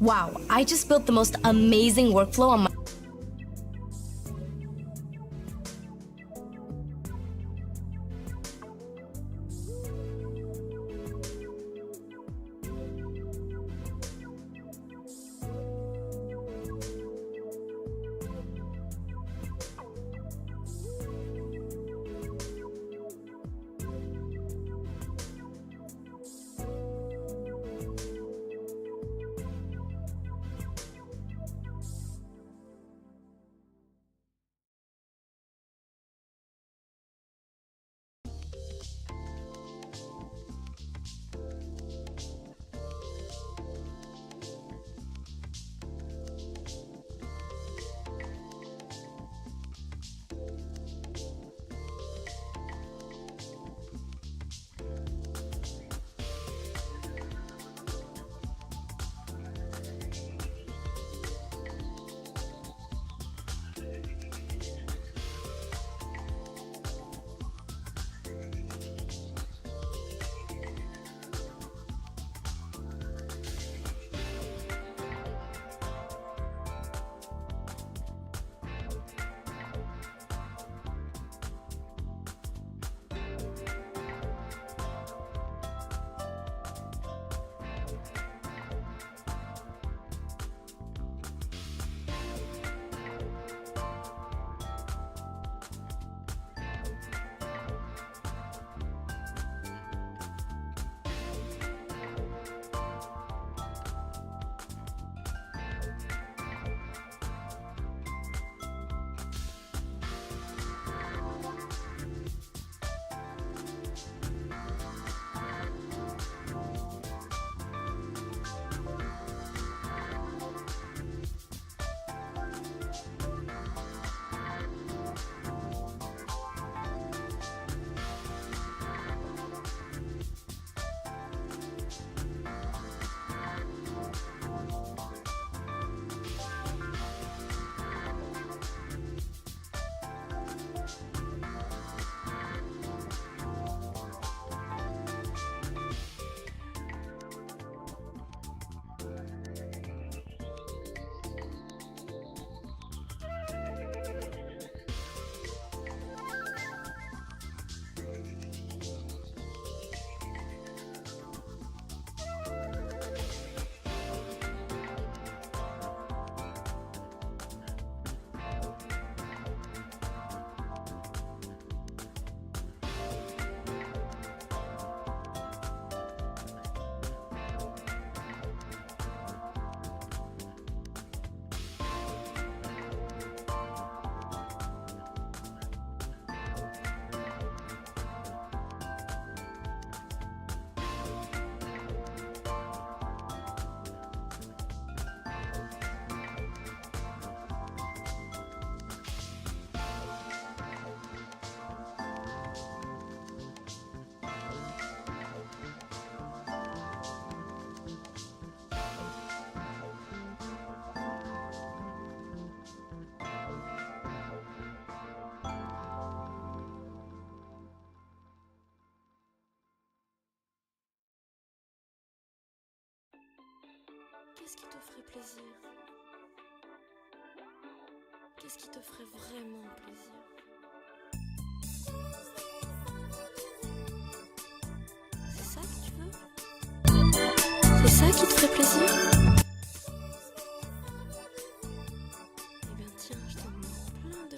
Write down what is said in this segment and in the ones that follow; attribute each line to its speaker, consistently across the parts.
Speaker 1: Wow, I just built the most amazing workflow on my
Speaker 2: Qu'est-ce qui te ferait plaisir? Qu'est-ce qui te ferait vraiment plaisir? C'est ça que tu veux? C'est ça qui te ferait plaisir? Eh bien tiens, je t'en demande plein de...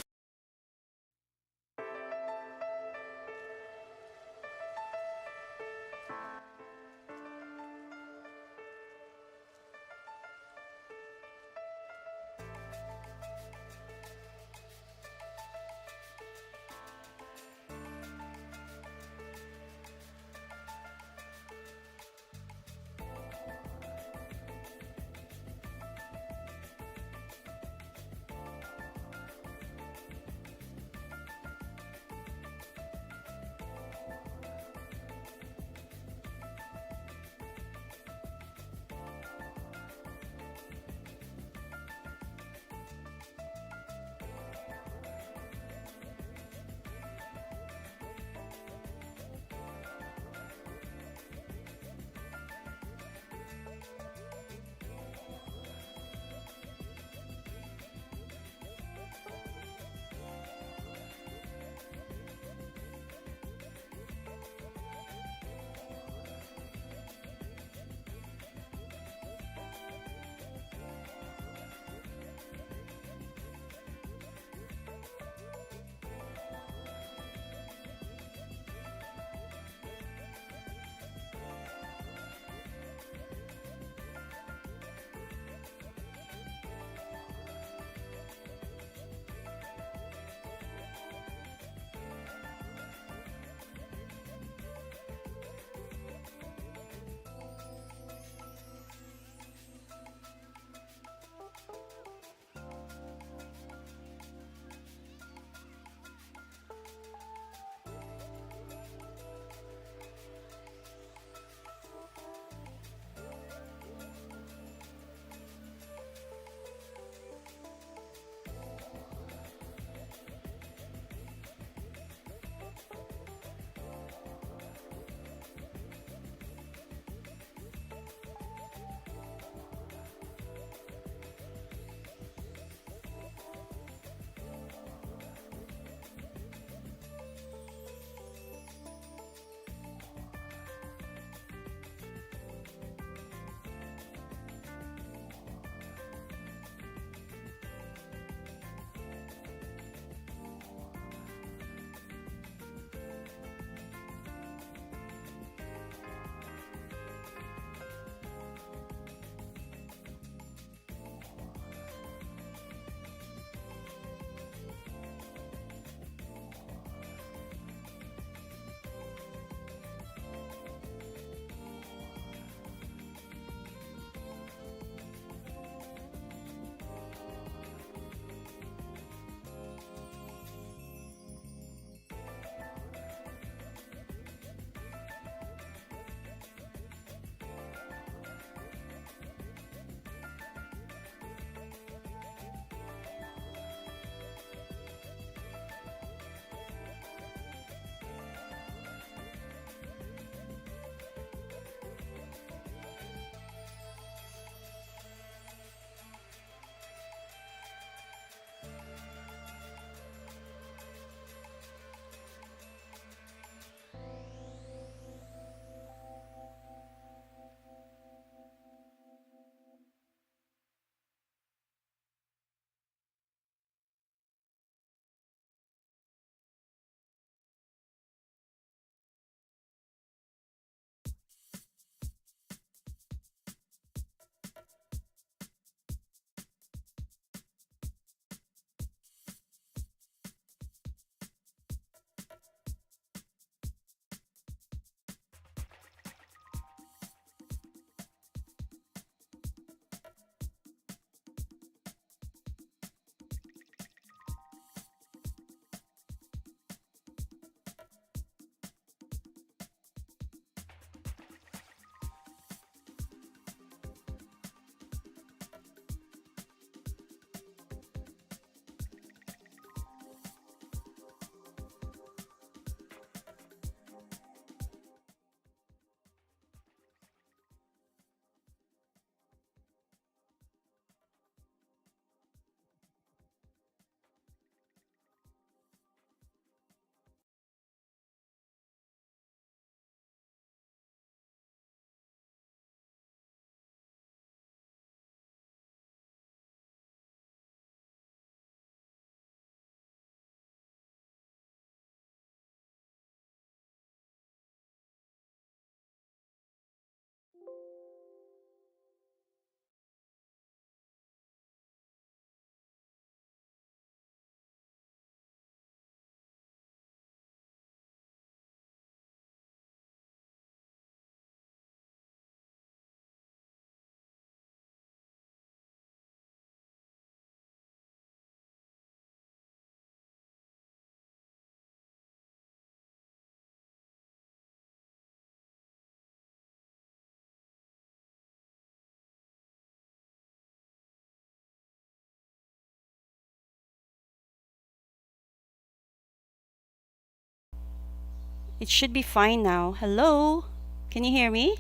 Speaker 3: It should be fine now. Hello? Can you hear me?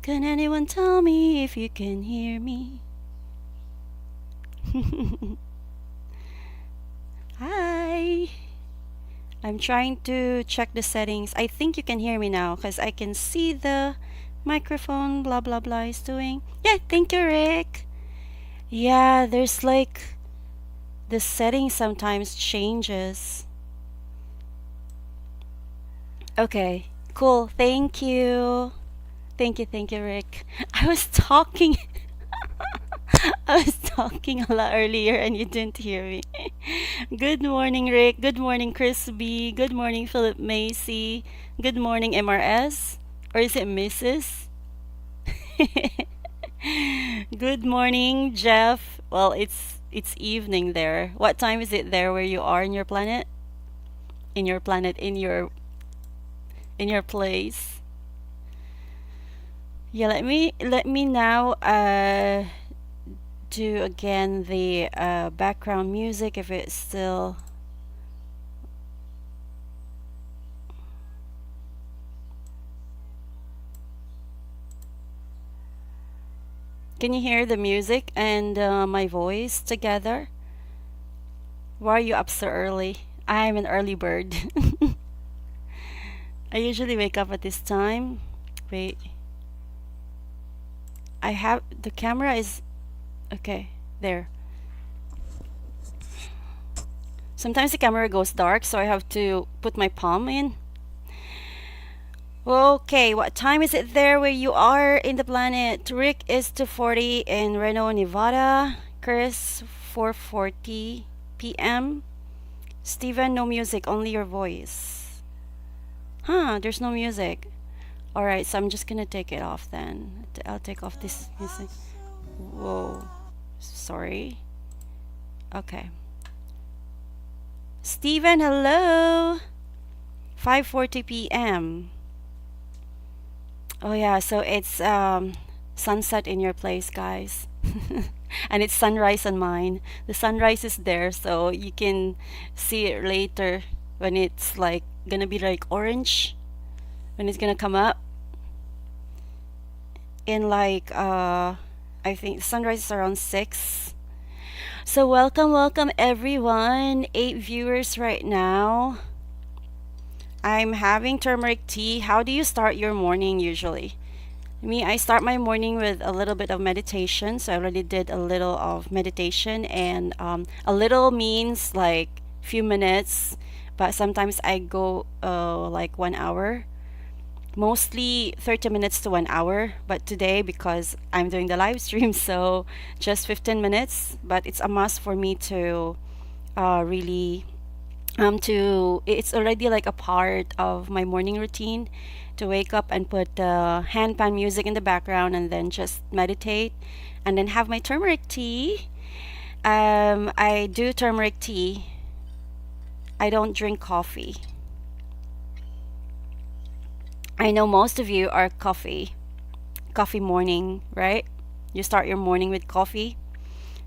Speaker 3: Can anyone tell me if you can hear me? Hi. I'm trying to check the settings. I think you can hear me now because I can see the microphone blah blah blah is doing. Yeah, thank you, Rick. Yeah, there's like the setting sometimes changes. Okay, cool. Thank you. Thank you, Rick. I was talking I was talking a lot earlier and you didn't hear me. Good morning, Rick. Good morning, Chris B. Good morning, Philip Macy. Good morning, MRS. Or is it Mrs.? Good morning, Jeff. Well, it's evening there. What time is it there where you are in your planet? In your planet, in your place. Yeah, let me now do again the background music if it's still. Can you hear the music and my voice together? Why are you up so early? I'm an early bird. I usually wake up at this time. Wait. I have the camera is okay. There. Sometimes the camera goes dark, so I have to put my palm in. Okay, what time is it there where you are in the planet? Rick is 2:40 in Reno, Nevada. Chris 4:40 p.m. Steven, no music, only your voice. Huh, there's no music. Alright, so I'm just gonna take it off then. I'll take off this music. Whoa. Sorry. Okay. Steven, hello. 5:40 p.m. Oh yeah, so it's sunset in your place, guys. And it's sunrise on mine. The sunrise is there, so you can see it later when it's like gonna be like orange when it's gonna come up in like I think sunrise is around 6. So welcome everyone. 8 viewers right now. I'm having turmeric tea. How do you start your morning usually? Me, I start my morning with a little bit of meditation. So I already did a little of meditation, and a little means like few minutes, but sometimes I go like 1 hour. Mostly 30 minutes to 1 hour, but today because I'm doing the live stream, so just 15 minutes. But it's a must for me to really to it's already like a part of my morning routine to wake up and put handpan music in the background and then just meditate and then have my turmeric tea. I do turmeric tea. I don't drink coffee. I know most of you are coffee morning, right? You start your morning with coffee.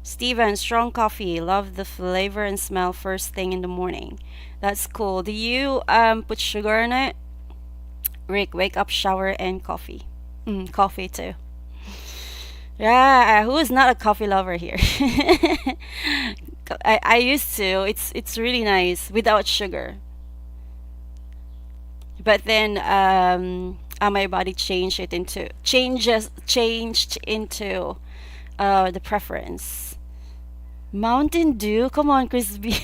Speaker 3: Steven, strong coffee. Love the flavor and smell first thing in the morning. That's cool. Do you put sugar in it? Rick, wake up, shower, and coffee. Coffee too. Yeah, who is not a coffee lover here? I used to. It's really nice without sugar. But then my body changed into the preference. Mountain Dew, come on, Crispy.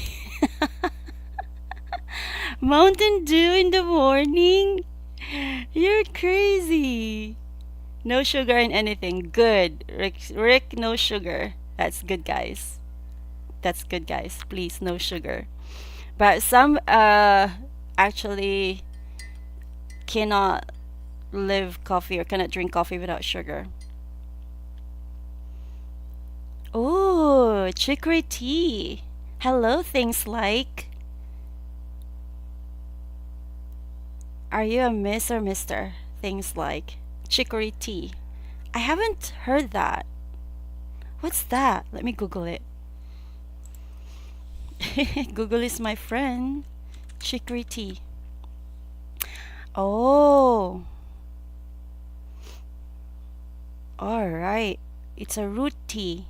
Speaker 3: Mountain Dew in the morning? You're crazy. No sugar in anything. Good. Rick, no sugar. That's good, guys. That's good, guys. Please, no sugar. But some actually cannot live coffee or cannot drink coffee without sugar. Oh, chicory tea. Hello, things like. Are you a miss or mister? Things like chicory tea. I haven't heard that. What's that? Let me Google it. Google is my friend. Chicory tea. Oh, all right. It's a root tea.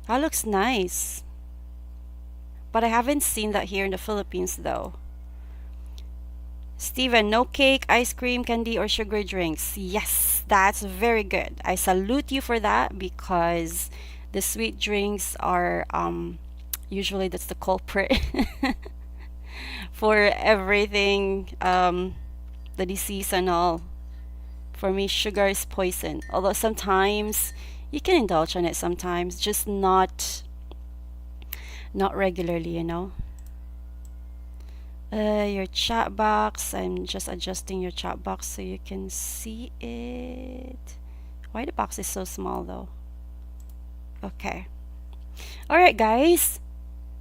Speaker 3: That looks nice. But I haven't seen that here in the Philippines though. Steven, no cake, ice cream, candy, or sugar drinks. Yes, that's very good. I salute you for that because the sweet drinks are usually that's the culprit for everything, the disease and all. For me, sugar is poison. Although sometimes you can indulge on it sometimes, just not regularly, you know. Your chat box. I'm just adjusting your chat box so you can see it. Why the box is so small though? Okay. All right, guys.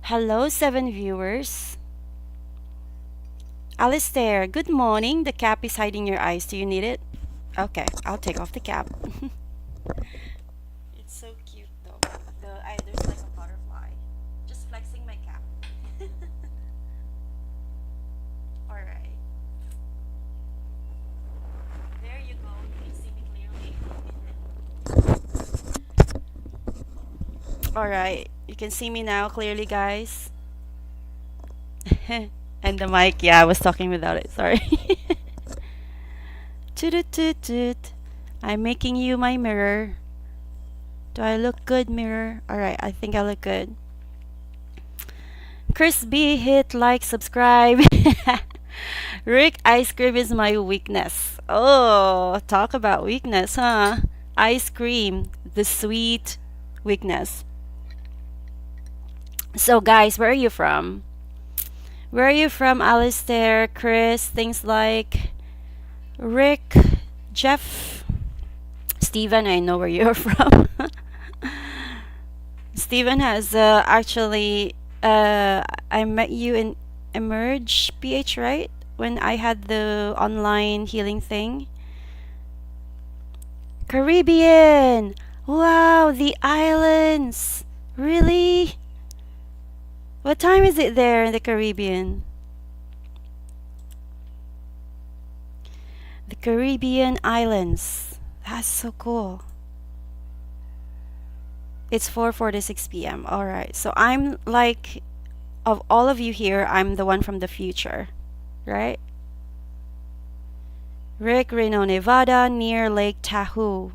Speaker 3: Hello, 7 viewers. Alistair, good morning. The cap is hiding your eyes. Do you need it? Okay, I'll take off the cap. It's so cute though. There's like a butterfly. Just flexing my cap. All right. There you go. You can see me clearly. All right. You can see me now clearly, guys. And the mic, yeah, I was talking without it. Sorry. Toot toot toot. I'm making you my mirror. Do I look good, mirror? Alright, I think I look good. Chris B, hit like, subscribe. Rick, ice cream is my weakness. Oh, talk about weakness, huh? Ice cream, the sweet weakness. So, guys, where are you from? Where are you from, Alistair, Chris, things like Rick, Jeff, Steven? I know where you're from. Steven has actually, I met you in Emerge PH, right? When I had the online healing thing. Caribbean! Wow, the islands! Really? What time is it there in the Caribbean? The Caribbean islands. That's so cool. It's 4:46 p.m. All right. So I'm like, of all of you here, I'm the one from the future, right? Rick, Reno, Nevada, near Lake Tahoe.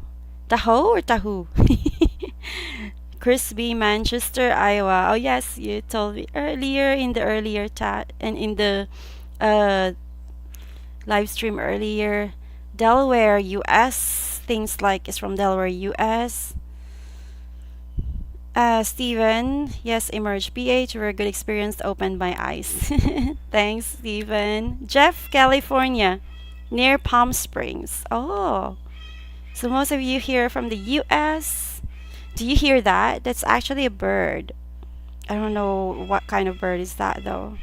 Speaker 3: Tahoe or Tahoe? Crispy, Manchester, Iowa. Oh yes, you told me earlier in the earlier chat and in the uh, live stream earlier. Delaware, US. Things like is from Delaware, US. Steven, yes, Emerge PH. Very good experience. Opened my eyes. Thanks, Steven. Jeff, California, near Palm Springs. Oh, so most of you here from the US. Do you hear that? That's actually a bird. I don't know what kind of bird is that though.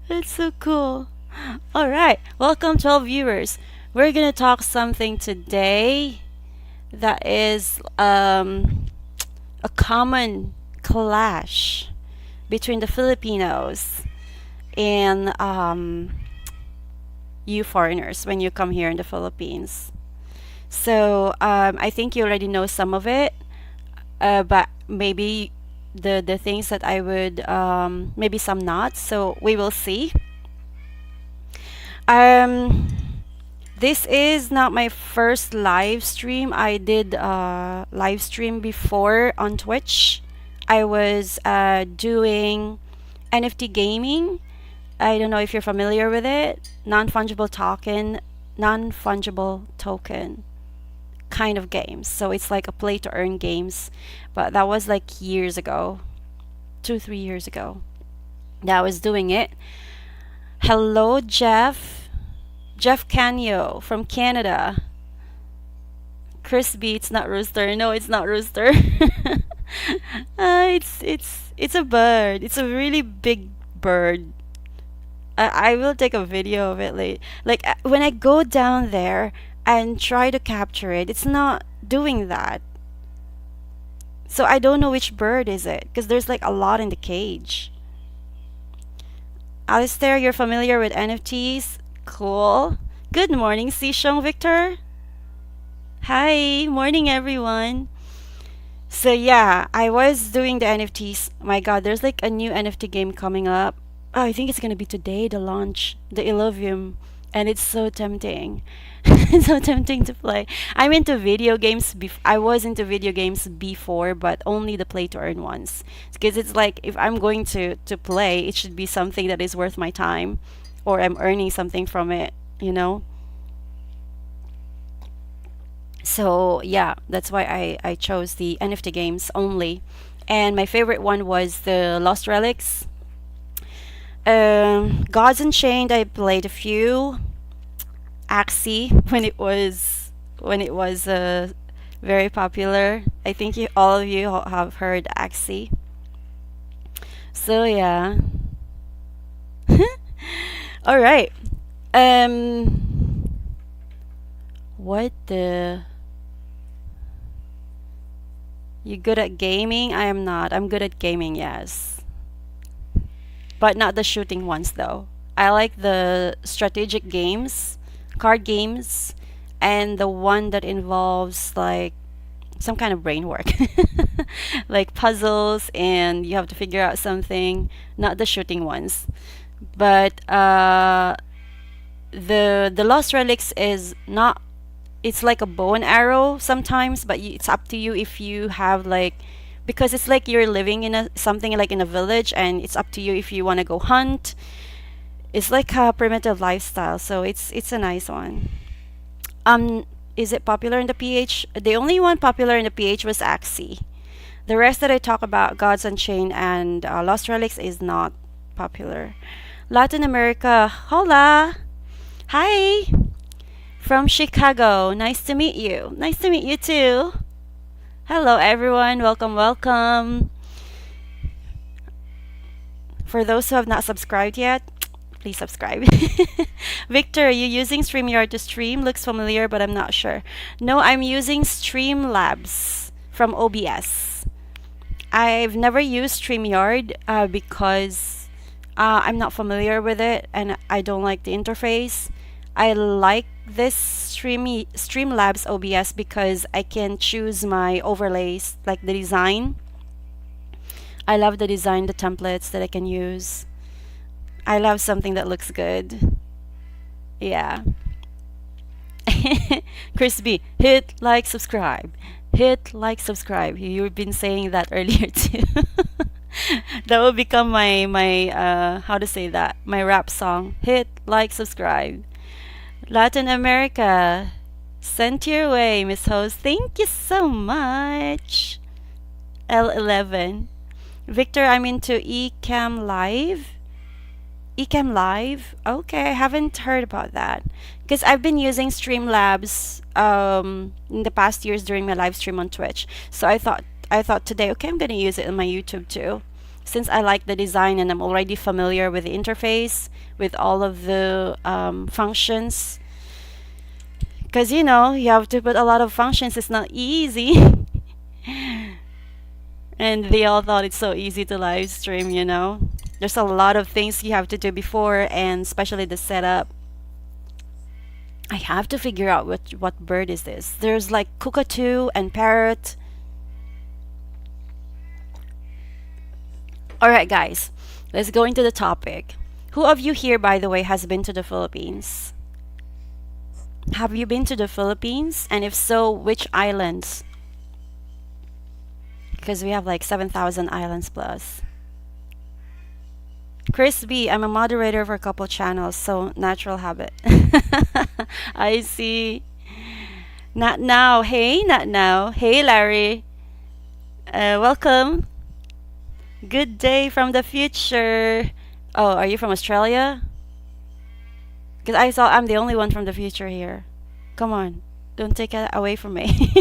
Speaker 3: That's so cool. All right, welcome 12 viewers. We're gonna talk something today that is a common clash between the Filipinos and you foreigners when you come here in the Philippines. So I think you already know some of it, but maybe the things that I would maybe some not. So we will see. Um, this is not my first live stream. I did live stream before on Twitch. I was doing NFT gaming. I don't know if you're familiar with it. Non-fungible token kind of games. So it's like a play to earn games. But that was like years ago, 2, 3 years ago that I was doing it. Hello, Jeff. Jeff Canyo from Canada. Chris B, it's not rooster. No, it's not rooster. It's a bird. It's a really big bird. I will take a video of it later. Like when I go down there and try to capture it, it's not doing that. So I don't know which bird is it because there's like a lot in the cage. Alistair, you're familiar with NFTs? Cool. Good morning, Sishong Victor. Hi, morning everyone. So yeah, I was doing the NFTs. My God, there's like a new NFT game coming up. Oh, I think it's gonna be today, the launch, the Illuvium, and it's so tempting. It's so tempting to play. I'm into video games. I was into video games before, but only the play to earn ones. Because it's like if I'm going to play, it should be something that is worth my time, or I'm earning something from it. You know. So yeah, that's why I chose the NFT games only. And my favorite one was the Lost Relics. Gods Unchained, I played a few. Axie when it was very popular. I think all of you have heard Axie. So yeah. All right. What the? You good at gaming? I am not. I'm good at gaming, yes. But not the shooting ones though. I like the strategic games, card games, and the one that involves like some kind of brain work. Like puzzles and you have to figure out something, not the shooting ones. But the Lost Relics is not, it's like a bow and arrow sometimes, but it's up to you if you have like, because it's like you're living in a something like in a village, and it's up to you if you want to go hunt. It's like a primitive lifestyle, so it's a nice one. Is it popular in the PH? The only one popular in the PH was Axie. The rest that I talk about, Gods Unchained and Lost Relics, is not popular. Latin America, hola, hi. From Chicago. Nice to meet you. Nice to meet you too. Hello, everyone. Welcome, welcome. For those who have not subscribed yet, please subscribe. Victor, are you using StreamYard to stream? Looks familiar, but I'm not sure. No, I'm using Streamlabs from OBS. I've never used StreamYard because I'm not familiar with it and I don't like the interface. I like this Streamlabs OBS because I can choose my overlays, like the design. I love the design, the templates that I can use. I love something that looks good. Yeah. Chris B, hit like, subscribe. Hit like, subscribe. You've been saying that earlier too. That will become my how to say that? My rap song. Hit like, subscribe. Latin America, sent your way, Miss Host. Thank you so much. L11. Victor, I'm into Ecamm Live. Ecamm Live? Okay, I haven't heard about that. Because I've been using Streamlabs in the past years during my live stream on Twitch. So I thought today, okay, I'm gonna use it on my YouTube too. Since I like the design and I'm already familiar with the interface, with all of the functions. Because you know, you have to put a lot of functions, it's not easy. And they all thought it's so easy to live stream, you know. There's a lot of things you have to do before, and especially the setup. I have to figure out what bird is this. There's like cockatoo and parrot. Alright guys, let's go into the topic. Who of you here, by the way, has been to the Philippines? Have you been to the Philippines? And if so, which islands? Because we have like 7,000 islands plus. Chris B, I'm a moderator for a couple channels, so natural habit. I see. Not now. Hey, not now. Hey, Larry. Welcome. Good day from the future. Oh, are you from Australia? Because I thought I'm the only one from the future here. Come on. Don't take it away from me.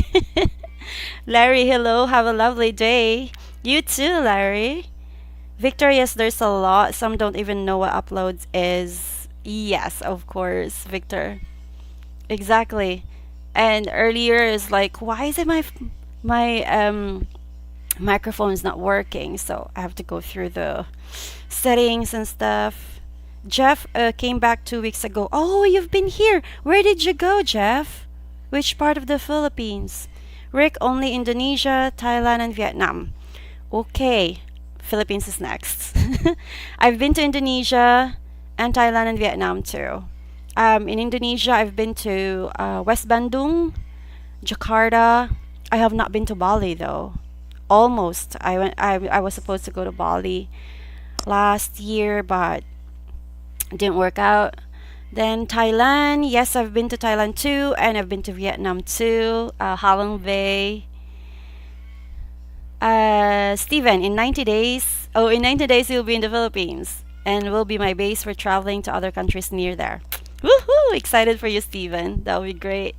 Speaker 3: Larry, hello. Have a lovely day. You too, Larry. Victor, yes, there's a lot. Some don't even know what uploads is. Yes, of course, Victor. Exactly. And earlier is like, why is it my microphone's not working, so I have to go through the settings and stuff. Jeff came back 2 weeks ago. Oh, you've been here. Where did you go, Jeff? Which part of the Philippines? Rick, only Indonesia, Thailand, and Vietnam. Okay, Philippines is next. I've been to Indonesia and Thailand and Vietnam too. In Indonesia, I've been to West Bandung, Jakarta. I have not been to Bali though. Almost. I was supposed to go to Bali last year, but didn't work out. Then Thailand. Yes, I've been to Thailand too, and I've been to Vietnam too. Halong Bay. Steven, in 90 days. Oh, in 90 days you'll be in the Philippines, and will be my base for traveling to other countries near there. Woohoo! Excited for you, Steven. That would be great.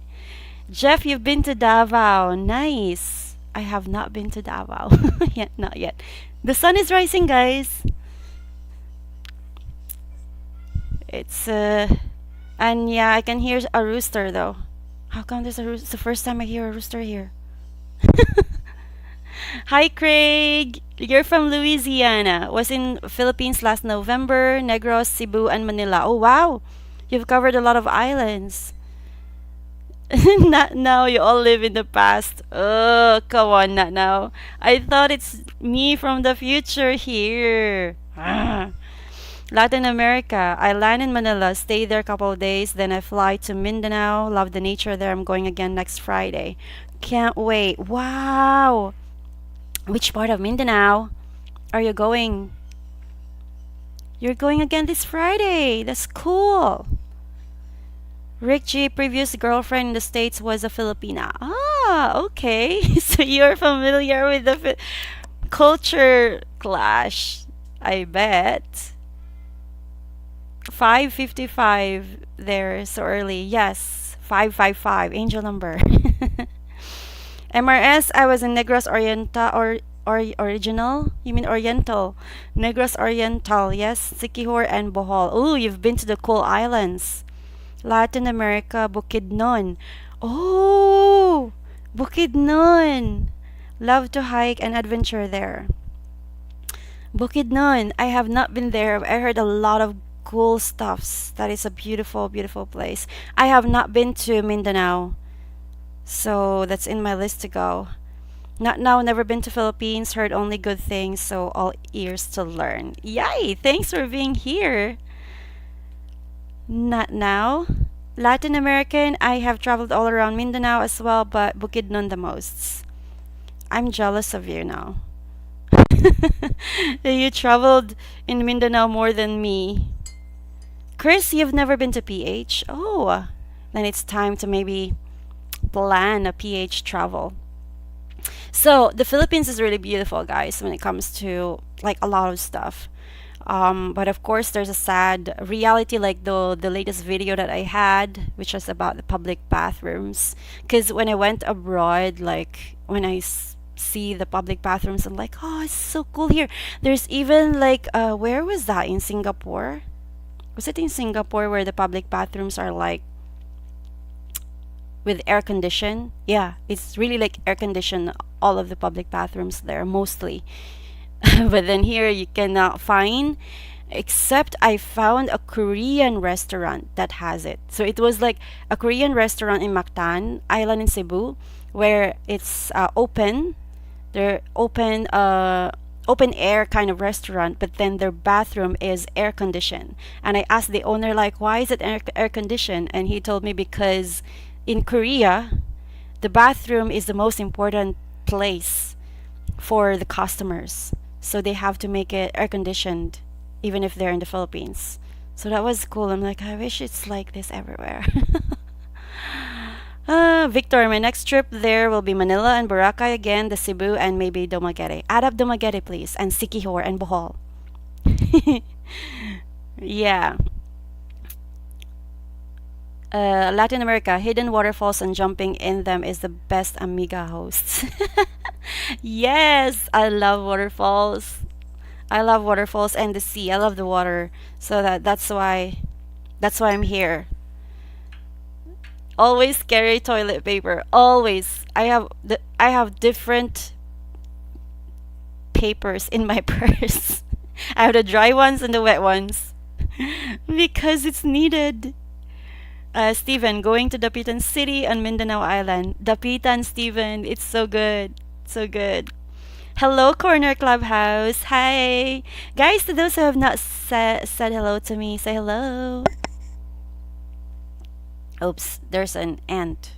Speaker 3: Jeff, you've been to Davao. Nice. I have not been to Davao. Yet, not yet. The sun is rising, guys. It's and yeah, I can hear a rooster though. How come there's a rooster? It's the first time I hear a rooster here. Hi, Craig. You're from Louisiana. Was in Philippines last November, Negros, Cebu, and Manila. Oh wow, you've covered a lot of islands. Not now. You all live in the past. Oh, come on, not now. I thought it's me from the future here. Ah. Latin America. I land in Manila, stay there a couple of days, then I fly to Mindanao. Love the nature there. I'm going again next Friday. Can't wait. Wow. Which part of Mindanao are you going? You're going again this Friday. That's cool. Rick G, previous girlfriend in the States was a Filipina. Ah, okay. So you're familiar with the culture clash, I bet. 5:55 there so early. Yes, 5:55 angel number. MRS, I was in Negros Oriental or original? You mean Oriental? Negros Oriental, yes. Siquijor and Bohol. Oh, you've been to the cool islands. Latin America, Bukidnon. Oh, Bukidnon. Love to hike and adventure there. Bukidnon, I have not been there. I heard a lot of cool stuffs. That is a beautiful, beautiful place. I have not been to Mindanao, so that's in my list to go. Not now, never been to Philippines, heard only good things, so all ears to learn. Yay! Thanks for being here. Not now. Latin American, I have traveled all around Mindanao as well, but Bukidnon the most. I'm jealous of you now. You traveled in Mindanao more than me. Chris, you've never been to PH? Oh, then it's time to maybe plan a PH travel. So the Philippines is really beautiful, guys, when it comes to like a lot of stuff. But of course, there's a sad reality, like the latest video that I had, which was about the public bathrooms. Because when I went abroad, like when I see the public bathrooms, I'm like, oh, it's so cool here. There's even like, where was that in Singapore? Was it in Singapore where the public bathrooms are like with air condition? Yeah, it's really like air condition, all of the public bathrooms there, mostly. But then here you cannot find, except I found a Korean restaurant that has it. So it was like a Korean restaurant in Mactan Island in Cebu, where it's open. They're open air kind of restaurant, but then their bathroom is air conditioned. And I asked the owner like, why is it air conditioned? And he told me because in Korea, the bathroom is the most important place for the customers. So they have to make it air conditioned even if they're in the Philippines. So that was cool. I'm like, I wish it's like this everywhere. Victor, my next trip there will be Manila and Boracay again, the Cebu, and maybe Dumaguete. Add up Dumaguete, please, and Siquijor and Bohol. Yeah. Latin America, hidden waterfalls and jumping in them is the best amiga hosts. Yes, I love waterfalls. I love waterfalls and the sea. I love the water. So that's why I'm here. Always carry toilet paper. Always. I have different papers in my purse. I have the dry ones and the wet ones because it's needed. Steven, going to Dapitan City on Mindanao Island. Dapitan, Steven, it's so good. So good. Hello, Corner Clubhouse. Hi. Guys, to those who have not said hello to me, say hello. Oops, there's an ant.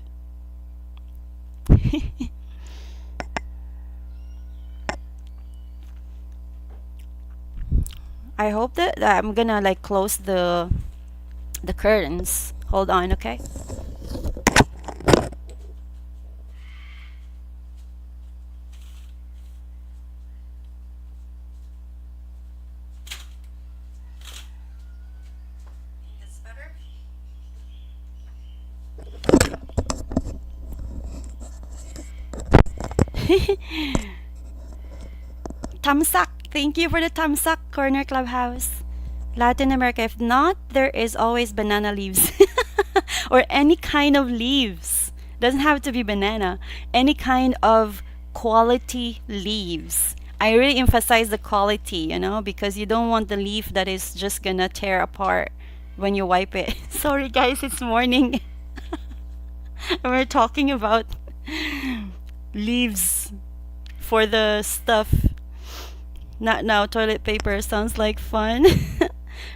Speaker 3: I hope that I'm gonna like close the curtains. Hold on, okay? That's better. Tamsak, thank you for the Tamsak Corner Clubhouse. Latin America, if not, there is always banana leaves or any kind of leaves. Doesn't have to be banana. Any kind of quality leaves. I really emphasize the quality, because you don't want the leaf that is just gonna tear apart when you wipe it. Sorry guys, it's morning. We're talking about leaves for the stuff. Not now, toilet paper sounds like fun.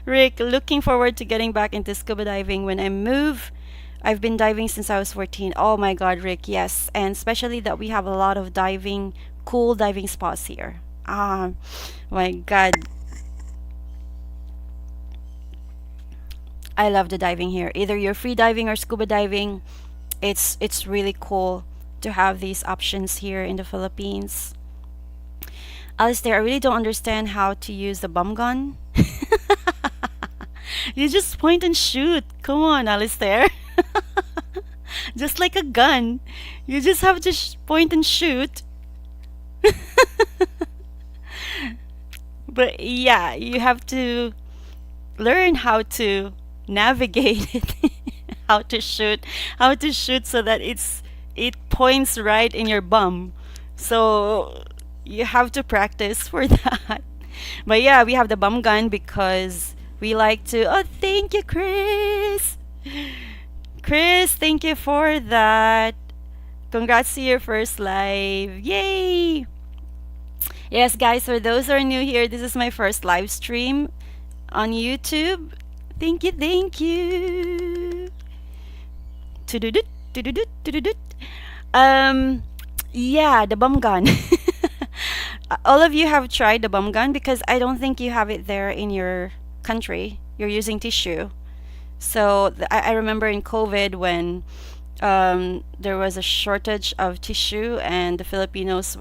Speaker 3: Rick, looking forward to getting back into scuba diving when I move. I've been diving since I was 14. Oh my god, Rick, yes. And especially that we have a lot of cool diving spots here. Ah, my god. I love the diving here. Either you're free diving or scuba diving, it's really cool to have these options here in the Philippines. Alistair, I really don't understand how to use the bum gun. You just point and shoot. Come on, Alistair. Just like a gun. You just have to point and shoot. But yeah, you have to learn how to navigate it. How to shoot so that it points right in your bum. So you have to practice for that. But yeah, we have the bum gun because we like to. Oh, thank you, Chris. Chris, thank you for that. Congrats to your first live. Yay! Yes, guys, for those who are new here, this is my first live stream on YouTube. Thank you, thank you. Tududut, tududut, tududut. Yeah, the bum gun. All of you have tried the bum gun because I don't think you have it there in your country. You're using tissue. So I remember in COVID when there was a shortage of tissue and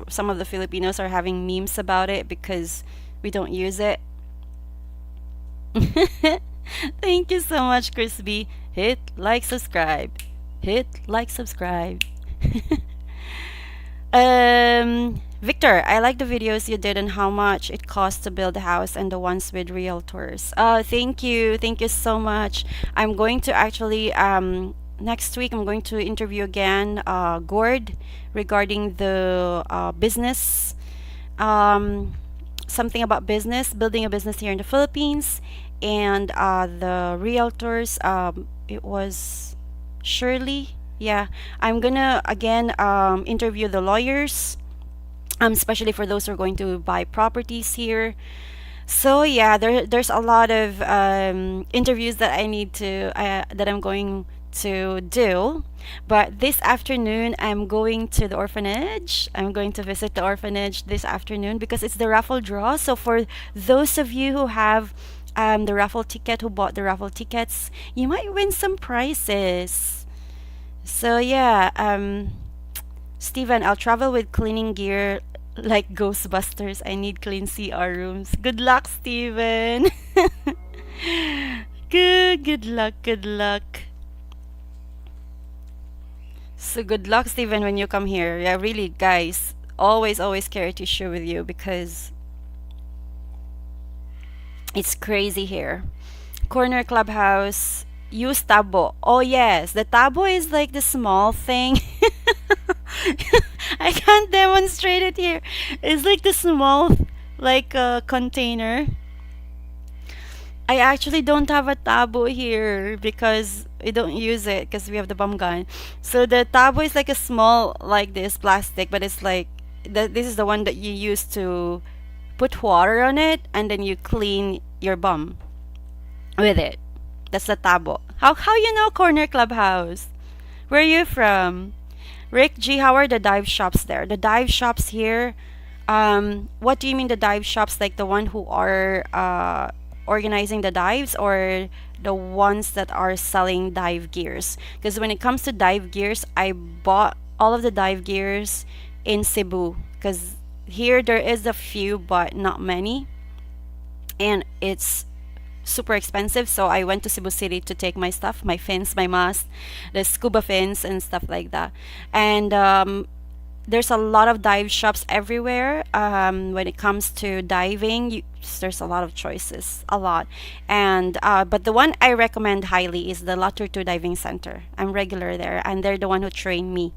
Speaker 3: some of the Filipinos are having memes about it because we don't use it. Thank you so much, Crispy. Hit like, subscribe. Hit like, subscribe. Victor, I like the videos you did on how much it costs to build a house and the ones with realtors. Thank you. Thank you so much. I'm going to actually, next week, I'm going to interview again Gord regarding the business, something about business, building a business here in the Philippines, and the realtors. It was Shirley. Yeah, I'm gonna again interview the lawyers, especially for those who are going to buy properties here. So yeah, there's a lot of interviews that I'm going to do. But this afternoon, I'm going to the orphanage. I'm going to visit the orphanage this afternoon because it's the raffle draw. So for those of you who have the raffle ticket, who bought the raffle tickets, you might win some prizes. So yeah, Steven, I'll travel with cleaning gear like Ghostbusters. I need clean CR rooms. Good luck, Steven. Good luck, good luck. So good luck, Steven, when you come here. Yeah, really, guys, always carry tissue with you because it's crazy here. Corner Clubhouse. Use tabo. Oh yes, the tabo is like the small thing. I can't demonstrate it here. It's like the small, like container. I actually don't have a tabo here because we don't use it because we have the bomb gun. So the tabo is like a small, like this plastic, but it's like this is the one that you use to put water on it and then you clean your bum with it. That's the tabo. How you know Corner Clubhouse? Where are you from? Rick G, how are the dive shops there? The dive shops here, what do you mean the dive shops? Like the one who are organizing the dives or the ones that are selling dive gears? Because when it comes to dive gears, I bought all of the dive gears in Cebu because here there is a few but not many and it's super expensive. So I went to Cebu City to take my stuff, my fins, my mask, the scuba fins, and stuff like that. And there's a lot of dive shops everywhere. When it comes to diving, there's a lot of choices, a lot. And but the one I recommend highly is the La Tortue Diving Center. I'm regular there, and they're the one who trained me.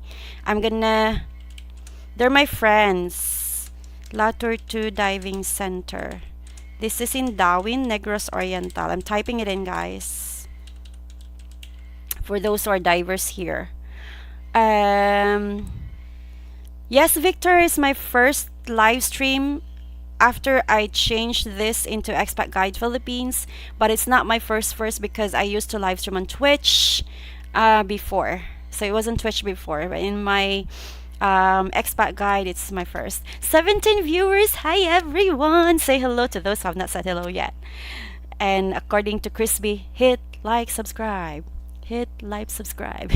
Speaker 3: They're my friends. La Tortue Diving Center. This is in Darwin, Negros Oriental. I'm typing it in, guys, for those who are divers here. Yes, Victor is my first live stream after I changed this into Expat Guide Philippines, but it's not my first because I used to live stream on Twitch before. So it wasn't Twitch before, but in my Expat Guide, it's my first. 17 viewers. Hi, everyone. Say hello to those who have not said hello yet. And according to Crispy, hit like, subscribe. Hit like, subscribe.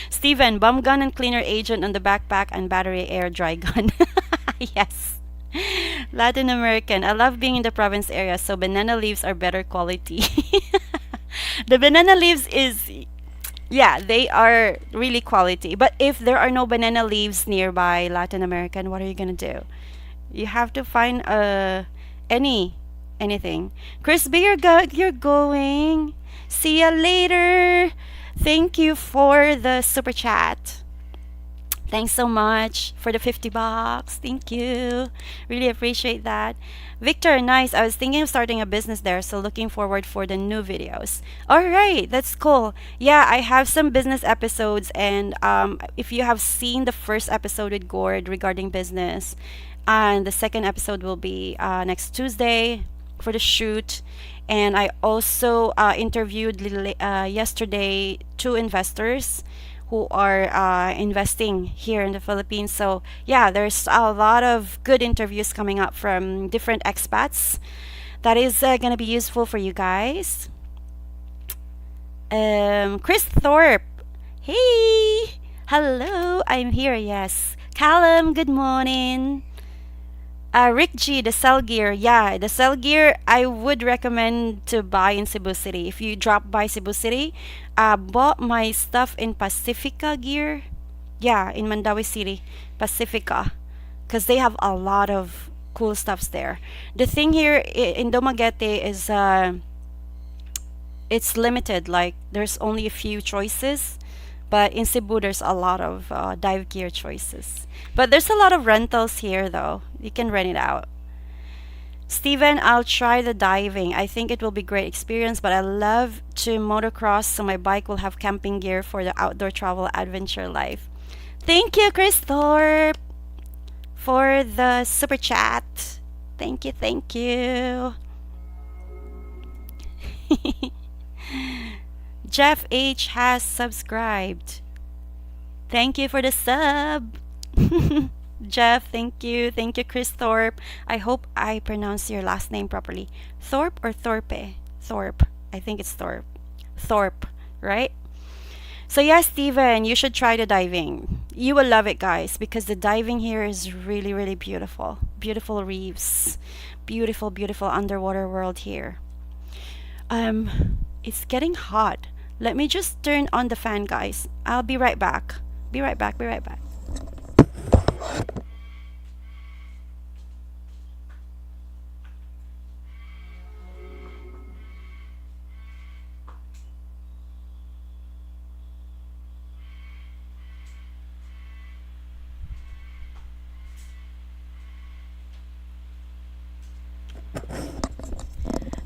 Speaker 3: Steven, bomb gun and cleaner agent on the backpack and battery air dry gun. Yes. Latin American. I love being in the province area, so banana leaves are better quality. The banana leaves is, yeah, they are really quality. But if there are no banana leaves nearby Latin American, what are you gonna do? You have to find anything. Crispy, you're going. See ya later. Thank you for the super chat. Thanks so much for the 50 bucks. Thank you. Really appreciate that. Victor, nice. I was thinking of starting a business there, so looking forward for the new videos. All right, that's cool. Yeah, I have some business episodes, and if you have seen the first episode with Gord regarding business, and the second episode will be next Tuesday for the shoot. And I also interviewed yesterday 2 investors who are investing here in the Philippines. So yeah, there's a lot of good interviews coming up from different expats. That is going to be useful for you guys. Chris Thorpe. Hey! Hello, I'm here, yes. Callum, good morning. Rick G, the cell gear. Yeah, the cell gear I would recommend to buy in Cebu City. If you drop by Cebu City, bought my stuff in Pacifica Gear. Yeah, in Mandawi City, Pacifica. Because they have a lot of cool stuffs there. The thing here in Dumaguete is it's limited. Like, there's only a few choices. But in Cebu, there's a lot of dive gear choices. But there's a lot of rentals here, though. You can rent it out. Steven, I'll try the diving. I think it will be great experience, but I love to motocross, so my bike will have camping gear for the outdoor travel adventure life. Thank you, Chris Thorpe, for the super chat. Thank you, thank you. Jeff H has subscribed. Thank you for the sub. Jeff, thank you. Thank you, Chris Thorpe. I hope I pronounce your last name properly. Thorpe or Thorpe? Thorpe. I think it's Thorpe. Thorpe, right? So yeah, Steven, you should try the diving. You will love it, guys, because the diving here is really, really beautiful. Beautiful reefs. Beautiful, beautiful underwater world here. It's getting hot. Let me just turn on the fan, guys. I'll be right back. Be right back, be right back.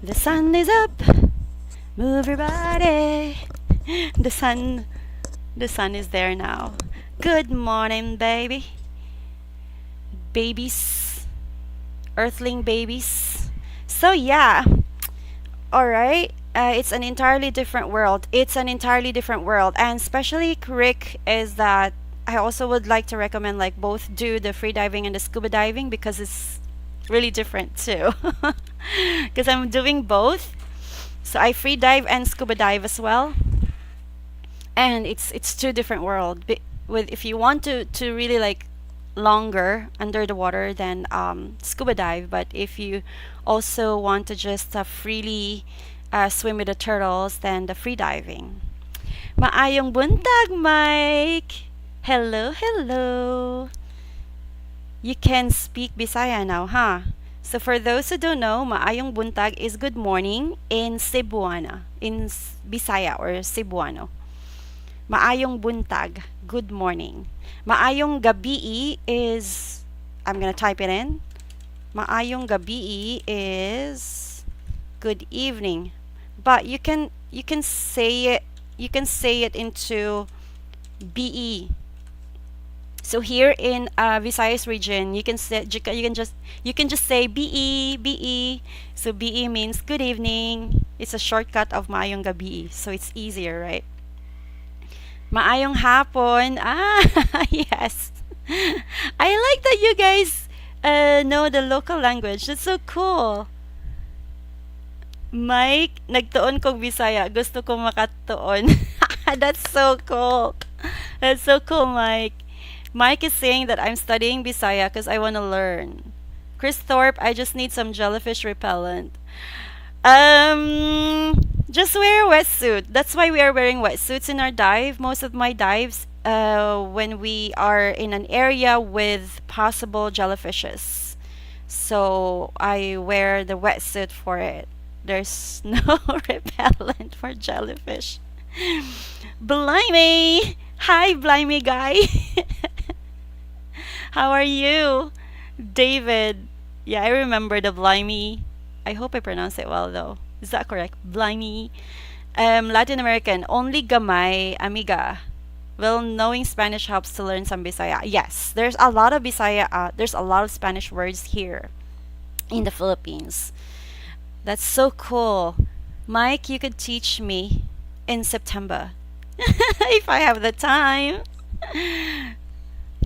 Speaker 3: The sun is up. Move your body. The sun, the sun is there now. Good morning, babies, earthling babies. So yeah, all right. It's an entirely different world. It's an entirely different world, and especially Rick is that I also would like to recommend like both do the free diving and the scuba diving because it's really different too. Because I'm doing both, so I free dive and scuba dive as well, and it's two different world. With if you want to really like longer under the water, then scuba dive. But if you also want to just freely swim with the turtles, then the free diving. Maayong buntag, Mike. Hello, hello. You can speak Bisaya now, huh? So for those who don't know, maayong buntag is good morning in Cebuana, in Bisaya or Cebuano. Maayong buntag, good morning. Maayong gabi is, I'm gonna type it in. Maayong gabi is good evening. But you can say it into BE. So here in Visayas region, you can just say BE. So BE means good evening. It's a shortcut of maayong gabi, so it's easier, right? Maayong hapon. Ah, yes. I like that you guys know the local language. That's so cool. Mike, nagtuon kog Bisaya. Gusto ko makatuon. That's so cool. That's so cool, Mike. Mike is saying that I'm studying Bisaya because I want to learn. Chris Thorpe, I just need some jellyfish repellent. Just wear a wetsuit. That's why we are wearing wetsuits in our dive. Most of my dives, when we are in an area with possible jellyfishes. So I wear the wetsuit for it. There's no repellent for jellyfish. Blimey! Hi, Blimey guy. How are you? David. Yeah, I remember the Blimey. I hope I pronounced it well though. Is that correct? Blimey. Latin American. Only gamay, amiga. Well, knowing Spanish helps to learn some Bisaya. Yes, there's a lot of Bisaya. There's a lot of Spanish words here in the Philippines. That's so cool. Mike, you could teach me in September if I have the time.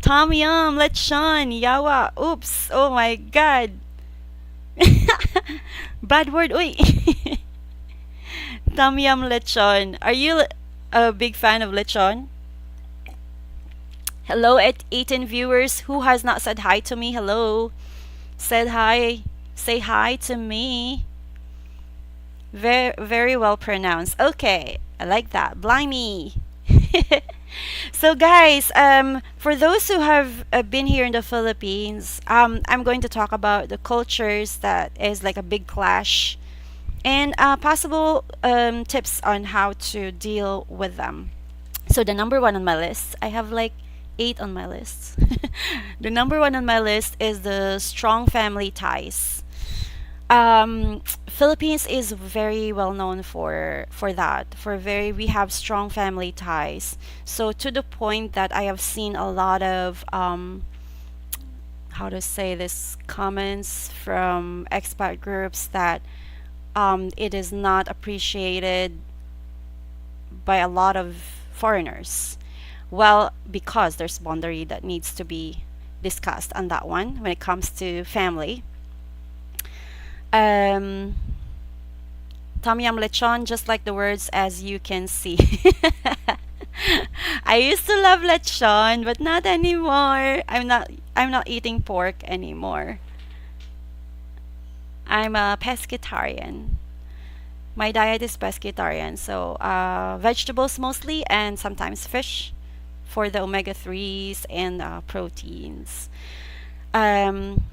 Speaker 3: Tom Yum, lechon, yawa. Oops. Oh my god. Bad word. Uy. Tom Yum lechon. Are you a big fan of lechon? Hello at 18 viewers. Who has not said hi to me? Hello. Said hi. Say hi to me. Very, very well pronounced. Okay. I like that. Blimey. So guys, for those who have been here in the Philippines, I'm going to talk about the cultures that is like a big clash and possible tips on how to deal with them. So the number one on my list, I have like 8 on my list. The number one on my list is the strong family ties. Philippines is very well known for that. We have strong family ties. So to the point that I have seen a lot of how to say this comments from expat groups that it is not appreciated by a lot of foreigners. Well, because there's boundary that needs to be discussed on that one when it comes to family. Um, Tom Yum Lechon, just like the words as you can see. I used to love lechon, but not anymore. I'm not eating pork anymore. I'm a pescatarian. My diet is pescatarian, so vegetables mostly and sometimes fish for the omega-3s and proteins. Um,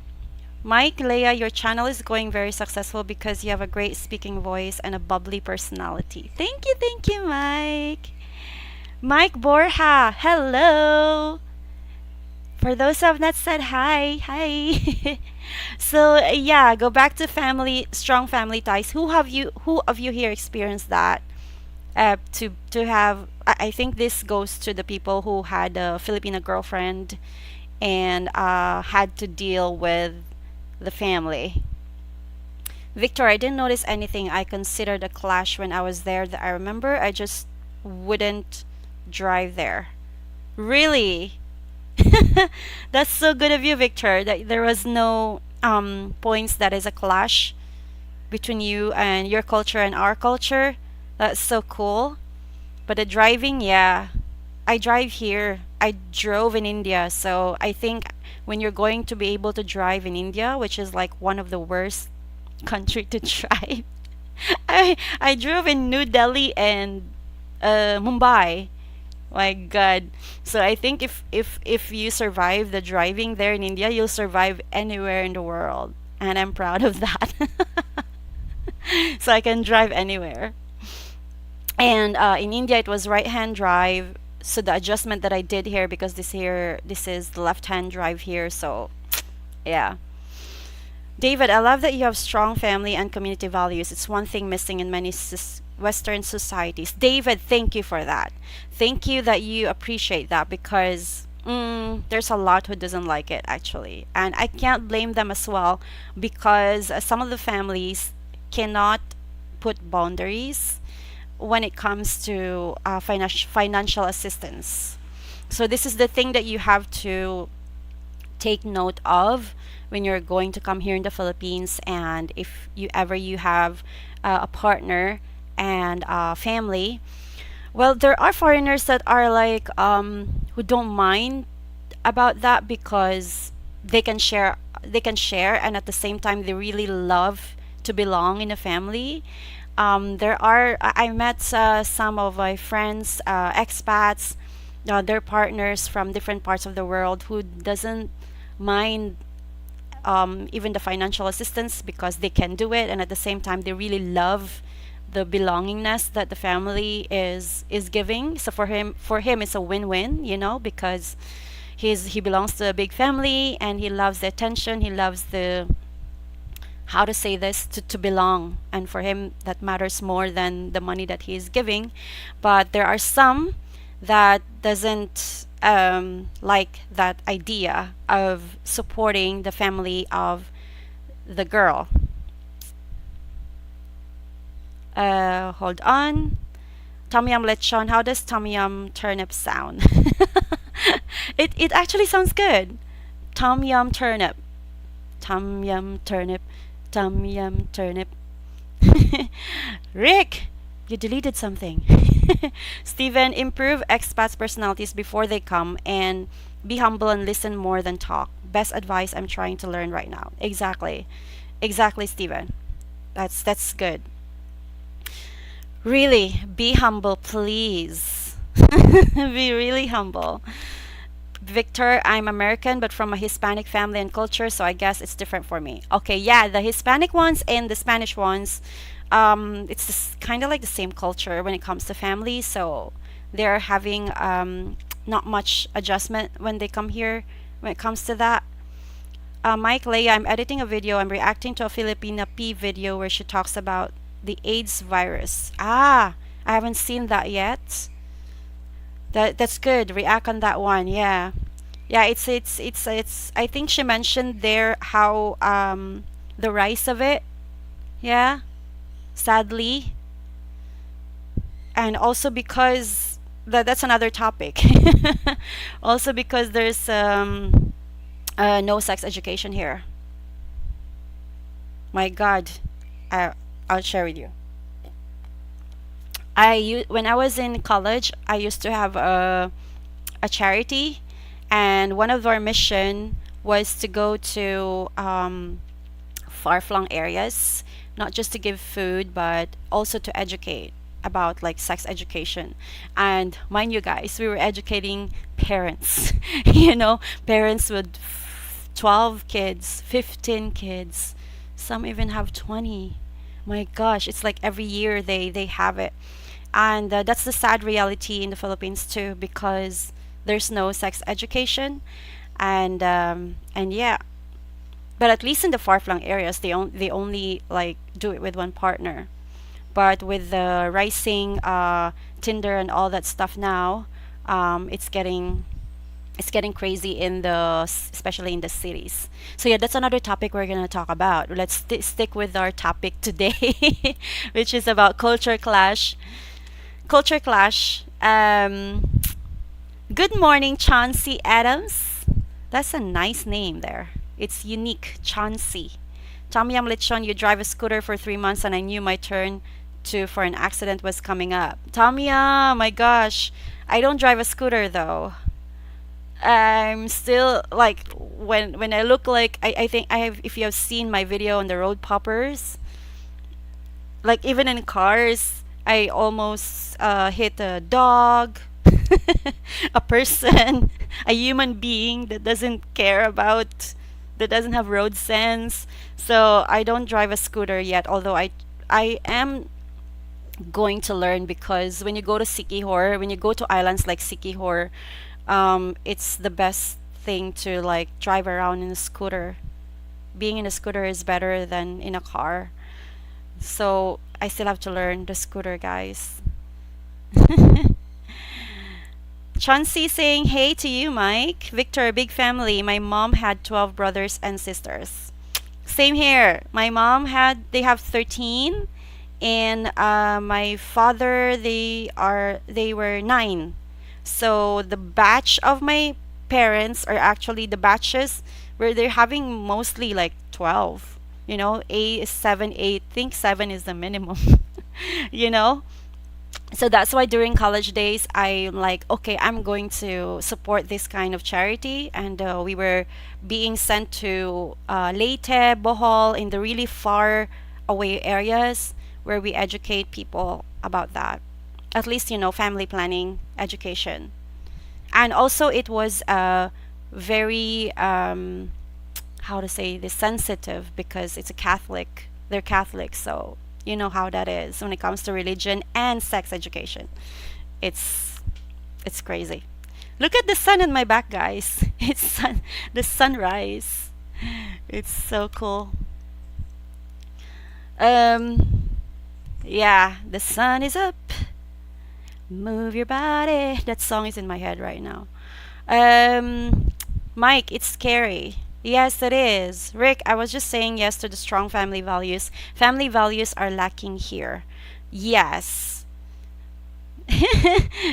Speaker 3: Mike, Leah, your channel is going very successful because you have a great speaking voice and a bubbly personality. Thank you, Mike. Mike Borja, hello. For those who have not said hi, hi. So yeah, go back to family, strong family ties. Who of you here experienced that? To have, I think this goes to the people who had a Filipino girlfriend and had to deal with the family. Victor, I didn't notice anything I considered a clash when I was there that I remember. I just wouldn't drive there. Really? That's so good of you, Victor, that there was no points that is a clash between you and your culture and our culture. That's so cool. But the driving, yeah. I drive here. I drove in India, so I think when you're going to be able to drive in India, which is like one of the worst country to drive. I drove in New Delhi and Mumbai. My God. So I think if you survive the driving there in India, you'll survive anywhere in the world. And I'm proud of that. So I can drive anywhere. And in India, it was right-hand drive. So the adjustment that I did here, because this is the left-hand drive here. So yeah. David, I love that you have strong family and community values. It's one thing missing in many Western societies. David, thank you for that. Thank you that you appreciate that because there's a lot who doesn't like it actually. And I can't blame them as well because some of the families cannot put boundaries when it comes to financial assistance. So this is the thing that you have to take note of when you're going to come here in the Philippines, and if you have a partner and a family. Well, there are foreigners that are like who don't mind about that because they can share and at the same time they really love to belong in a family. There are I met some of my friends, expats, their partners from different parts of the world who doesn't mind even the financial assistance because they can do it, and at the same time they really love the belongingness that the family is giving. So for him it's a win-win, because he belongs to a big family and he loves the attention, he loves the, how to say this, to belong, and for him that matters more than the money that he is giving. But there are some that doesn't like that idea of supporting the family of the girl. Hold on. Tom yum lechon. How does tom yum turnip sound? It actually sounds good. Tom yum turnip. Tom yum turnip. Tom yum turnip. Rick, you deleted something. Steven, improve expats' personalities before they come and be humble and listen more than talk. Best advice I'm trying to learn right now. Exactly. Exactly, Steven. That's good. Really, be humble, please. Be really humble. Victor, I'm American, but from a Hispanic family and culture, so I guess it's different for me. Okay, yeah, the Hispanic ones and the Spanish ones, it's kind of like the same culture when it comes to family, so they're having not much adjustment when they come here when it comes to that. Mike Leia, I'm editing a video. I'm reacting to a Filipina P video where she talks about the AIDS virus. Ah, I haven't seen that yet. That's good. React on that one. Yeah. Yeah, it's I think she mentioned there how the rise of it. Yeah. Sadly. And also because that's another topic. Also because there's no sex education here. My God. I'll share with you. When I was in college, I used to have a charity, and one of our mission was to go to far-flung areas, not just to give food, but also to educate about like sex education. And mind you guys, we were educating parents, parents with 12 kids, 15 kids, some even have 20. My gosh, it's like every year they have it. And that's the sad reality in the Philippines too, because there's no sex education. And yeah, But at least in the far-flung areas, they only like do it with one partner. But with the rising Tinder and all that stuff now, it's getting crazy in especially in the cities. So yeah, that's another topic we're gonna talk about. Let's stick with our topic today, which is about culture clash. Culture clash. Good morning, Chauncey Adams. That's a nice name there. It's unique, Chauncey. Tom Yam Lechon, you drive a scooter for 3 months and I knew my turn to for an accident was coming up. Tom Yam, my gosh. I don't drive a scooter though. I'm still like when I look like I think I have if you have seen my video on the road poppers, like even in cars, I almost hit a dog, a person, a human being that doesn't care about, that doesn't have road sense. So I don't drive a scooter yet, although I am going to learn because when you go to islands like Sikihor, it's the best thing to like drive around in a scooter. Being in a scooter is better than in a car. So I still have to learn the scooter, guys. Chauncey saying hey to you, Mike. Victor, big family. My mom had 12 brothers and sisters. Same here. They have 13, and my father, they were 9. So the batch of my parents are actually the batches where they're having mostly like 12. A is 7, 8. Think 7 is the minimum. you know? So that's why during college days, I'm like, okay, I'm going to support this kind of charity. And we were being sent to Leyte, Bohol, in the really far away areas where we educate people about that. At least, family planning education. And also, it was very, how to say this, sensitive because it's a Catholic. They're Catholic, so you know how that is when it comes to religion and sex education. It's it's crazy. Look at the sun in my back, guys. The sunrise. It's so cool. Um, yeah, the sun is up. Move your body. That song is in my head right now. Um, Mike, it's scary. Yes, it is. Rick, I was just saying yes to the strong family values. Family values are lacking here. Yes.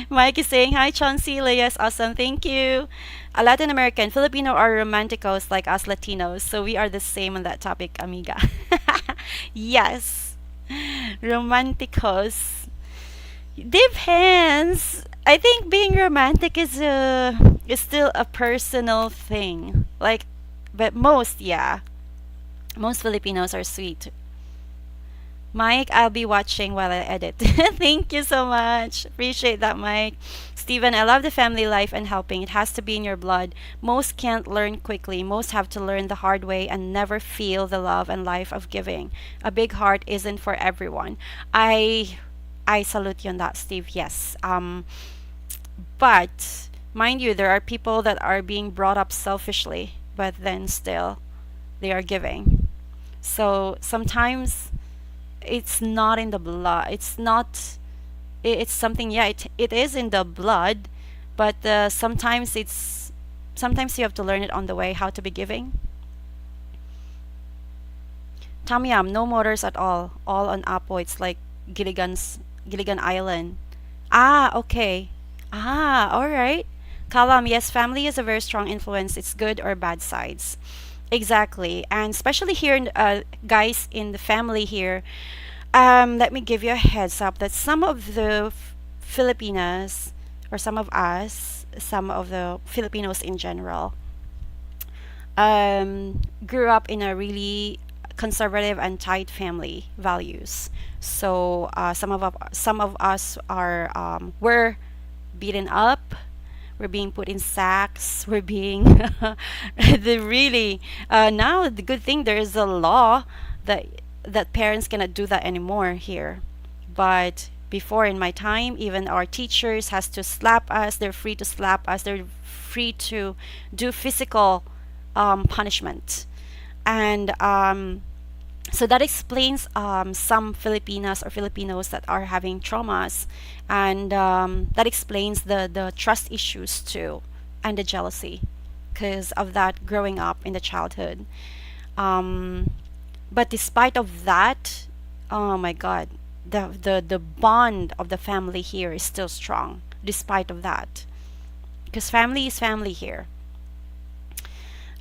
Speaker 3: Mike is saying, hi, Chauncey. Yes, awesome. Thank you. A Latin American, Filipino are romanticos like us Latinos. So we are the same on that topic, amiga. Yes. Romanticos. Depends. I think being romantic is still a personal thing. Like, but most Filipinos are sweet. Mike, I'll be watching while I edit. Thank you so much. Appreciate that, Mike. Steven, I love the family life and helping. It has to be in your blood. Most can't learn quickly. Most have to learn the hard way and never feel the love and life of giving. A big heart isn't for everyone. I salute you on that, Steve. Yes. But mind you, there are people that are being brought up selfishly, but then still they are giving. So sometimes it's not in the blood. It's not. It's something. Yeah, it is in the blood, but sometimes you have to learn it on the way how to be giving. Tom Yam, no motors at all on Apo. It's like Gilligan Island. Ah, okay. Ah, all right. Kalam, yes, family is a very strong influence. It's good or bad sides. Exactly. And especially here, guys, in the family here, let me give you a heads up that some of the Filipinas, or some of the Filipinos in general, grew up in a really conservative and tight family values. So some of us are were beaten up. We're being put in sacks. We're being the really now the good thing there is a law that parents cannot do that anymore here. But before in my time, even our teachers has to slap us. They're free to slap us. They're free to do physical punishment. And so that explains some Filipinas or Filipinos that are having traumas, and that explains the trust issues too, and the jealousy because of that growing up in the childhood. Um, but despite of that, oh my God, the bond of the family here is still strong despite of that, because family is family here.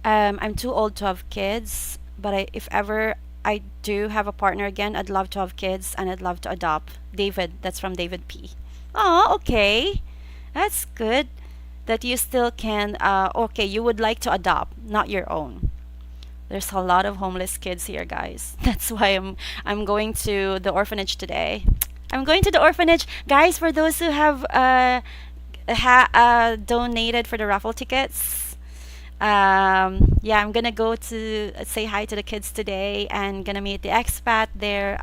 Speaker 3: I'm too old to have kids, but if ever I do have a partner again, I'd love to have kids and I'd love to adopt. David, that's from David P. Oh, okay. That's good that you still can, okay, you would like to adopt, not your own. There's a lot of homeless kids here, guys. That's why I'm going to the orphanage today. I'm going to the orphanage, guys. For those who have donated for the raffle tickets, yeah, I'm gonna go to say hi to the kids today and gonna meet the expat there.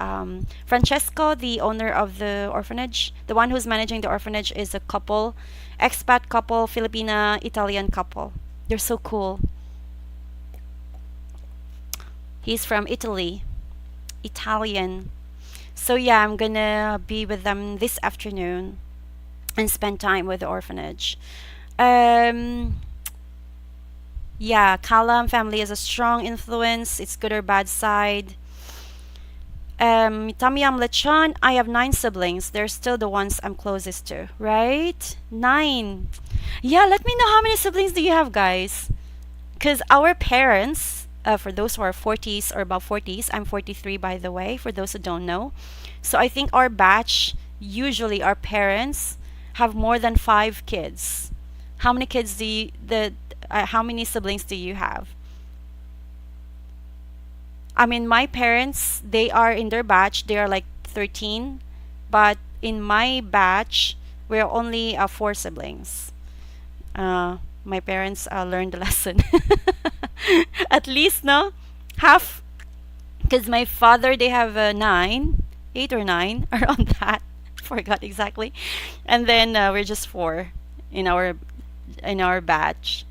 Speaker 3: Francesco, the owner of the orphanage, the one who's managing the orphanage, is a couple, expat couple, Filipina Italian couple. They're so cool. He's from Italy, Italian. So yeah, I'm gonna be with them this afternoon and spend time with the orphanage. Um, yeah, Kalam family is a strong influence. It's good or bad side. Tamiyam Lechon, I have 9 siblings. They're still the ones I'm closest to, right? 9. Yeah, let me know how many siblings do you have, guys? Because our parents, for those who are 40s or above 40s, I'm 43 by the way, for those who don't know. So I think our batch, usually our parents, have more than 5 kids. How many kids do you, how many siblings do you have? I mean, my parents, they are in their batch, they are like 13, but in my batch, we're only 4 siblings. My parents learned the lesson. At least, no? Half. Because my father, they have 9, 8 or 9, around that. Forgot exactly. And then we're just 4 in our batch.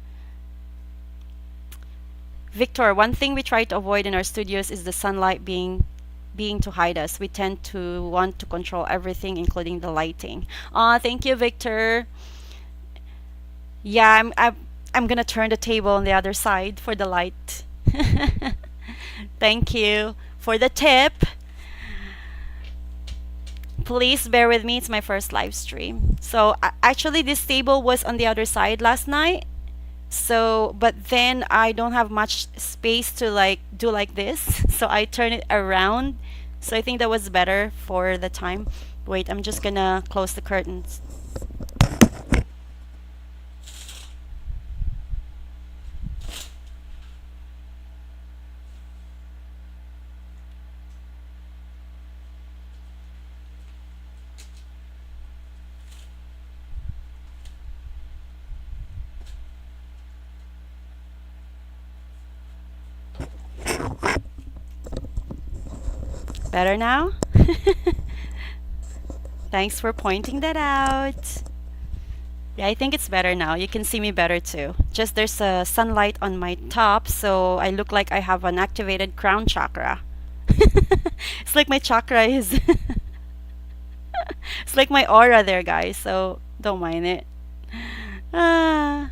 Speaker 3: Victor, one thing we try to avoid in our studios is the sunlight being to hide us. We tend to want to control everything, including the lighting. Thank you, Victor. Yeah, I'm gonna turn the table on the other side for the light. Thank you for the tip. Please bear with me. It's my first live stream. So actually, this table was on the other side last night. So, but then I don't have much space to like do like this. So I turn it around. So I think that was better for the time. Wait, I'm just gonna close the curtains. Better now? Thanks for pointing that out. Yeah, I think it's better now. You can see me better too. Just there's a sunlight on my top, so I look like I have an activated crown chakra. It's like my chakra is it's like my aura there, guys, so don't mind it. Ah.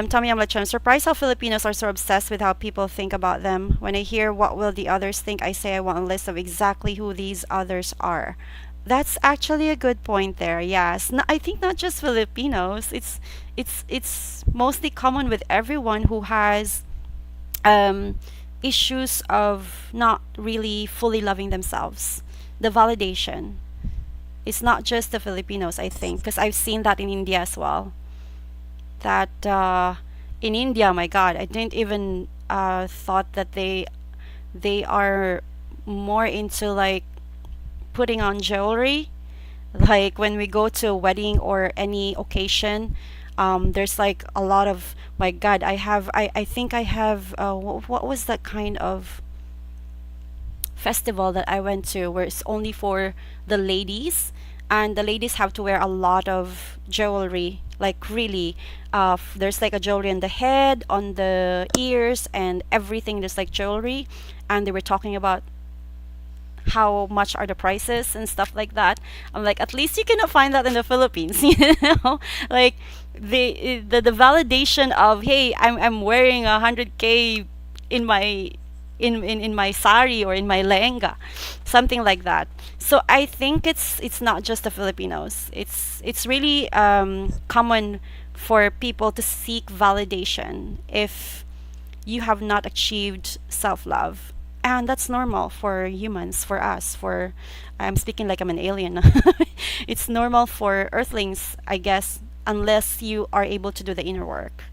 Speaker 3: Tommy Amlacho, I'm surprised how Filipinos are so obsessed with how people think about them. When I hear what will the others think, I say I want a list of exactly who these others are. That's actually a good point there. Yes, I think not just Filipinos. It's mostly common with everyone who has um, issues of not really fully loving themselves. The validation. It's not just the Filipinos, I think, because I've seen that in India as well. That in India, my God, I didn't even thought that they are more into like putting on jewelry. Like when we go to a wedding or any occasion, there's like a lot of, my God, I think I have what was that kind of festival that I went to where it's only for the ladies, and the ladies have to wear a lot of jewelry, Like really, there's like a jewelry on the head, on the ears, and everything. There's like jewelry, and they were talking about how much are the prices and stuff like that. I'm like, at least you cannot find that in the Philippines, you know? Like the validation of, hey, I'm wearing 100K in my in my sari or in my lehenga, something like that. So I think it's not just the Filipinos. It's really common for people to seek validation if you have not achieved self-love, and that's normal for humans, for us, for I'm speaking like I'm an alien. It's normal for earthlings, I guess, unless you are able to do the inner work.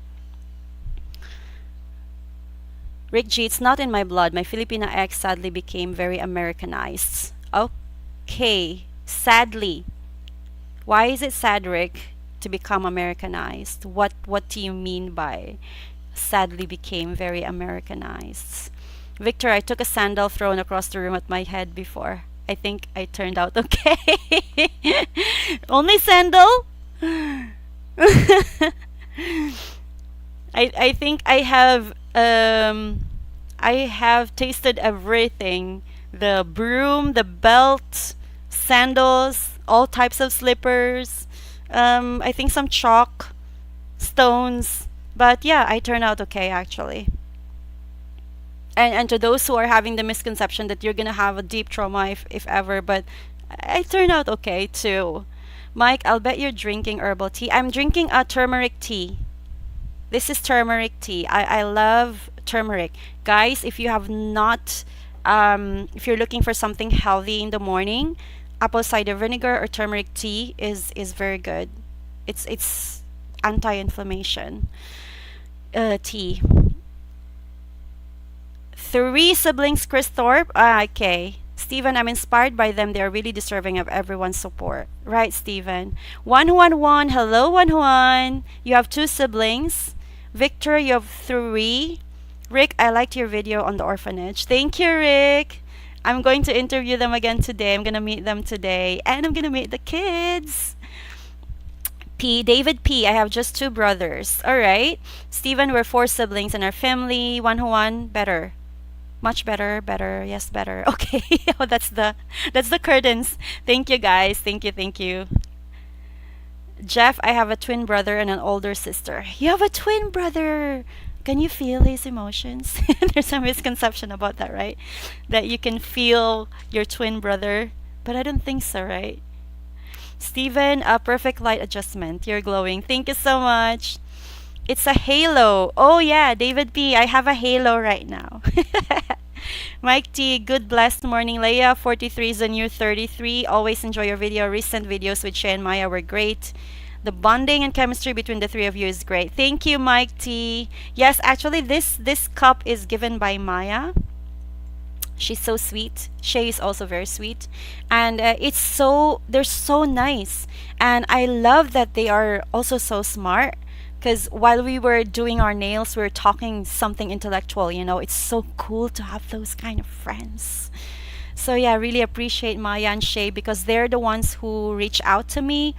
Speaker 3: Rick G, it's not in my blood. My Filipina ex sadly became very Americanized. Okay, sadly. Why is it sad, Rick, to become Americanized? What do you mean by sadly became very Americanized? Victor, I took a sandal thrown across the room at my head before. I think I turned out okay. Only sandal? I think I have tasted everything. The broom, the belt, sandals, all types of slippers. I think some chalk, stones. But yeah, I turned out okay actually. And to those who are having the misconception that you're gonna have a deep trauma if ever, but I turned out okay too. Mike, I'll bet you're drinking herbal tea. I'm drinking a turmeric tea. This is turmeric tea. I love turmeric. Guys, if you have not, if you're looking for something healthy in the morning, apple cider vinegar or turmeric tea is very good. It's anti-inflammation tea. Three siblings, Chris Thorpe. Okay. Stephen, I'm inspired by them. They're really deserving of everyone's support. Right, Stephen. One Juan Juan. Hello, Juan Juan. You have two siblings. Victor, you have three. Rick, I liked your video on the orphanage. Thank you, Rick. I'm going to interview them again today. I'm going to meet them today. And I'm going to meet the kids. David P. I have just two brothers. All right. Stephen, we're four siblings in our family. Juan Juan, better. Much better, better, yes, better. Okay. Oh, that's the curtains. Thank you guys. Thank you, thank you. Jeff, I have a twin brother and an older sister. You have a twin brother. Can you feel his emotions? There's some misconception about that, right? That you can feel your twin brother, but I don't think so, right? Steven, a perfect light adjustment. You're glowing. Thank you so much. It's a halo. Oh yeah, David P. I have a halo right now. Mike T. Good blessed morning, Leia. 43 is the new 33. Always enjoy your video. Recent videos with Shay and Maya were great. The bonding and chemistry between the three of you is great. Thank you, Mike T. Yes, actually, this cup is given by Maya. She's so sweet. Shay is also very sweet, and they're so nice, and I love that they are also so smart. Because while we were doing our nails, we were talking something intellectual. You know, it's so cool to have those kind of friends. So yeah, I really appreciate Maya and Shay because they're the ones who reach out to me.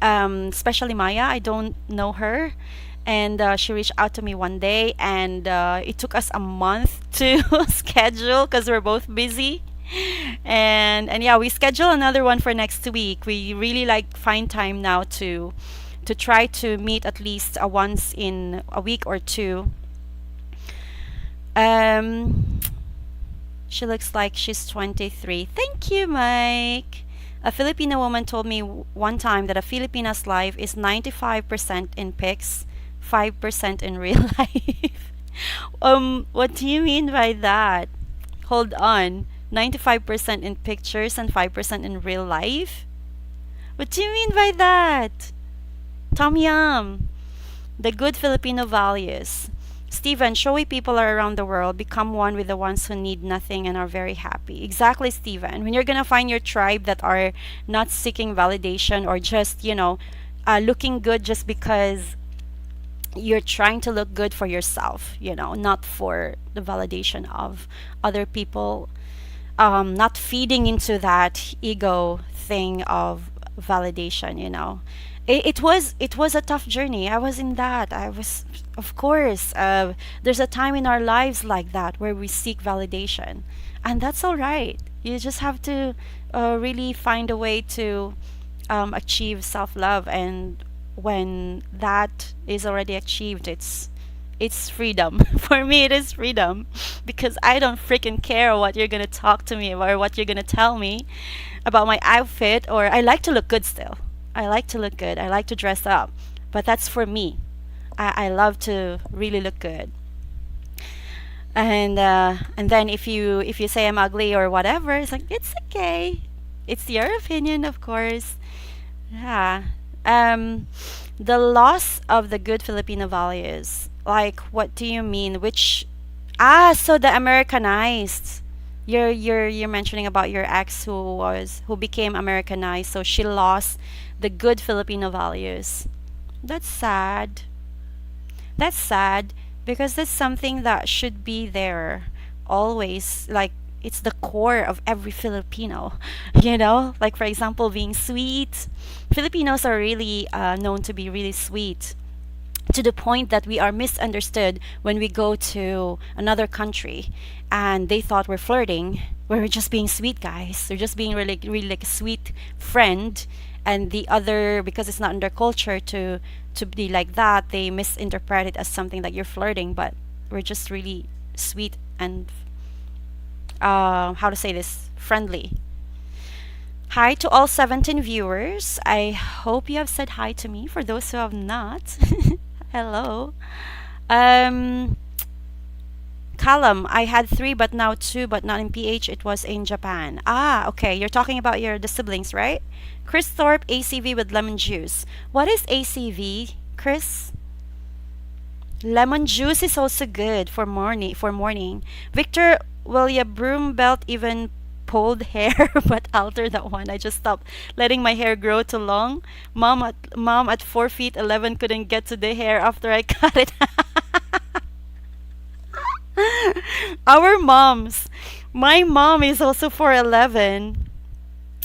Speaker 3: Especially Maya, I don't know her, and she reached out to me one day, and it took us a month to schedule because we're both busy. And yeah, we schedule another one for next week. We really like find time now to try to meet at least once in a week or two. She looks like she's 23. Thank you, Mike. A Filipino woman told me one time that a Filipina's life is 95% in pics, 5% in real life. What do you mean by that? Hold on. 95% in pictures and 5% in real life? What do you mean by that? Tom Yum. The good Filipino values. Stephen, showy people are around the world. Become one with the ones who need nothing and are very happy. Exactly, Stephen. When you're gonna find your tribe that are not seeking validation or just, looking good just because you're trying to look good for yourself, not for the validation of other people. Not feeding into that ego thing of validation, you know. It was a tough journey. I was in that. I was, of course, there's a time in our lives like that where we seek validation, and that's all right. You just have to really find a way to achieve self-love, and when that is already achieved, it's freedom. For me, it is freedom because I don't freaking care what you're gonna talk to me about or what you're gonna tell me about my outfit. Or I like to look good still. I like to look good. I like to dress up, but that's for me. I love to really look good. And then if you say I'm ugly or whatever, it's like it's okay. It's your opinion, of course. Yeah. Um, the loss of the good Filipino values. Like, what do you mean? Which so the Americanized. You're mentioning about your ex who became Americanized, so she lost the good Filipino values. That's sad. That's sad because that's something that should be there always. Like, it's the core of every Filipino, you know? Like, for example, being sweet. Filipinos are really known to be really sweet to the point that we are misunderstood when we go to another country and they thought we're flirting. We're just being sweet guys. They're just being really like a sweet friend. And the other, because it's not in their culture to be like that, they misinterpret it as something that you're flirting. But we're just really sweet and how to say this, friendly. Hi to all 17 viewers. I hope you have said hi to me. For those who have not, hello. Um, Callum, I had three, but now two, but not in PH. It was in Japan. Ah, okay. You're talking about the siblings, right? Chris Thorpe, ACV with lemon juice. What is ACV, Chris? Lemon juice is also good for morning. For morning. Victor, will your broom belt even pulled hair? But alter that one. I just stopped letting my hair grow too long. Mom at 4 feet 11 couldn't get to the hair after I cut it. Our moms. My mom is also 4'11".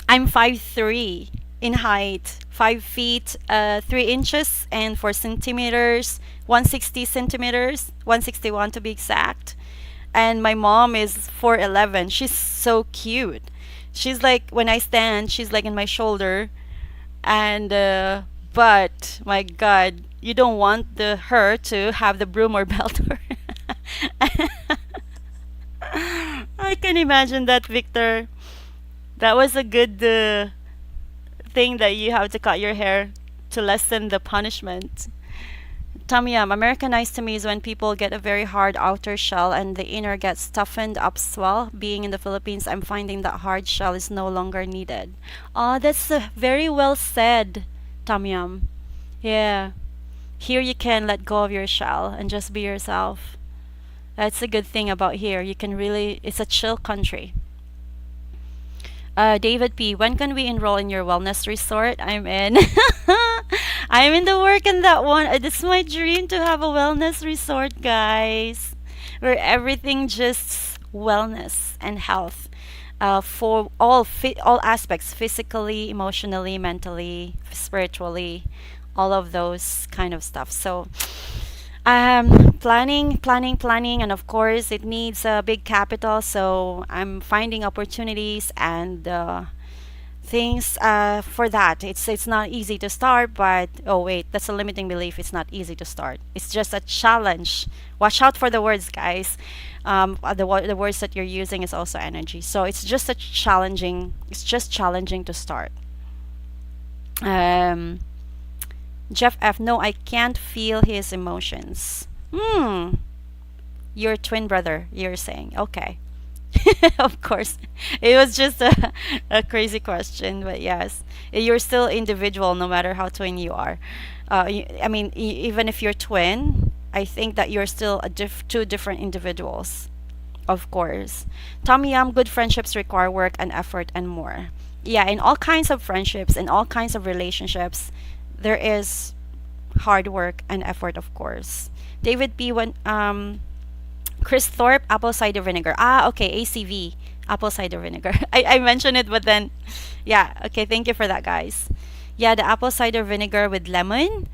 Speaker 3: I'm 5'3" in height, 5 feet 3 inches and 4 centimeters, 160 centimeters, 161 to be exact. And my mom is 4'11". She's so cute. She's like, when I stand, she's like in my shoulder. And but my God, you don't want her to have the broom or belt her. I can imagine that, Victor. That was a good thing that you have to cut your hair to lessen the punishment. Tom Yum, Americanized to me is when people get a very hard outer shell and the inner gets toughened up swell. Being in the Philippines, I'm finding that hard shell is no longer needed. Oh, that's very well said, Tom Yum. Yeah. Here you can let go of your shell and just be yourself. That's a good thing about here. You can really, it's a chill country. David P, when can we enroll in your wellness resort? I'm in. I'm in the work in that one. It's my dream to have a wellness resort, guys, where everything just wellness and health, for all aspects, physically, emotionally, mentally, spiritually, all of those kind of stuff. So planning, and of course, it needs a big capital. So I'm finding opportunities and things for that. It's not easy to start, but oh wait, that's a limiting belief. It's not easy to start. It's just a challenge. Watch out for the words, guys. The words that you're using is also energy. So it's just a challenging. It's just challenging to start. Um, Jeff F. No, I can't feel his emotions. Your twin brother, you're saying. Okay. Of course. It was just a crazy question, but yes. You're still individual no matter how twin you are. I mean, even if you're twin, I think that you're still two different individuals. Of course. Tommy Yam, good friendships require work and effort and more. Yeah, in all kinds of friendships, in all kinds of relationships, there is hard work and effort, of course. David P. When Chris Thorpe, apple cider vinegar. Ah, okay, ACV. Apple cider vinegar. I mentioned it, but then, yeah, okay, thank you for that, guys. Yeah, the apple cider vinegar with lemon,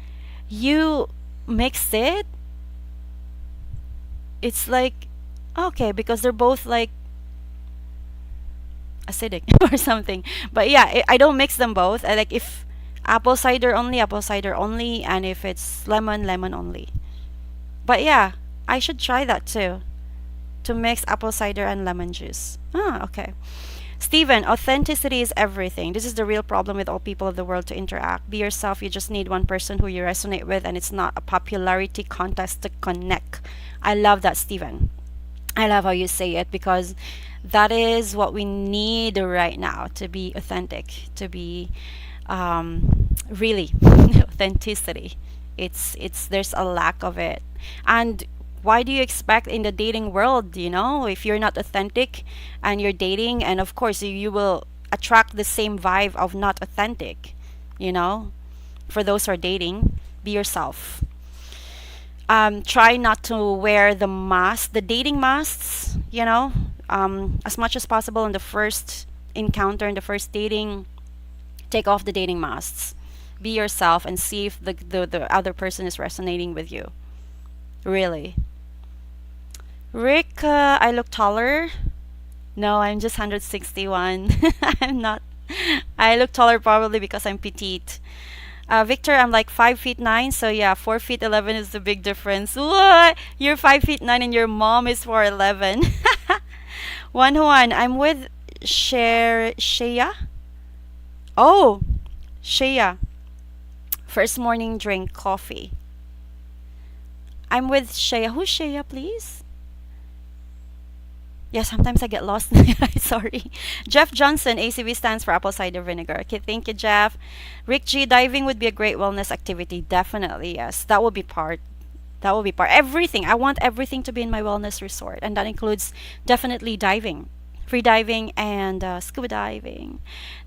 Speaker 3: you mix it, it's like, okay, because they're both like acidic or something. But yeah, I don't mix them both. I like if apple cider only, and if it's lemon, lemon only. But yeah, I should try that too. To mix apple cider and lemon juice. Ah, okay. Steven, authenticity is everything. This is the real problem with all people of the world to interact. Be yourself. You just need one person who you resonate with, and it's not a popularity contest to connect. I love that, Steven. I love how you say it because that is what we need right now to be authentic, to be really authenticity. It's there's a lack of it. And why do you expect in the dating world, if you're not authentic and you're dating, and of course you will attract the same vibe of not authentic, you know? For those who are dating, be yourself. Try not to wear the mask, the dating masks, as much as possible in the first encounter, in the first dating, take off the dating masks. Be yourself and see if the other person is resonating with you. Really. Rick, I look taller. No, I'm just 161. I'm not. I look taller probably because I'm petite. Victor, I'm like 5 feet 9, so yeah, 4 feet 11 is the big difference. What? You're 5 feet 9 and your mom is 4'11. Juan, I'm with Shea. Oh, Shea. First morning drink, coffee. I'm with Shea. Who's Shea, please? Yeah, sometimes I get lost. Sorry. Jeff Johnson, ACV stands for apple cider vinegar. Okay, thank you, Jeff. Rick G, diving would be a great wellness activity. Definitely, yes. That would be part. That would be part. Everything. I want everything to be in my wellness resort. And that includes definitely diving. Free diving and scuba diving.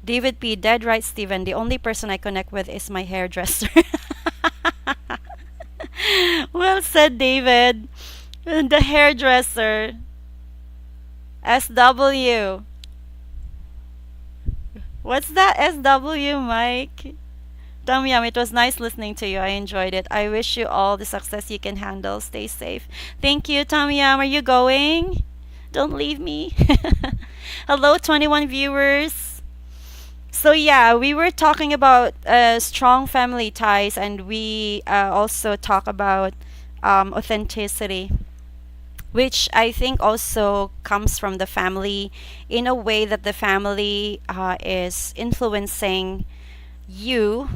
Speaker 3: David P, dead right, Steven. The only person I connect with is my hairdresser. Well said, David. The hairdresser. SW. What's that SW, Mike? Yum, it was nice listening to you. I enjoyed it. I wish you all the success you can handle. Stay safe. Thank you, Yum. Are you going? Don't leave me. Hello, 21 viewers. So yeah, we were talking about strong family ties, and we also talk about authenticity, which I think also comes from the family in a way that the family is influencing you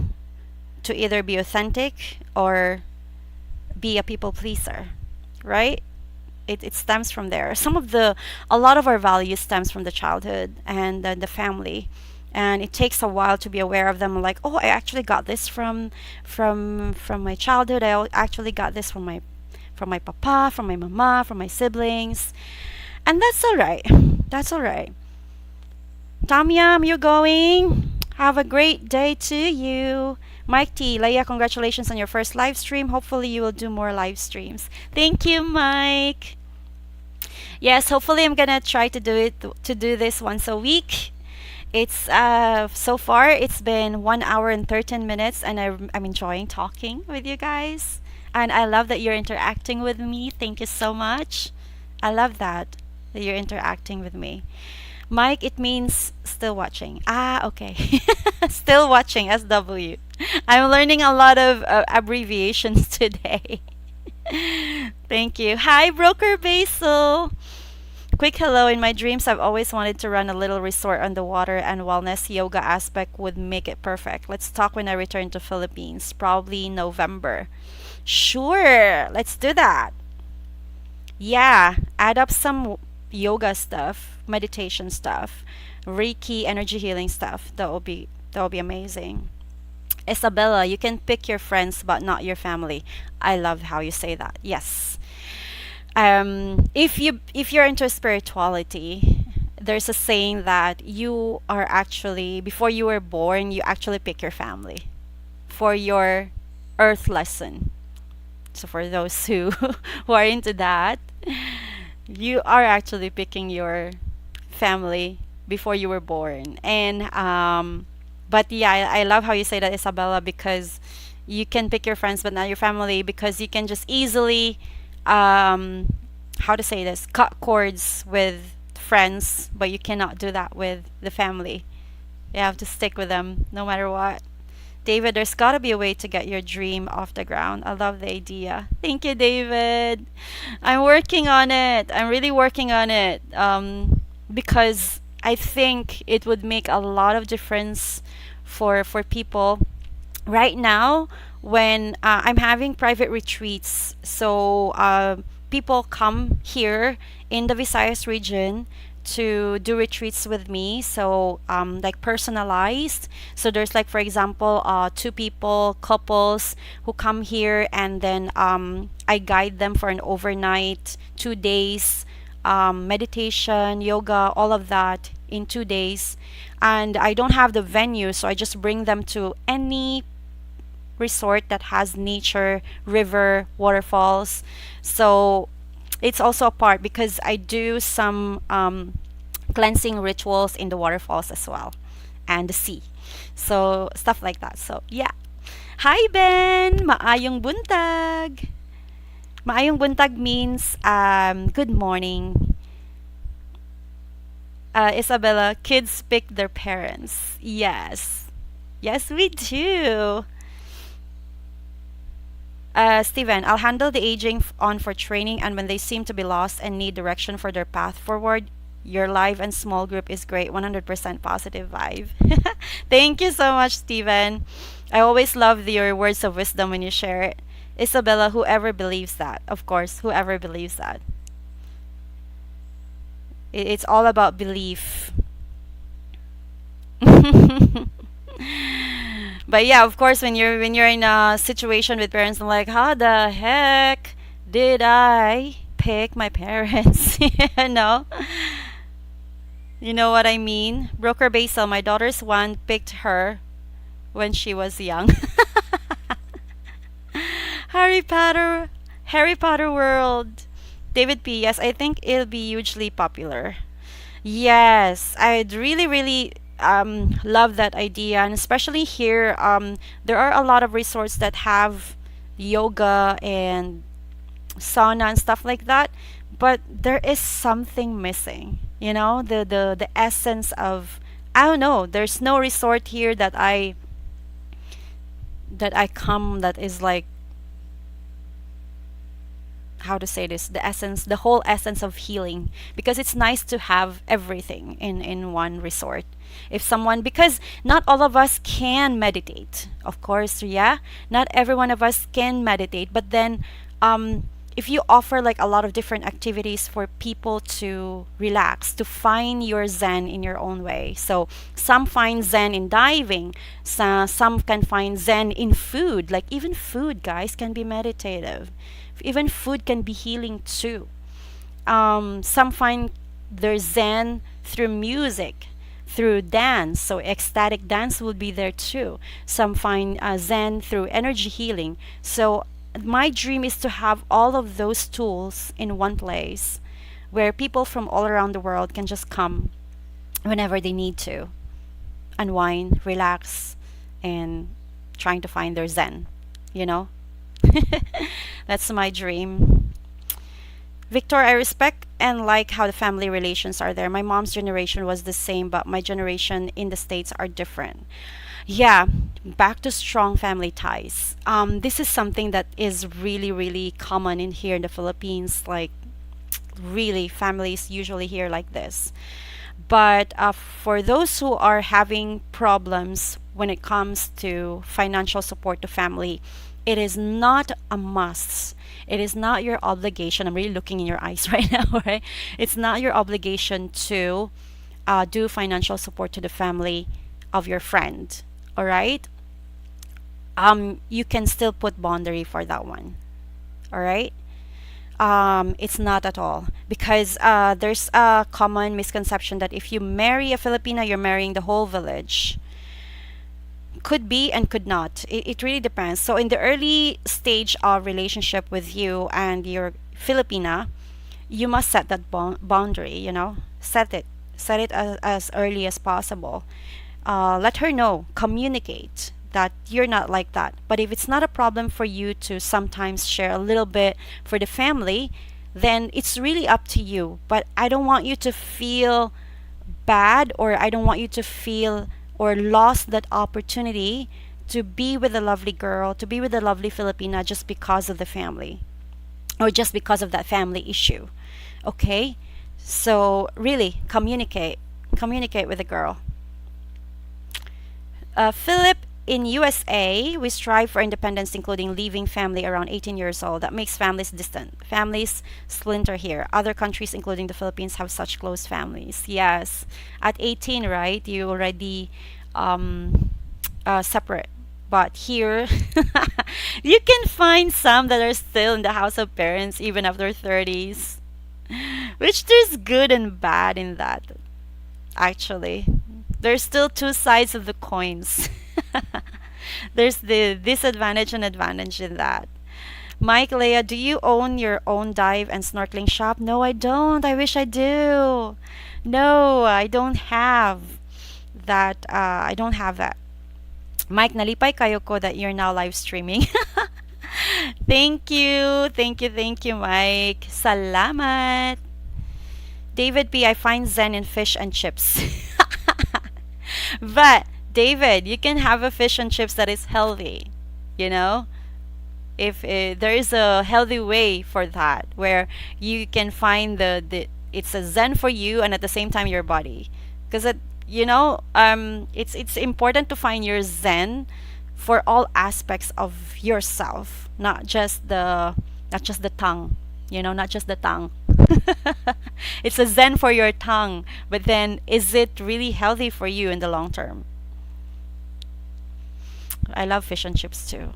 Speaker 3: to either be authentic or be a people pleaser, right? It stems from there. A lot of our values stems from the childhood and the family. And it takes a while to be aware of them. Like, oh, I actually got this from my childhood. Actually got this from my papa, from my mama, from my siblings. And that's all right. That's all right. Yum, you're going. Have a great day to you. Mike T, Leia, congratulations on your first live stream. Hopefully you will do more live streams. Thank you, Mike. Yes, hopefully I'm gonna try to do this once a week. It's so far it's been 1 hour and 13 minutes, and I'm enjoying talking with you guys. And I love that you're interacting with me. Thank you so much. I love that you're interacting with me. Mike, it means still watching. Ah, okay. Still watching, SW. I'm learning a lot of abbreviations today. Thank you. Hi, Broker Basil. Quick hello. In my dreams, I've always wanted to run a little resort on the water, and wellness yoga aspect would make it perfect. Let's talk when I return to Philippines, probably November. Sure, let's do that. Yeah, add up some yoga stuff, meditation stuff, Reiki, energy healing stuff. That will be amazing. Isabella, you can pick your friends but not your family. I love how you say that. Yes. If you're into spirituality, there's a saying that you are actually, before you were born, you actually pick your family for your earth lesson. So for those who who are into that, you are actually picking your family before you were born. And but yeah, I love how you say that, Isabella, because you can pick your friends but not your family, because you can just easily um how to say this, cut cords with friends, but you cannot do that with the family. You have to stick with them no matter what. David, there's got to be a way to get your dream off the ground. I love the idea. Thank you, David. I'm working on it. I'm really working on it. Because I think it would make a lot of difference for people right now when I'm having private retreats. So people come here in the Visayas region to do retreats with me. So like personalized. So there's like, for example, two people, couples who come here, and then I guide them for an overnight, 2 days, meditation, yoga, all of that in 2 days. And I don't have the venue, so I just bring them to any resort that has nature, river, waterfalls. So it's also a part because I do some cleansing rituals in the waterfalls as well, and the sea. So stuff like that. So yeah. Hi Ben, maayong buntag. Maayong buntag means good morning. Isabella, kids pick their parents. Yes. Yes, we do. Steven, I'll handle the aging on for training, and when they seem to be lost and need direction for their path forward, your live and small group is great. 100% positive vibe. Thank you so much, Steven. I always love your words of wisdom when you share it. Isabella, whoever believes that, of course, whoever believes that. It's all about belief. But yeah, of course, when you're in a situation with parents, I'm like, how the heck did I pick my parents? You know, you know what I mean. Broker Basil, my daughter's one picked her when she was young. Harry Potter, Harry Potter World. David P. Yes, I think it'll be hugely popular. Yes, I'd really, really love that idea. And especially here, there are a lot of resorts that have yoga and sauna and stuff like that. But there is something missing, you know, the essence of, I don't know, there's no resort here that I come that is like, how to say this, the essence, the whole essence of healing, because it's nice to have everything in one resort. If someone, because not all of us can meditate, of course, yeah, not every one of us can meditate, but then if you offer like a lot of different activities for people to relax, to find your zen in your own way. So some find zen in diving, some can find zen in food. Like even food, guys, can be meditative. Even food can be healing too. Some find their zen through music, through dance. So ecstatic dance will be there too. Some find zen through energy healing. So my dream is to have all of those tools in one place where people from all around the world can just come whenever they need to unwind, relax, and trying to find their zen, you know? That's my dream. Victor, I respect and like how the family relations are there. My mom's generation was the same, but my generation in the States are different. Yeah, back to strong family ties. This is something that is really, really common in here in the Philippines. Like, really, families usually here like this. But for those who are having problems when it comes to financial support to family, it is not a must. It is not your obligation. I'm really looking in your eyes right now, right? It's not your obligation to do financial support to the family of your friend. All right? You can still put boundary for that one. All right? It's not at all, because there's a common misconception that if you marry a Filipina, you're marrying the whole village. Could be and could not. It really depends. So in the early stage of relationship with you and your Filipina, you must set that boundary, you know, set it. Set it as early as possible. Let her know, communicate that you're not like that. But if it's not a problem for you to sometimes share a little bit for the family, then it's really up to you. But I don't want you to feel bad, or I don't want you to feel or lost that opportunity to be with a lovely girl, to be with a lovely Filipina just because of the family or just because of that family issue. Okay? So really communicate with the girl. Philip, in USA, we strive for independence, including leaving family around 18 years old. That makes families distant. Families splinter here. Other countries, including the Philippines, have such close families. Yes, at 18, right? You already separate. But here, you can find some that are still in the house of parents even after 30s, which there's good and bad in that. Actually, there's still two sides of the coins. There's the disadvantage and advantage in that. Mike, Leah, do you own your own dive and snorkeling shop? No, I don't. I wish I do. No, I don't have that. I don't have that. Mike, nalipay kayo ko that you're now live streaming. Thank you. Thank you, Mike. Salamat. David P, I find zen in fish and chips. But David, you can have a fish and chips that is healthy, you know? If there is a healthy way for that, where you can find the it's a zen for you and at the same time your body, because it's important to find your zen for all aspects of yourself, not just the tongue, not just the tongue. It's a zen for your tongue, but then is it really healthy for you in the long term? I love fish and chips too.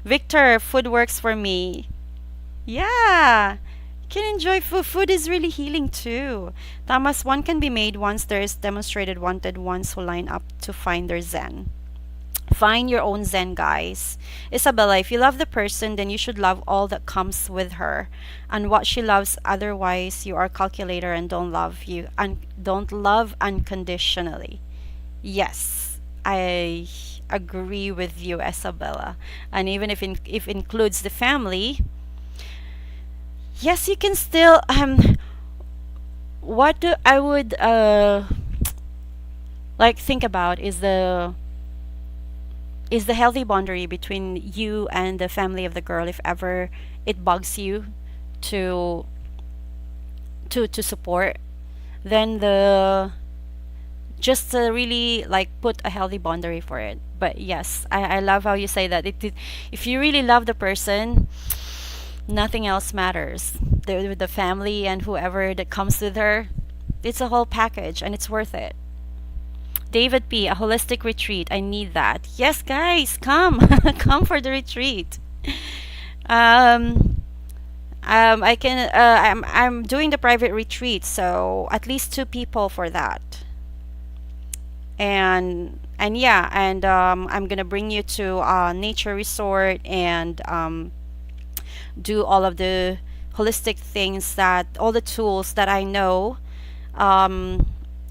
Speaker 3: Victor, food works for me. Yeah, can enjoy food. Food is really healing too. Thomas, one can be made once there is demonstrated wanted ones who line up to find their zen. Find your own zen, guys. Isabella, if you love the person, then you should love all that comes with her and what she loves. Otherwise, you are a calculator and don't love unconditionally. Yes, I agree with you, Isabella. And even if includes the family, yes, you can still what do I would like think about is the healthy boundary between you and the family of the girl, if ever it bugs you to to support, then the just really like put a healthy boundary for it. But yes, I love how you say that if you really love the person, nothing else matters. The family and whoever that comes with her, it's a whole package and it's worth it. David P, a holistic retreat. I need that. Yes, guys, come. Come for the retreat. I can I'm doing the private retreat, so at least two people for that. And yeah, and I'm gonna bring you to a nature resort and do all of the holistic things, that all the tools that I know. um,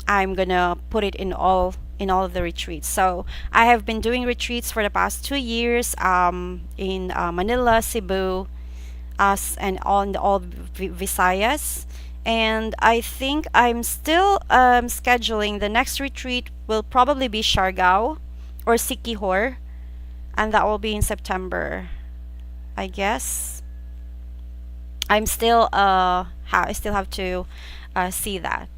Speaker 3: I'm gonna put it in all of the retreats. So I have been doing retreats for the past 2 years in Manila, Cebu, us and on all Visayas. And I think I'm still scheduling the next retreat will probably be Siargao or Siquijor, and that will be in September, I guess. I still have to see that.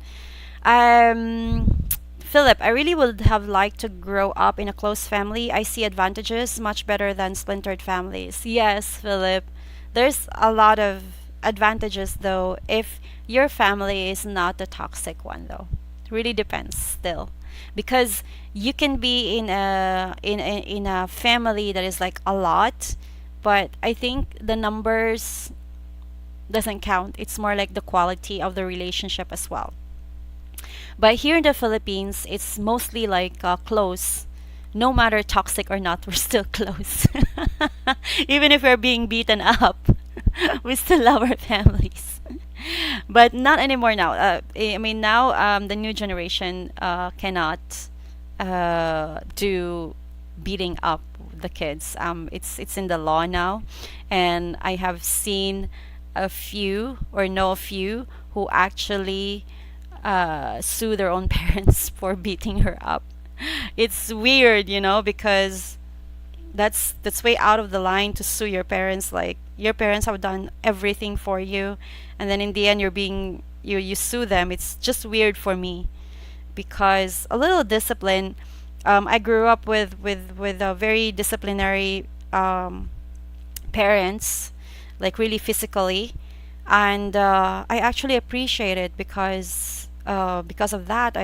Speaker 3: Philip, I really would have liked to grow up in a close family. I see advantages much better than splintered families. Yes, Philip, there's a lot of advantages though if your family is not the toxic one though. It really depends still. Because you can be in a family that is like a lot, but I think the numbers doesn't count. It's more like the quality of the relationship as well. But here in the Philippines, it's mostly like close. No matter toxic or not, we're still close. Even if we're being beaten up, we still love our families. But not anymore now. I mean, now the new generation cannot do beating up the kids. It's in the law now, and I have seen a few or know a few who actually sue their own parents for beating her up. It's weird, because that's way out of the line to sue your parents. Like, your parents have done everything for you, and then in the end you sue them. It's just weird for me, because a little discipline. I grew up with a very disciplinary parents, like really physically, and I actually appreciate it because of that.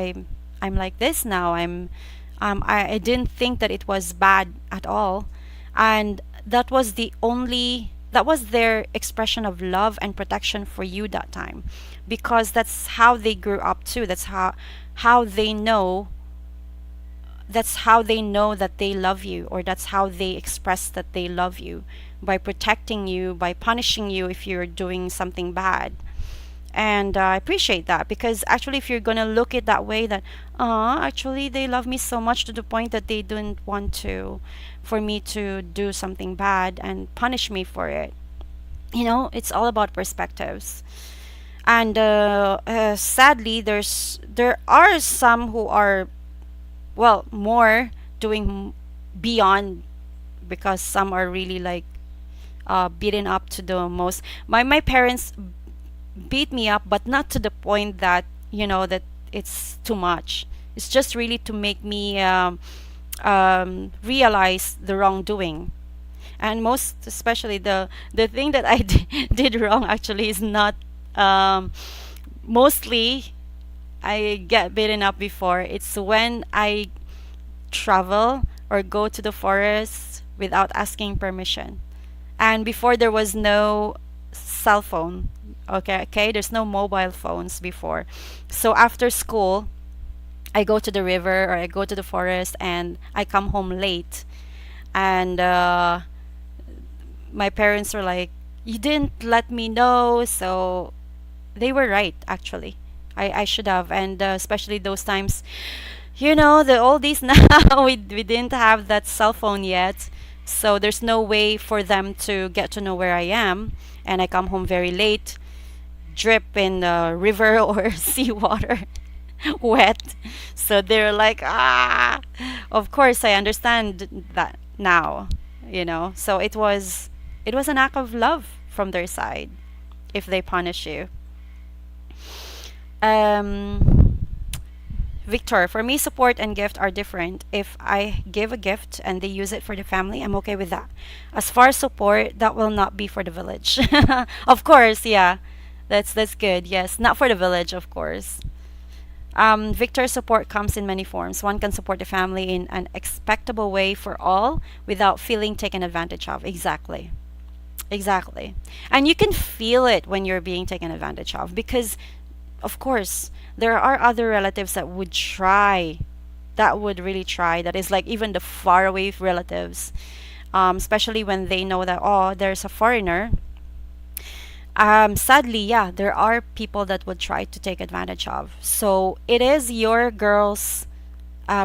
Speaker 3: I'm like this now. I didn't think that it was bad at all, and that was their expression of love and protection for you that time, because that's how they grew up too. How they know that's how they know that they love you, or that's how they express that they love you, by protecting you, by punishing you if you're doing something bad. And I appreciate that, because actually, if you're gonna look it that way, that actually they love me so much to the point that they didn't want to for me to do something bad and punish me for it. It's all about perspectives. And sadly, there are some who are, well, more doing beyond, because some are really like beaten up to the most. My parents beat me up, but not to the point that that it's too much. It's just really to make me realize the wrongdoing. And most especially, the thing that I did wrong actually is not, mostly I get beaten up before. It's when I travel or go to the forest without asking permission. And before, there was no cell phone. Okay, there's no mobile phones before. So after school, I go to the river or I go to the forest, and I come home late. And my parents were like, "You didn't let me know." So they were right, actually. I should have. And especially those times, the oldies now, we didn't have that cell phone yet. So there's no way for them to get to know where I am. And I come home very late, drip in the river or seawater, wet. So they're like, ah. Of course, I understand that now. So it was an act of love from their side if they punish you. Um, Victor, for me, support and gift are different. If I give a gift and they use it for the family, I'm okay with that. As far as support, that will not be for the village. Of course, yeah. That's good. Yes, not for the village, of course. Victor's support comes in many forms. One can support the family in an expectable way for all without feeling taken advantage of. Exactly. Exactly. And you can feel it when you're being taken advantage of, because, of course, there are other relatives that would really try. That is like even the faraway relatives, especially when they know that, oh, there's a foreigner. Sadly, yeah, there are people that would try to take advantage of. So it is your girl's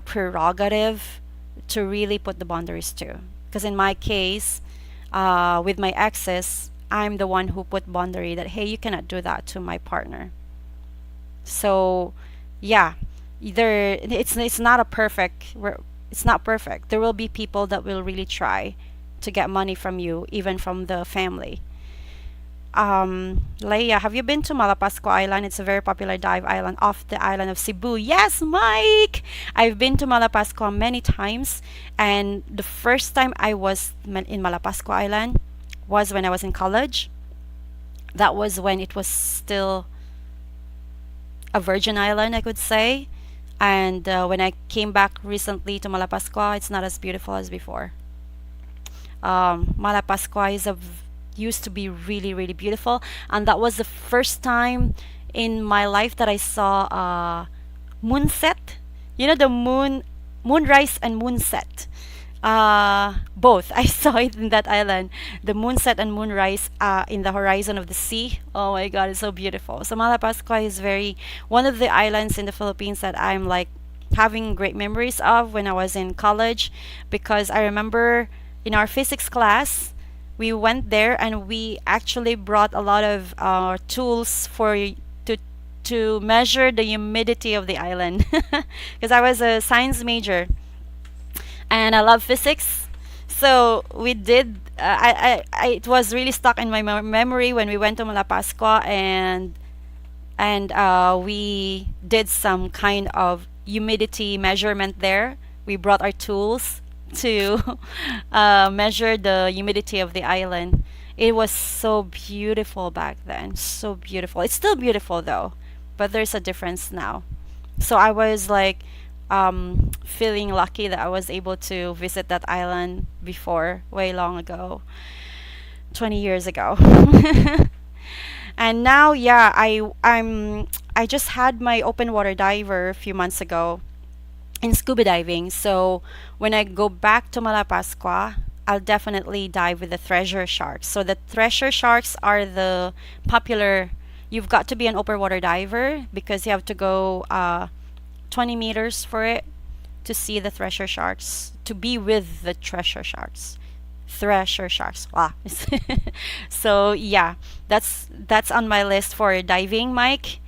Speaker 3: prerogative to really put the boundaries too. Because in my case, with my exes, I'm the one who put boundary that, hey, you cannot do that to my partner. So yeah, it's not a it's not perfect. There will be people that will really try to get money from you, even from the family. Leia, have you been to Malapasco Island? It's a very popular dive island off the island of Cebu. Yes, Mike! I've been to Malapasco many times, and the first time I was in Malapasco Island was when I was in college. That was when it was still a virgin island, I could say. And when I came back recently to Malapascua, it's not as beautiful as before. Malapascua used to be really, really beautiful, and that was the first time in my life that I saw moonset. The moonrise and moonset. Both. I saw it in that island. The moonset and moonrise in the horizon of the sea. Oh my God, it's so beautiful. So Malapascua is very one of the islands in the Philippines that I'm like having great memories of when I was in college, because I remember in our physics class we went there and we actually brought a lot of tools to to measure the humidity of the island because I was a science major and I love physics. So we did. It was really stuck in my memory when we went to Malapascua and we did some kind of humidity measurement there. We brought our tools to measure the humidity of the island. It was so beautiful back then. So beautiful. It's still beautiful though, but there's a difference now. So I was like feeling lucky that I was able to visit that island before, way long ago, 20 years ago. And now, yeah, I just had my open water diver a few months ago in scuba diving. So when I go back to Malapascua, I'll definitely dive with the treasure sharks. So the treasure sharks are the popular. You've got to be an open water diver because you have to go 20 meters for it to see the treasure sharks, to be with the treasure sharks. Treasure sharks. Wow. So yeah, that's on my list for diving, Mike.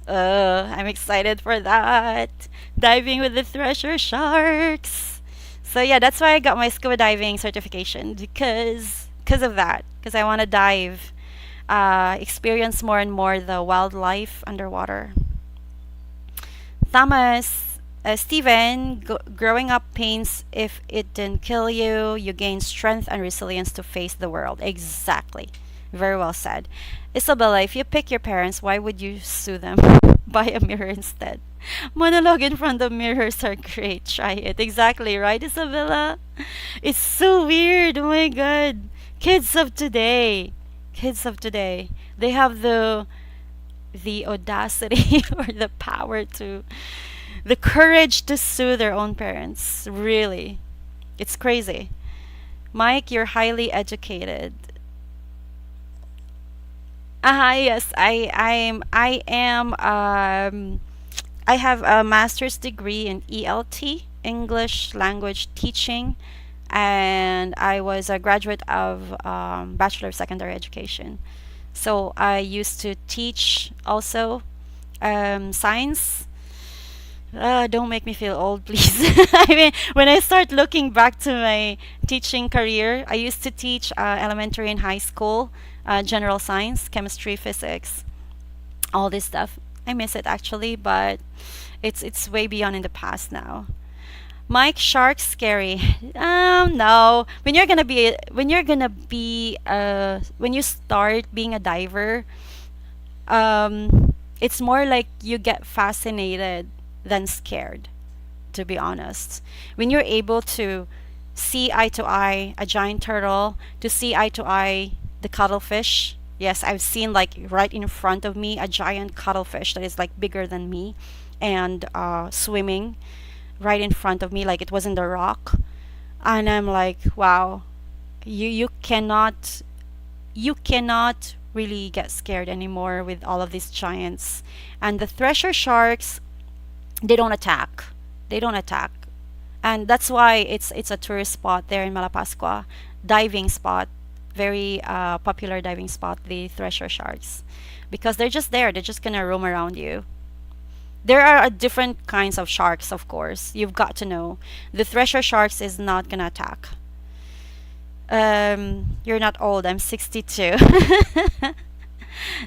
Speaker 3: I'm excited for that. Diving with the treasure sharks. So yeah, that's why I got my scuba diving certification because of that. Because I want to dive, experience more and more the wildlife underwater. Thomas, Stephen, growing up pains if it didn't kill you, you gain strength and resilience to face the world. Exactly. Very well said. Isabella, if you pick your parents, why would you sue them? Buy a mirror instead. Monologue in front of mirrors are great. Try it. Exactly, right, Isabella? It's so weird. Oh my God. Kids of today. Kids of today. They have the audacity or the power to the courage to sue their own parents. Really. It's crazy. Mike, you're highly educated. Yes, I have a master's degree in ELT, English Language Teaching, and I was a graduate of Bachelor of Secondary Education. So I used to teach also science. Don't make me feel old, please. I mean, when I start looking back to my teaching career, I used to teach elementary and high school, general science, chemistry, physics, all this stuff. I miss it actually, but it's way beyond in the past now. Mike, sharks scary. No. When you start being a diver, it's more like you get fascinated than scared, to be honest. When you're able to see eye to eye a giant turtle, to see eye to eye the cuttlefish. Yes, I've seen like right in front of me a giant cuttlefish that is like bigger than me and swimming right in front of me like it was in the rock. And I'm like, wow, you cannot really get scared anymore with all of these giants. And the treasure sharks, they don't attack. They don't attack. And that's why it's a tourist spot there in Malapascua, diving spot, very popular diving spot, the treasure sharks, because they're just there. They're just gonna roam around you. There are different kinds of sharks, of course. You've got to know. The treasure sharks is not gonna attack. You're not old. I'm 62.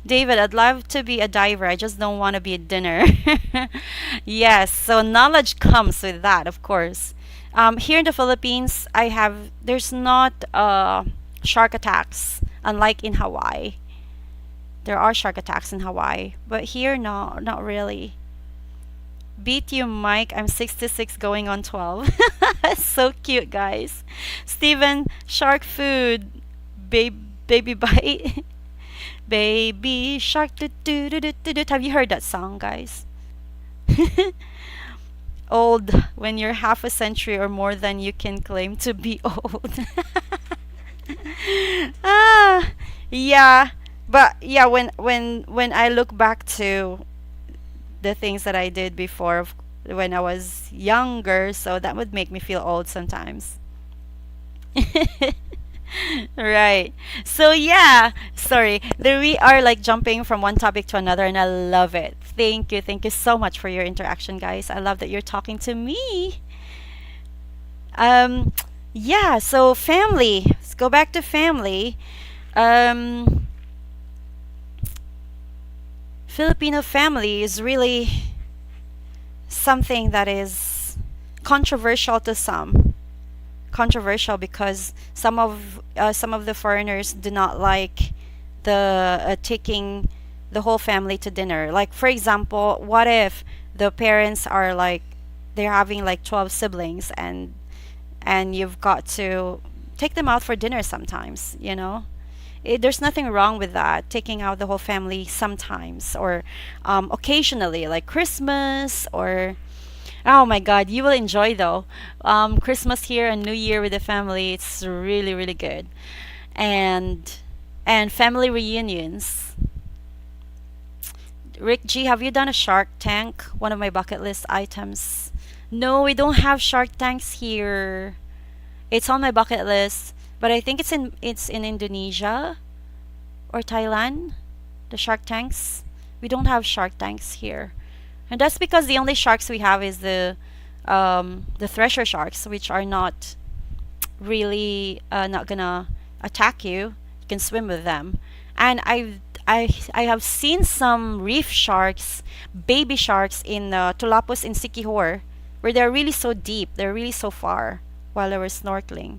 Speaker 3: David, I'd love to be a diver. I just don't want to be a dinner. Yes, so knowledge comes with that, of course. Here in the Philippines, there's not shark attacks, unlike in Hawaii. There are shark attacks in Hawaii, but here, no, not really. Beat you, Mike. I'm 66 going on 12. So cute, guys. Steven, shark food. Baby bite. Baby shark. Do, do, do, do, do, do. Have you heard that song, guys? old when you're half a century or more than you can claim to be old. Ah, yeah. But yeah, when I look back to the things that I did before when I was younger, so that would make me feel old sometimes. Right. So yeah, sorry. There we are like jumping from one topic to another and I love it. Thank you. Thank you so much for your interaction, guys. I love that you're talking to me. Um yeah, so family. Let's go back to family. Um Filipino family is really something that is controversial to some. Controversial because some of the foreigners do not like the taking the whole family to dinner. Like for example, what if the parents are like they're having like 12 siblings and you've got to take them out for dinner sometimes, you know? There's nothing wrong with that, taking out the whole family sometimes or occasionally, like Christmas or oh my God, you will enjoy though. Christmas here and New Year with the family, it's really, really good. And family reunions. Rick G, have you done a Shark Tank? One of my bucket list items. No, we don't have Shark Tanks here. It's on my bucket list, but I think it's in Indonesia or Thailand. The Shark Tanks. We don't have Shark Tanks here. And that's because the only sharks we have is the thresher sharks, which are not really not gonna attack you. You can swim with them. And I have seen some reef sharks, baby sharks in Tulapos in Sikihor, where they're really so deep, they're really so far while they were snorkeling.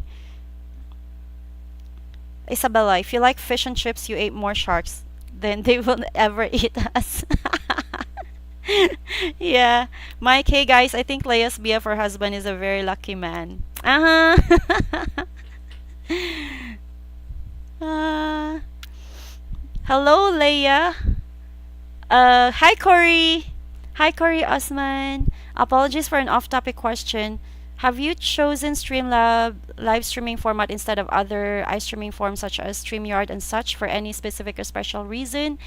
Speaker 3: Isabella, if you like fish and chips, you ate more sharks than they will ever eat us. Yeah. Mike, hey guys, I think Leia's BF, her husband, is a very lucky man. Uh-huh. uh, hello, Leia. Hi, Corey. Hi, Corey Osman. Apologies for an off-topic question. Have you chosen Streamlab live streaming format instead of other iStreaming forms such as StreamYard and such for any specific or special reason?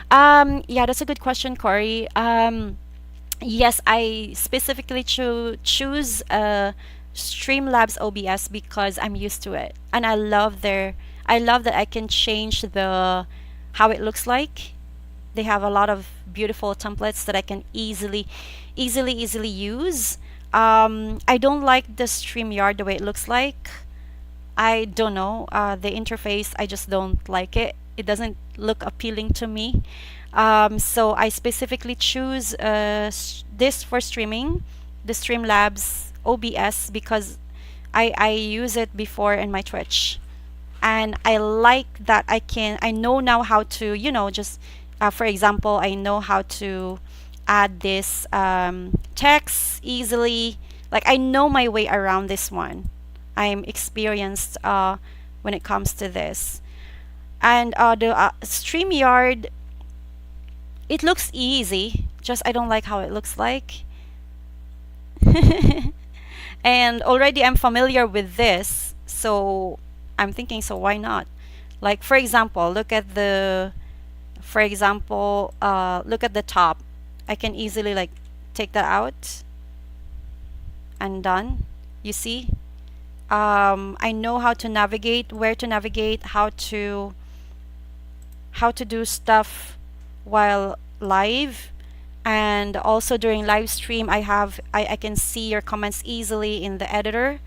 Speaker 3: Yeah, that's a good question, Corey. Yes, I specifically choose Streamlabs OBS because I'm used to it, and I love that I can change the how it looks like. They have a lot of beautiful templates that I can easily use. I don't like the StreamYard the way it looks like. I don't know. The interface, I just don't like it. It doesn't look appealing to me. So I specifically choose this for streaming, the Streamlabs OBS, because I use it before in my Twitch. And I like that I know now how to, just, for example, I know how to add this text easily. Like I know my way around this one. I'm experienced when it comes to this. And the StreamYard, it looks easy. Just I don't like how it looks like. And already I'm familiar with this, so I'm thinking, so why not? Like for example, look at the top. I can easily like take that out and done. You see? I know how to navigate, where to navigate, how to do stuff while live, and also during live stream I can see your comments easily in the editor.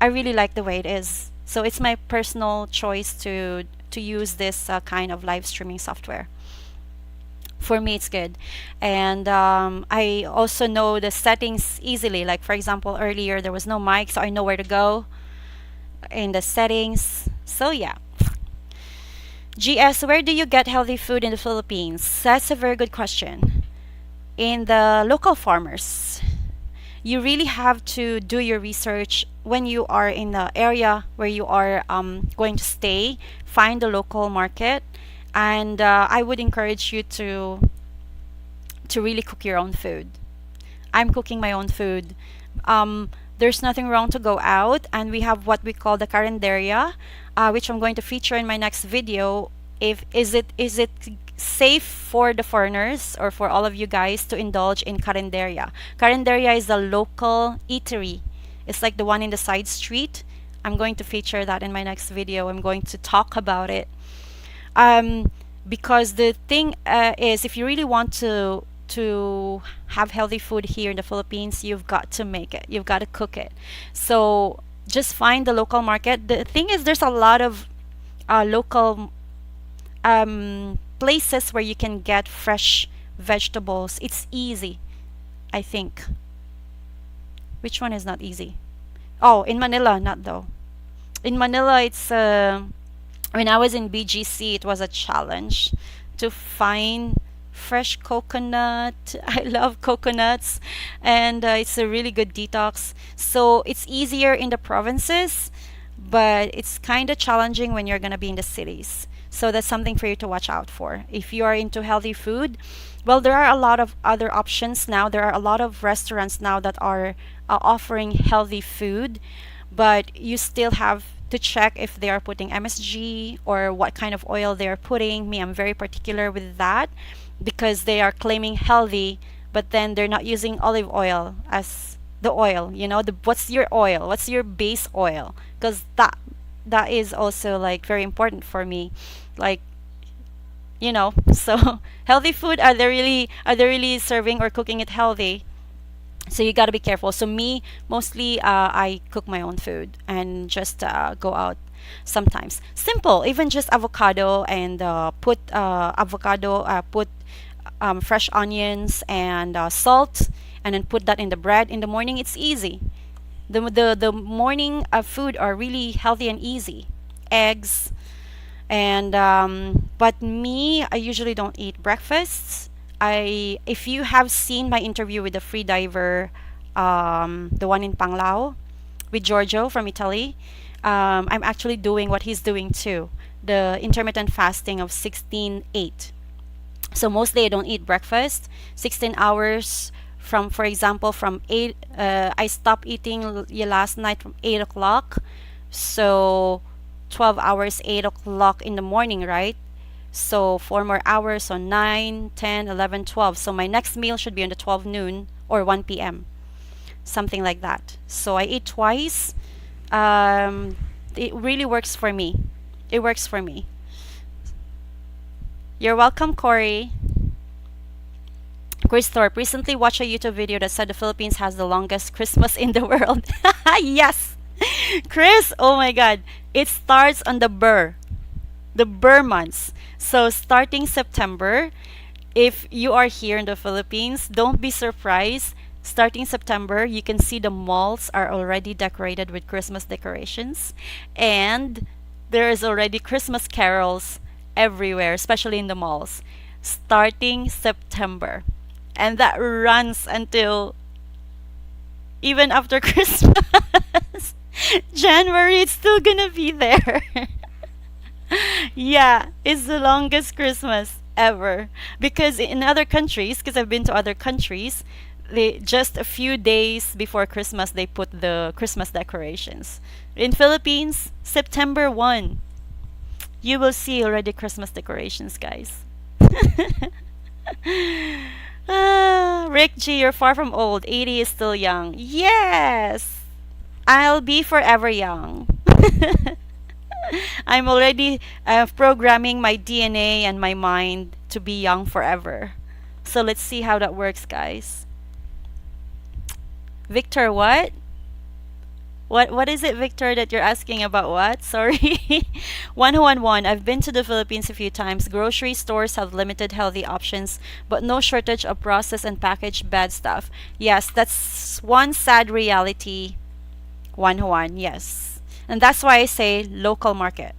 Speaker 3: I really like the way it is. So it's my personal choice to use this kind of live streaming software. For me it's good. And I also know the settings easily. Like for example, earlier there was no mic, so I know where to go in the settings. So yeah. GS, where do you get healthy food in the Philippines? That's a very good question. In the local farmers. You really have to do your research when you are in the area where you are going to stay. Find the local market, and I would encourage you to really cook your own food. I'm cooking my own food. There's nothing wrong to go out, and we have what we call the carinderia, which I'm going to feature in my next video. If is it safe for the foreigners or for all of you guys to indulge in carinderia? Carinderia is a local eatery. It's like the one in the side street. I'm going to feature that in my next video. I'm going to talk about it. Um, because the thing is, if you really want to have healthy food here in the Philippines, you've got to make it. You've got to cook it. So just find the local market. The thing is, there's a lot of local places where you can get fresh vegetables. It's easy, I think. Which one is not easy? Oh, in Manila, not though. In Manila, it's when I was in BGC, it was a challenge to find fresh coconut. I love coconuts, and it's a really good detox. So it's easier in the provinces, but it's kind of challenging when you're going to be in the cities. So that's something for you to watch out for. If you are into healthy food, well, there are a lot of other options now. There are a lot of restaurants now that are offering healthy food, but you still have to check if they are putting MSG or what kind of oil they are putting. Me, I'm very particular with that because they are claiming healthy, but then they're not using olive oil as the oil. What's your oil? What's your base oil? Because that is also like very important for me. Like, so healthy food, are they really serving or cooking it healthy? So you got to be careful. So me, mostly I cook my own food and just go out sometimes. Simple, even just avocado and put fresh onions and salt, and then put that in the bread. In the morning, it's easy. The morning food are really healthy and easy. Eggs, and but me, I usually don't eat breakfasts. If you have seen my interview with the free diver, the one in Panglao with Giorgio from Italy, I'm actually doing what he's doing too, the intermittent fasting of 16/8. So mostly I don't eat breakfast. 16 hours from, for example, from 8. I stopped eating last night from 8 o'clock. So 12 hours, 8 o'clock in the morning, right? So 4 more hours, so 9, 10, 11, 12. So my next meal should be on the 12 noon or 1 p.m., something like that. So I eat twice. It really works for me. It works for me. You're welcome, Corey. Chris Thorpe recently watched a YouTube video that said the Philippines has the longest Christmas in the world. Yes, Chris. Oh my God, it starts on the Burr months. So starting September, if you are here in the Philippines, don't be surprised. Starting September, you can see the malls are already decorated with Christmas decorations, and there is already Christmas carols everywhere, especially in the malls. Starting September, and that runs until even after Christmas. January, it's still gonna be there. Yeah, it's the longest Christmas ever. Because in other countries, because I've been to other countries, they just a few days before Christmas they put the Christmas decorations. In Philippines, September 1, you will see already Christmas decorations, guys. Rick G, you're far from old. 80 is still young. Yes, I'll be forever young. I'm already programming my DNA and my mind to be young forever. So let's see how that works, guys. Victor, what? What is it, Victor, that you're asking about? What? Sorry. 1011. I've been to the Philippines a few times. Grocery stores have limited healthy options, but no shortage of processed and packaged bad stuff. Yes, that's one sad reality. 101, yes. And that's why I say local market.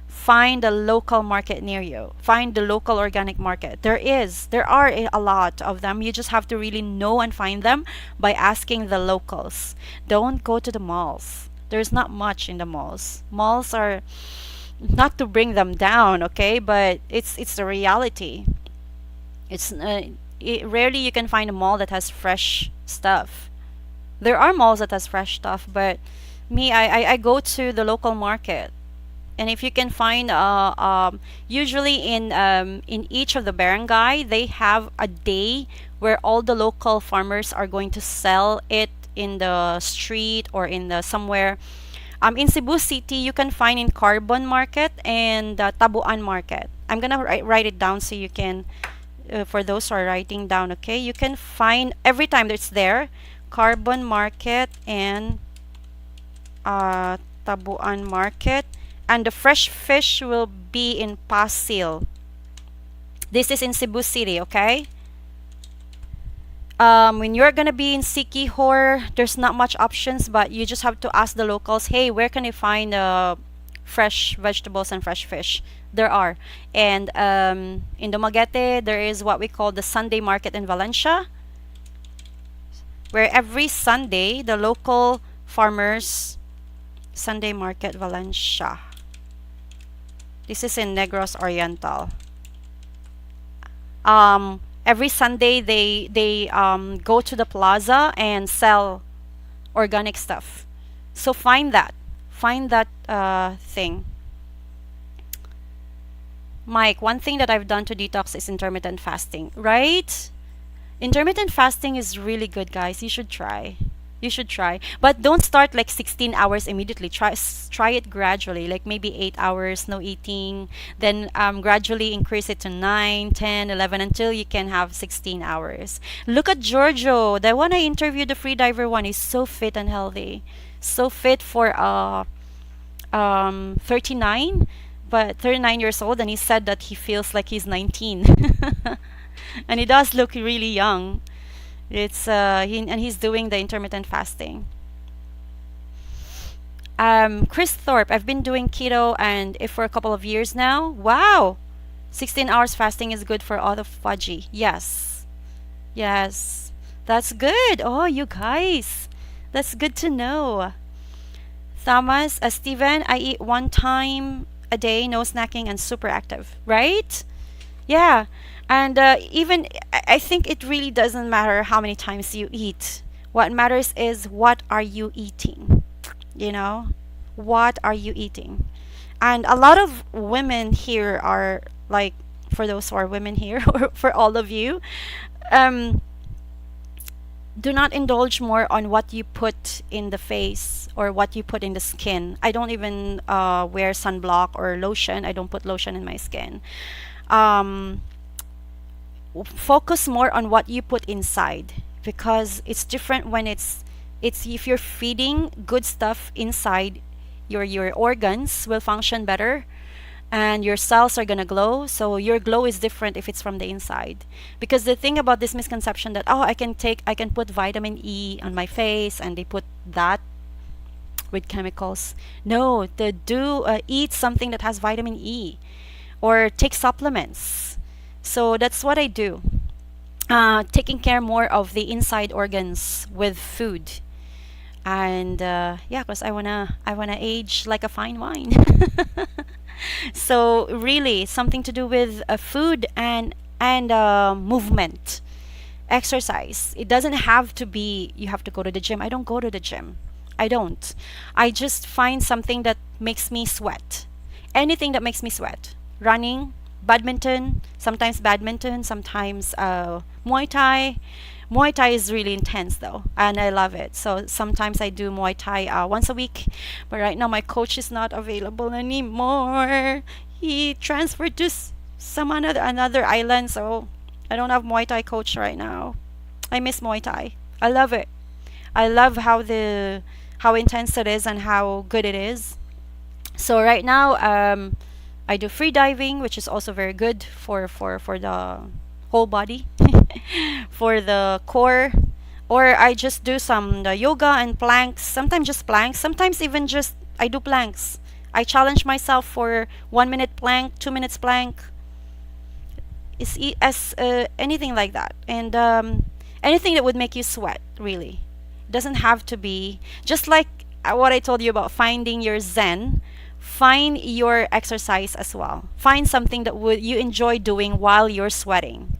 Speaker 3: Find a local market near you. Find the local organic market. There are a lot of them. You just have to really know and find them by asking the locals. Don't go to the malls. There's not much in the malls. Malls are, not to bring them down, okay, but it's the reality. Rarely you can find a mall that has fresh stuff. There are malls that has fresh stuff, but me, I go to the local market. And if you can find, usually in each of the barangay, they have a day where all the local farmers are going to sell it in the street or in the somewhere. In Cebu City, you can find in Carbon Market and Tabuan Market. I'm gonna write it down so you can, for those who are writing down, okay? You can find every time it's there, Carbon Market and Tabuan Market. And the fresh fish will be in Pasil. This is in Cebu City, okay? When you're gonna be in Sikihor, there's not much options, but you just have to ask the locals, hey, where can I find fresh vegetables and fresh fish? There are. And in Dumaguete, there is what we call the Sunday market in Valencia, where every Sunday, the local farmers, Sunday market Valencia. This is in Negros Oriental. Every Sunday they go to the plaza and sell organic stuff. So find that thing. Mike, one thing that I've done to detox is intermittent fasting, right? Intermittent fasting is really good, guys. You should try. You should try. But don't start like 16 hours immediately. Try it gradually, like maybe 8 hours, no eating. Then gradually increase it to 9, 10, 11 until you can have 16 hours. Look at Giorgio. The one I interviewed, the free diver one, is so fit and healthy. So fit for 39, but 39 years old, and he said that he feels like he's 19. And he does look really young. It's and he's doing the intermittent fasting. Chris Thorpe, I've been doing keto and if for a couple of years now. Wow, 16 hours fasting is good for autophagy. Yes, yes, that's good. Oh, you guys, that's good to know. Thomas, Steven, I eat one time a day, no snacking, and super active. Right? Yeah. And even I think it really doesn't matter how many times you eat. What matters is what are you eating? You know, what are you eating? And a lot of women here are like, for those who are women here, or for all of you, um, do not indulge more on what you put in the face or what you put in the skin. I don't even wear sunblock or lotion. I don't put lotion in my skin. Um, Focus more on what you put inside, because it's different when it's if you're feeding good stuff inside, your organs will function better and your cells are gonna glow. So your glow is different if it's from the inside. Because the thing about this misconception that, oh, I can put vitamin E on my face, and they put that with chemicals. No, eat something that has vitamin E or take supplements. So that's what I do. Taking care more of the inside organs with food. And yeah, because I wanna age like a fine wine. So really, something to do with food and movement, exercise. It doesn't have to be you have to go to the gym. I don't go to the gym. I don't. I just find something that makes me sweat. Anything that makes me sweat. Running, badminton, sometimes Muay Thai. Muay Thai is really intense though, and I love it. So sometimes I do Muay Thai once a week, but right now my coach is not available anymore. He transferred to some another island, so I don't have Muay Thai coach right now. I miss Muay Thai. I love it. I love how intense it is and how good it is. So right now, I do free diving, which is also very good for the whole body, for the core. Or I just do some the yoga and planks. Sometimes just planks. Sometimes even just I do planks. I challenge myself for 1 minute plank, 2 minutes plank. As anything like that, and anything that would make you sweat. Really, it doesn't have to be just like what I told you about finding your zen. Find your exercise as well. Find something that would you enjoy doing while you're sweating.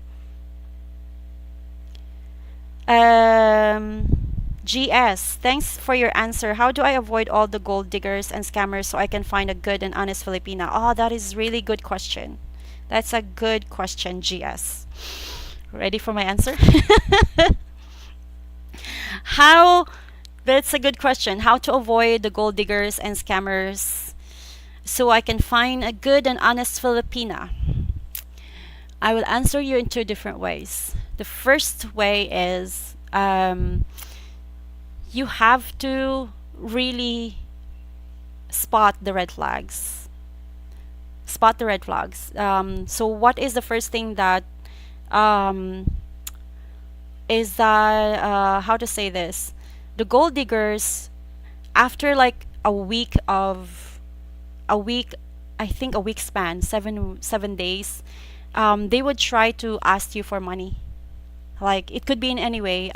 Speaker 3: Um, GS, thanks for your answer. How do I avoid all the gold diggers and scammers so I can find a good and honest Filipina? Oh, that is really good question. That's a good question, GS. Ready for my answer? How, that's a good question. How to avoid the gold diggers and scammers so I can find a good and honest Filipina? I will answer you in two different ways. The first way is you have to really spot the red flags. Spot the red flags. So, what is the first thing that um, is that how to say this? The gold diggers, after like a week, I think a week span, 7 days, they would try to ask you for money. Like it could be in any way,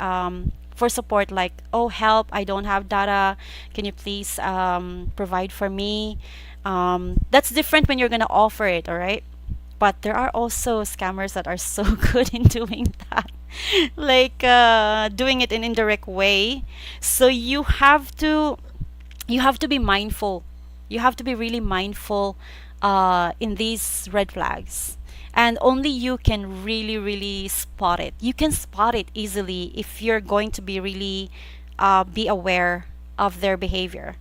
Speaker 3: for support, like, oh, help, I don't have data, can you please provide for me? That's different when you're gonna offer it, all right? But there are also scammers that are so good in doing that, like doing it in indirect way. So you have to be mindful. You have to be really mindful in these red flags. And only you can really, really spot it. You can spot it easily if you're going to be really be aware of their behavior.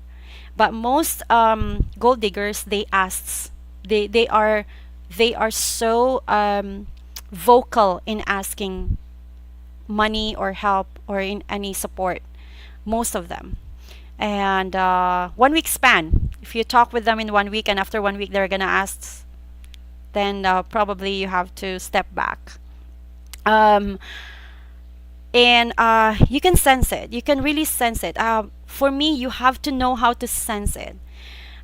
Speaker 3: But most gold diggers, they are so vocal in asking money or help or in any support. Most of them. And 1 week span. If you talk with them in 1 week and after 1 week they're gonna ask, then probably you have to step back. Um, and you can sense it. You can really sense it. For me, you have to know how to sense it.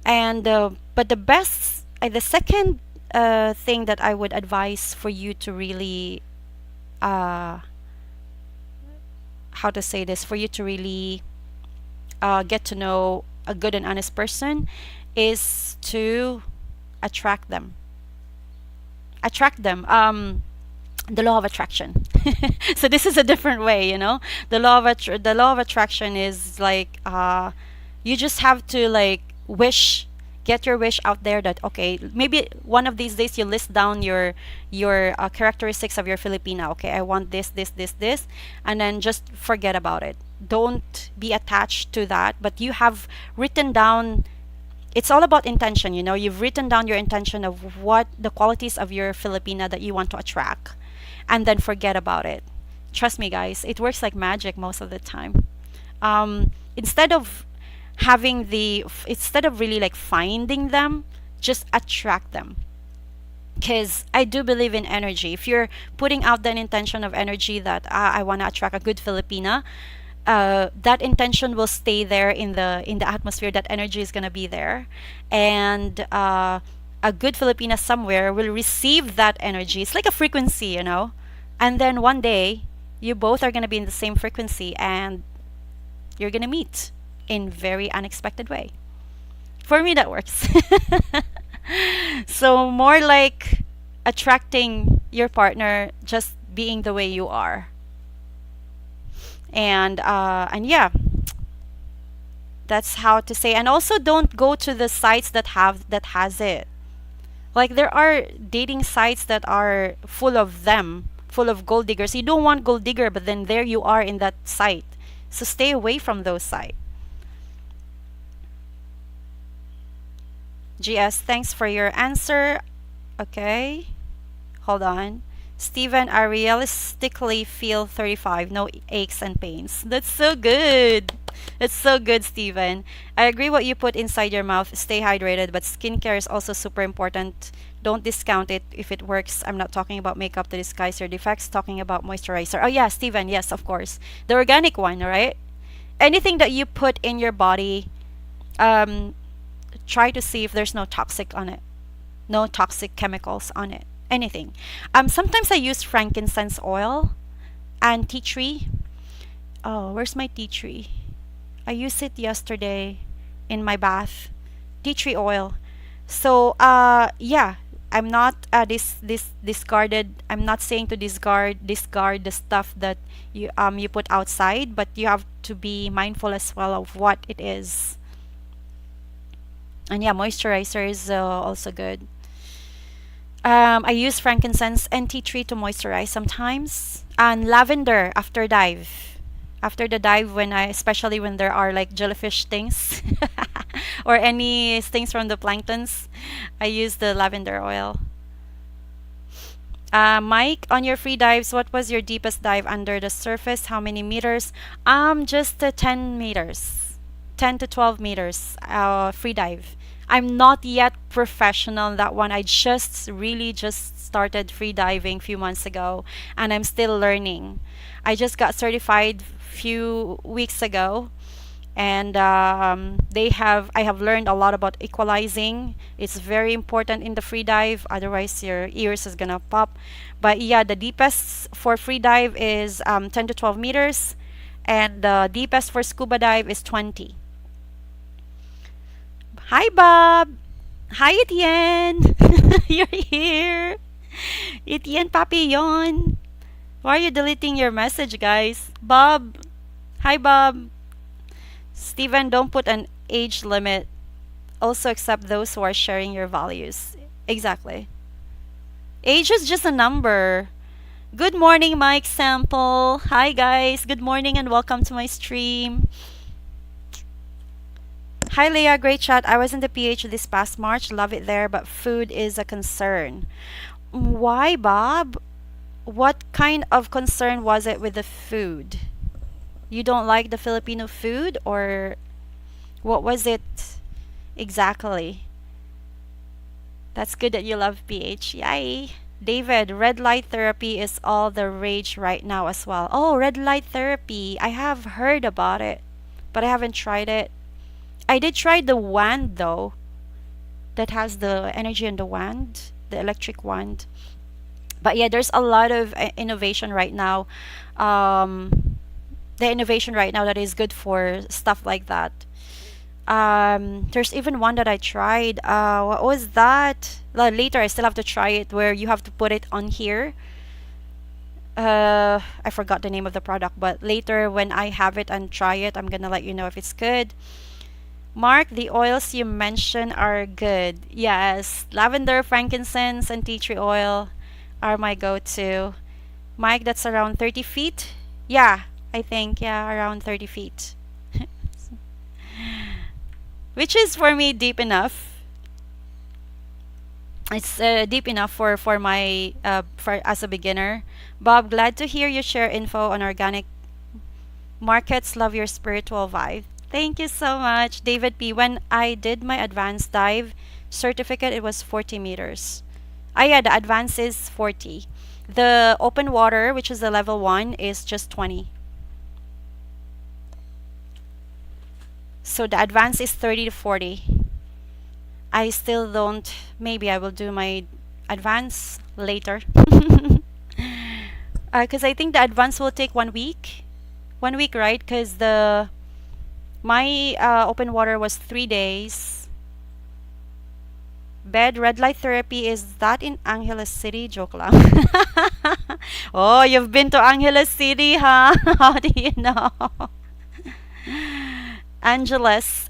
Speaker 3: And but the second thing that I would advise for you to really, uh, how to say this, for you to really get to know a good and honest person is to attract them. Attract them. The law of attraction. So this is a different way, the law of attraction is like you just have to like get your wish out there that okay, maybe one of these days you list down your characteristics of your Filipina. Okay, I want this, and then just forget about it. Don't be attached to that, but you have written down. It's all about intention, you've written down your intention of what the qualities of your Filipina that you want to attract, and then forget about it. Trust me, guys, it works like magic most of the time. Instead of instead of really like finding them, just attract them. Because I do believe in energy. If you're putting out that intention of energy that I want to attract a good Filipina, that intention will stay there in the atmosphere. That energy is gonna be there, and a good Filipina somewhere will receive that energy. It's like a frequency, and then one day you both are gonna be in the same frequency, and you're gonna meet in very unexpected way. For me, that works. So more like attracting your partner, just being the way you are. And yeah, that's how to say. And also don't go to the sites that has it. Like there are dating sites that are full of gold diggers. You don't want gold digger, but then there you are in that site. So stay away from those sites. GS, thanks for your answer. Okay, hold on. Steven, I realistically feel 35, no aches and pains. That's so good. That's so good, Steven. I agree what you put inside your mouth. Stay hydrated, but skincare is also super important. Don't discount it if it works. I'm not talking about makeup to disguise your defects, talking about moisturizer. Oh yeah, Steven, yes, of course. The organic one, right? Anything that you put in your body, um, try to see if there's no toxic on it. No toxic chemicals on it. Anything. Sometimes I use frankincense oil and tea tree. Oh, where's my tea tree? I used it yesterday in my bath. Tea tree oil. So, yeah, I'm not this discarded. I'm not saying to discard the stuff that you put outside, but you have to be mindful as well of what it is. And yeah, moisturizer is also good. I use frankincense and tea tree to moisturize sometimes, and lavender after dive. After the dive, when I especially when there are like jellyfish stings or any stings from the planktons, I use the lavender oil. Mike, on your free dives, what was your deepest dive under the surface? How many meters? Just 10 meters, 10 to 12 meters. Free dive. I'm not yet professional in that one. I just really just started free diving a few months ago, and I'm still learning. I just got certified few weeks ago, and I have learned a lot about equalizing. It's very important in the free dive, otherwise your ears is gonna pop. But yeah, the deepest for free dive is 10 to 12 meters, and the deepest for scuba dive is 20. Hi Bob. Hi Etienne. You're here. Etienne Papillon. Why are you deleting your message, guys? Bob. Hi Bob. Steven, don't put an age limit. Also accept those who are sharing your values. Exactly. Age is just a number. Good morning, Mike Sample. Hi, guys. Good morning and welcome to my stream. Hi, Leah. Great chat. I was in the PH this past March. Love it there, but food is a concern. Why, Bob? What kind of concern was it with the food? You don't like the Filipino food, or what was it exactly? That's good that you love PH. Yay! David, red light therapy is all the rage right now as well. Oh, red light therapy. I have heard about it, but I haven't tried it. I did try the wand though, that has the energy in the wand, the electric wand. But yeah, there's a lot of innovation right now. The innovation right now that is good for stuff like that. There's even one that I tried. What was that? Later, I still have to try it where you have to put it on here. I forgot the name of the product, but later when I have it and try it, I'm gonna let you know if it's good. Mark, the oils you mentioned are good. Yes, lavender, frankincense, and tea tree oil are my go-to. Mike, that's around 30 feet? Yeah, I think, yeah, around 30 feet. Which is for me deep enough. It's deep enough for my for as a beginner. Bob, glad to hear you share info on organic markets. Love your spiritual vibe. Thank you so much, David P. When I did my advanced dive certificate, it was 40 meters. Ah, yeah, the advanced is 40. The open water, which is the level 1, is just 20. So the advanced is 30 to 40. I still don't, maybe I will do my advance later. Because I think the advance will take 1 week. 1 week, right? Because my open water was 3 days. Bed red light therapy, is that in Angeles City? Joke lang. Oh, you've been to Angeles City, huh? How do you know? Angeles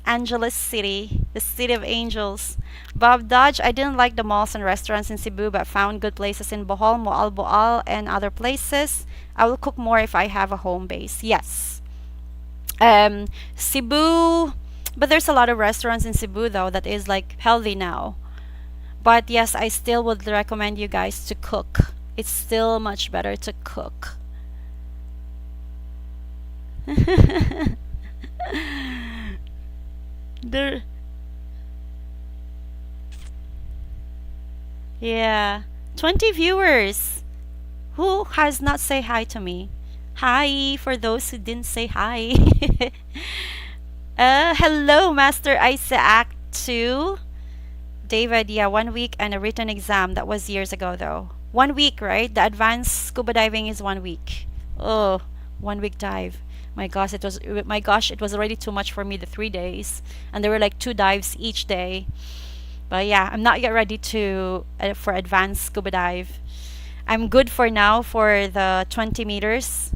Speaker 3: City, the city of angels. Bob Dodge, I didn't like the malls and restaurants in Cebu, but found good places in Bohol, Boal, and other places. I will cook more if I have a home base. Yes. Cebu, but there's a lot of restaurants in Cebu though that is like healthy now. But yes, I still would recommend you guys to cook. It's still much better to cook. There, yeah, 20 viewers. Who has not say hi to me? Hi for those who didn't say hi. Hello, Master Isaac 2. David, yeah, 1 week and a written exam. That was years ago though. 1 week, right? The advanced scuba diving is 1 week. Oh, 1 week dive. My gosh, it was already too much for me, the 3 days. And there were like 2 dives each day. But yeah, I'm not yet ready to for advanced scuba dive. I'm good for now for the 20 meters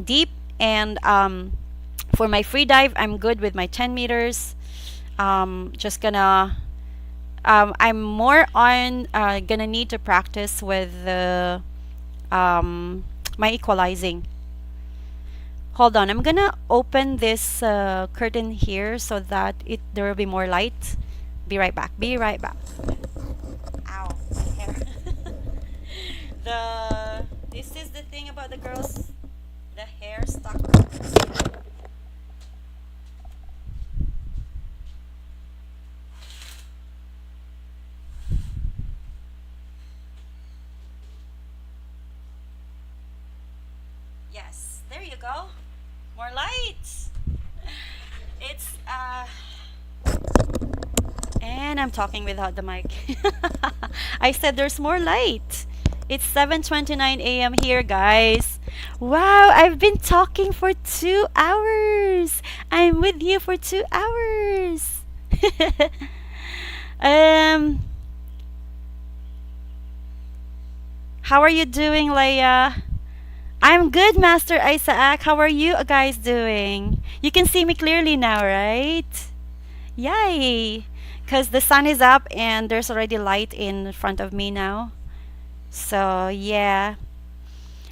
Speaker 3: deep, and for my free dive, I'm good with my 10 meters. Just gonna I'm more on gonna need to practice with the my equalizing. Hold on, I'm gonna open this curtain here so that there will be more light. Be right back. Be right back. Ow, my hair. This is the thing about the girls. The hair stuck. Yes, there you go. More lights. It's and I'm talking without the mic. I said there's more light. It's 7:29 a.m. here, guys. Wow, I've been talking for 2 hours. I'm with you for 2 hours. um how are you doing, Leia? I'm good, Master Isaac. How are you guys doing? You can see me clearly now, right? Yay! Because the sun is up and there's already light in front of me now. So, yeah.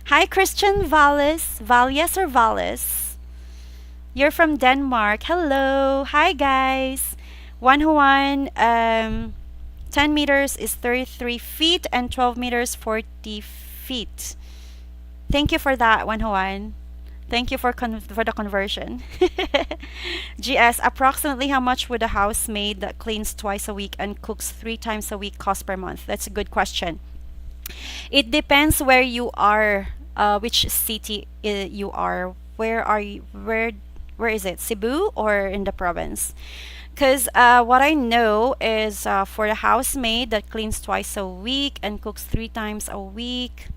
Speaker 3: Hi, Christian Valles. Valles or Valles? You're from Denmark. Hello. Hi, guys. Juan, 10 meters is 33 feet and 12 meters 40 feet. Thank you for that, Juan. Thank you for the conversion. GS, approximately how much would a housemaid that cleans twice a week and cooks 3 times a week cost per month? That's a good question. It depends where you are, which city you are. Where are you? Where is it? Cebu or in the province? Because what I know is for a housemaid that cleans twice a week and cooks 3 times a week,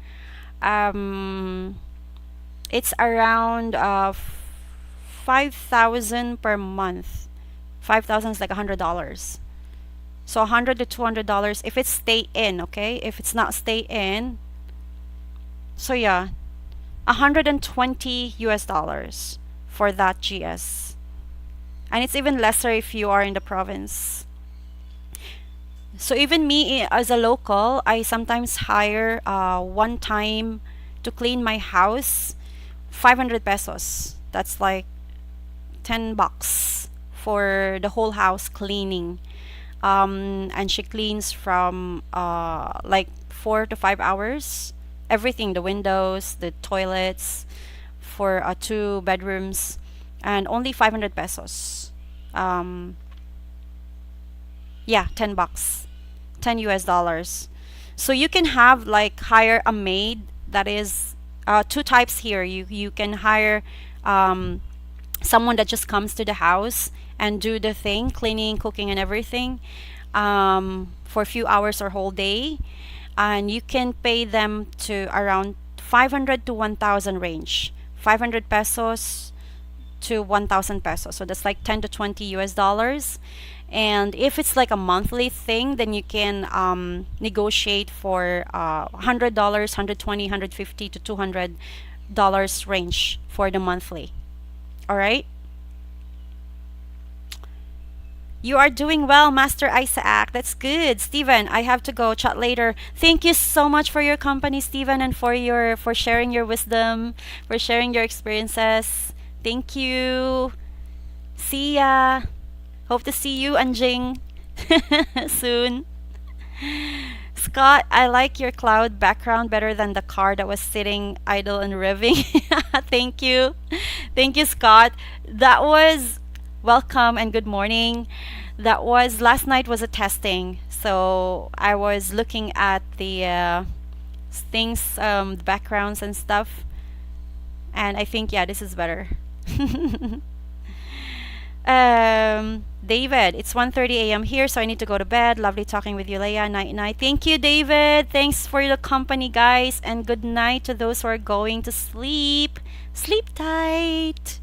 Speaker 3: it's around 5,000 per month. 5,000 is like $100. So $100 to $200 if it's stay in, okay? If it's not stay in, so yeah, 120 US dollars for that GS. And it's even lesser if you are in the province. So even me as a local, I sometimes hire one time to clean my house, 500 pesos. That's like 10 bucks for the whole house cleaning. And she cleans from like 4 to 5 hours. Everything, the windows, the toilets, for 2 bedrooms, and only 500 pesos. Yeah, 10 bucks, 10 US dollars. So you can have like hire a maid that is 2 types here. You can hire someone that just comes to the house and do the thing, cleaning, cooking, and everything for a few hours or whole day. And you can pay them to around 500 to 1,000 range. 500 pesos to 1,000 pesos. So that's like 10 to 20 US dollars. And if it's like a monthly thing, then you can negotiate for $100, 120, 150 to $200 range for the monthly. All right. You are doing well, Master Isaac. That's good. Steven, I have to go. Chat later. Thank you so much for your company, Steven, and for sharing your wisdom, for sharing your experiences. Thank you. See ya. Hope to see you, Anjing, soon. Scott, I like your cloud background better than the car that was sitting idle and revving. Thank you. Thank you, Scott. That was welcome and good morning. That was last night was a testing. So I was looking at the things, the backgrounds and stuff. And I think, yeah, this is better. David, it's 1:30 a.m. here, so I need to go to bed. Lovely talking with you, Leia. Night, night. Thank you, David. Thanks for the company, guys. And good night to those who are going to sleep. Sleep tight.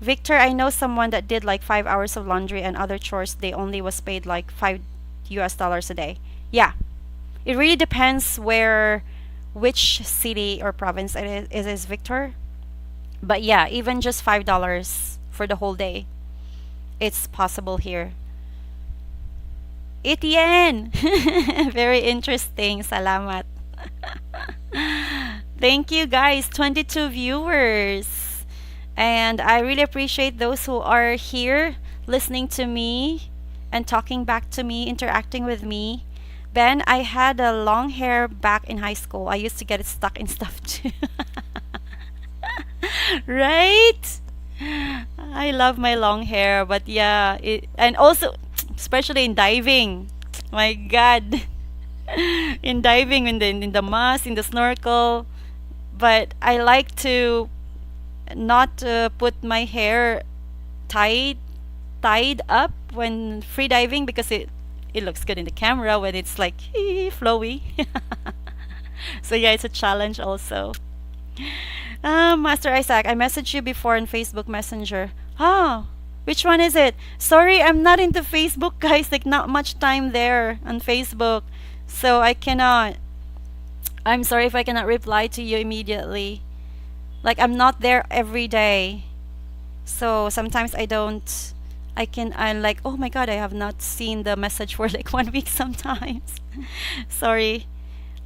Speaker 3: Victor, I know someone that did like 5 hours of laundry and other chores. They only was paid like $5 a day. Yeah, it really depends which city or province it is, Victor. But yeah, even just $5 for the whole day, it's possible here. Etienne! Very interesting. Salamat. Thank you guys, 22 viewers. And I really appreciate those who are here listening to me and talking back to me, interacting with me. Ben, I had a long hair back in high school. I used to get it stuck in stuff too. Right? I love my long hair, but yeah, and also especially in diving. My God. In diving, in the mask, in the snorkel. But I like to not put my hair tied tied up when free diving because it looks good in the camera when it's like flowy. So yeah, it's a challenge also. Master Isaac, I messaged you before on Facebook Messenger. Ah, which one is it? Sorry, I'm not into Facebook, guys. Like, not much time there on Facebook. So I cannot. I'm sorry if I cannot reply to you immediately. Like, I'm not there every day. So sometimes I don't. I'm like, oh my god, I have not seen the message for like 1 week sometimes. Sorry.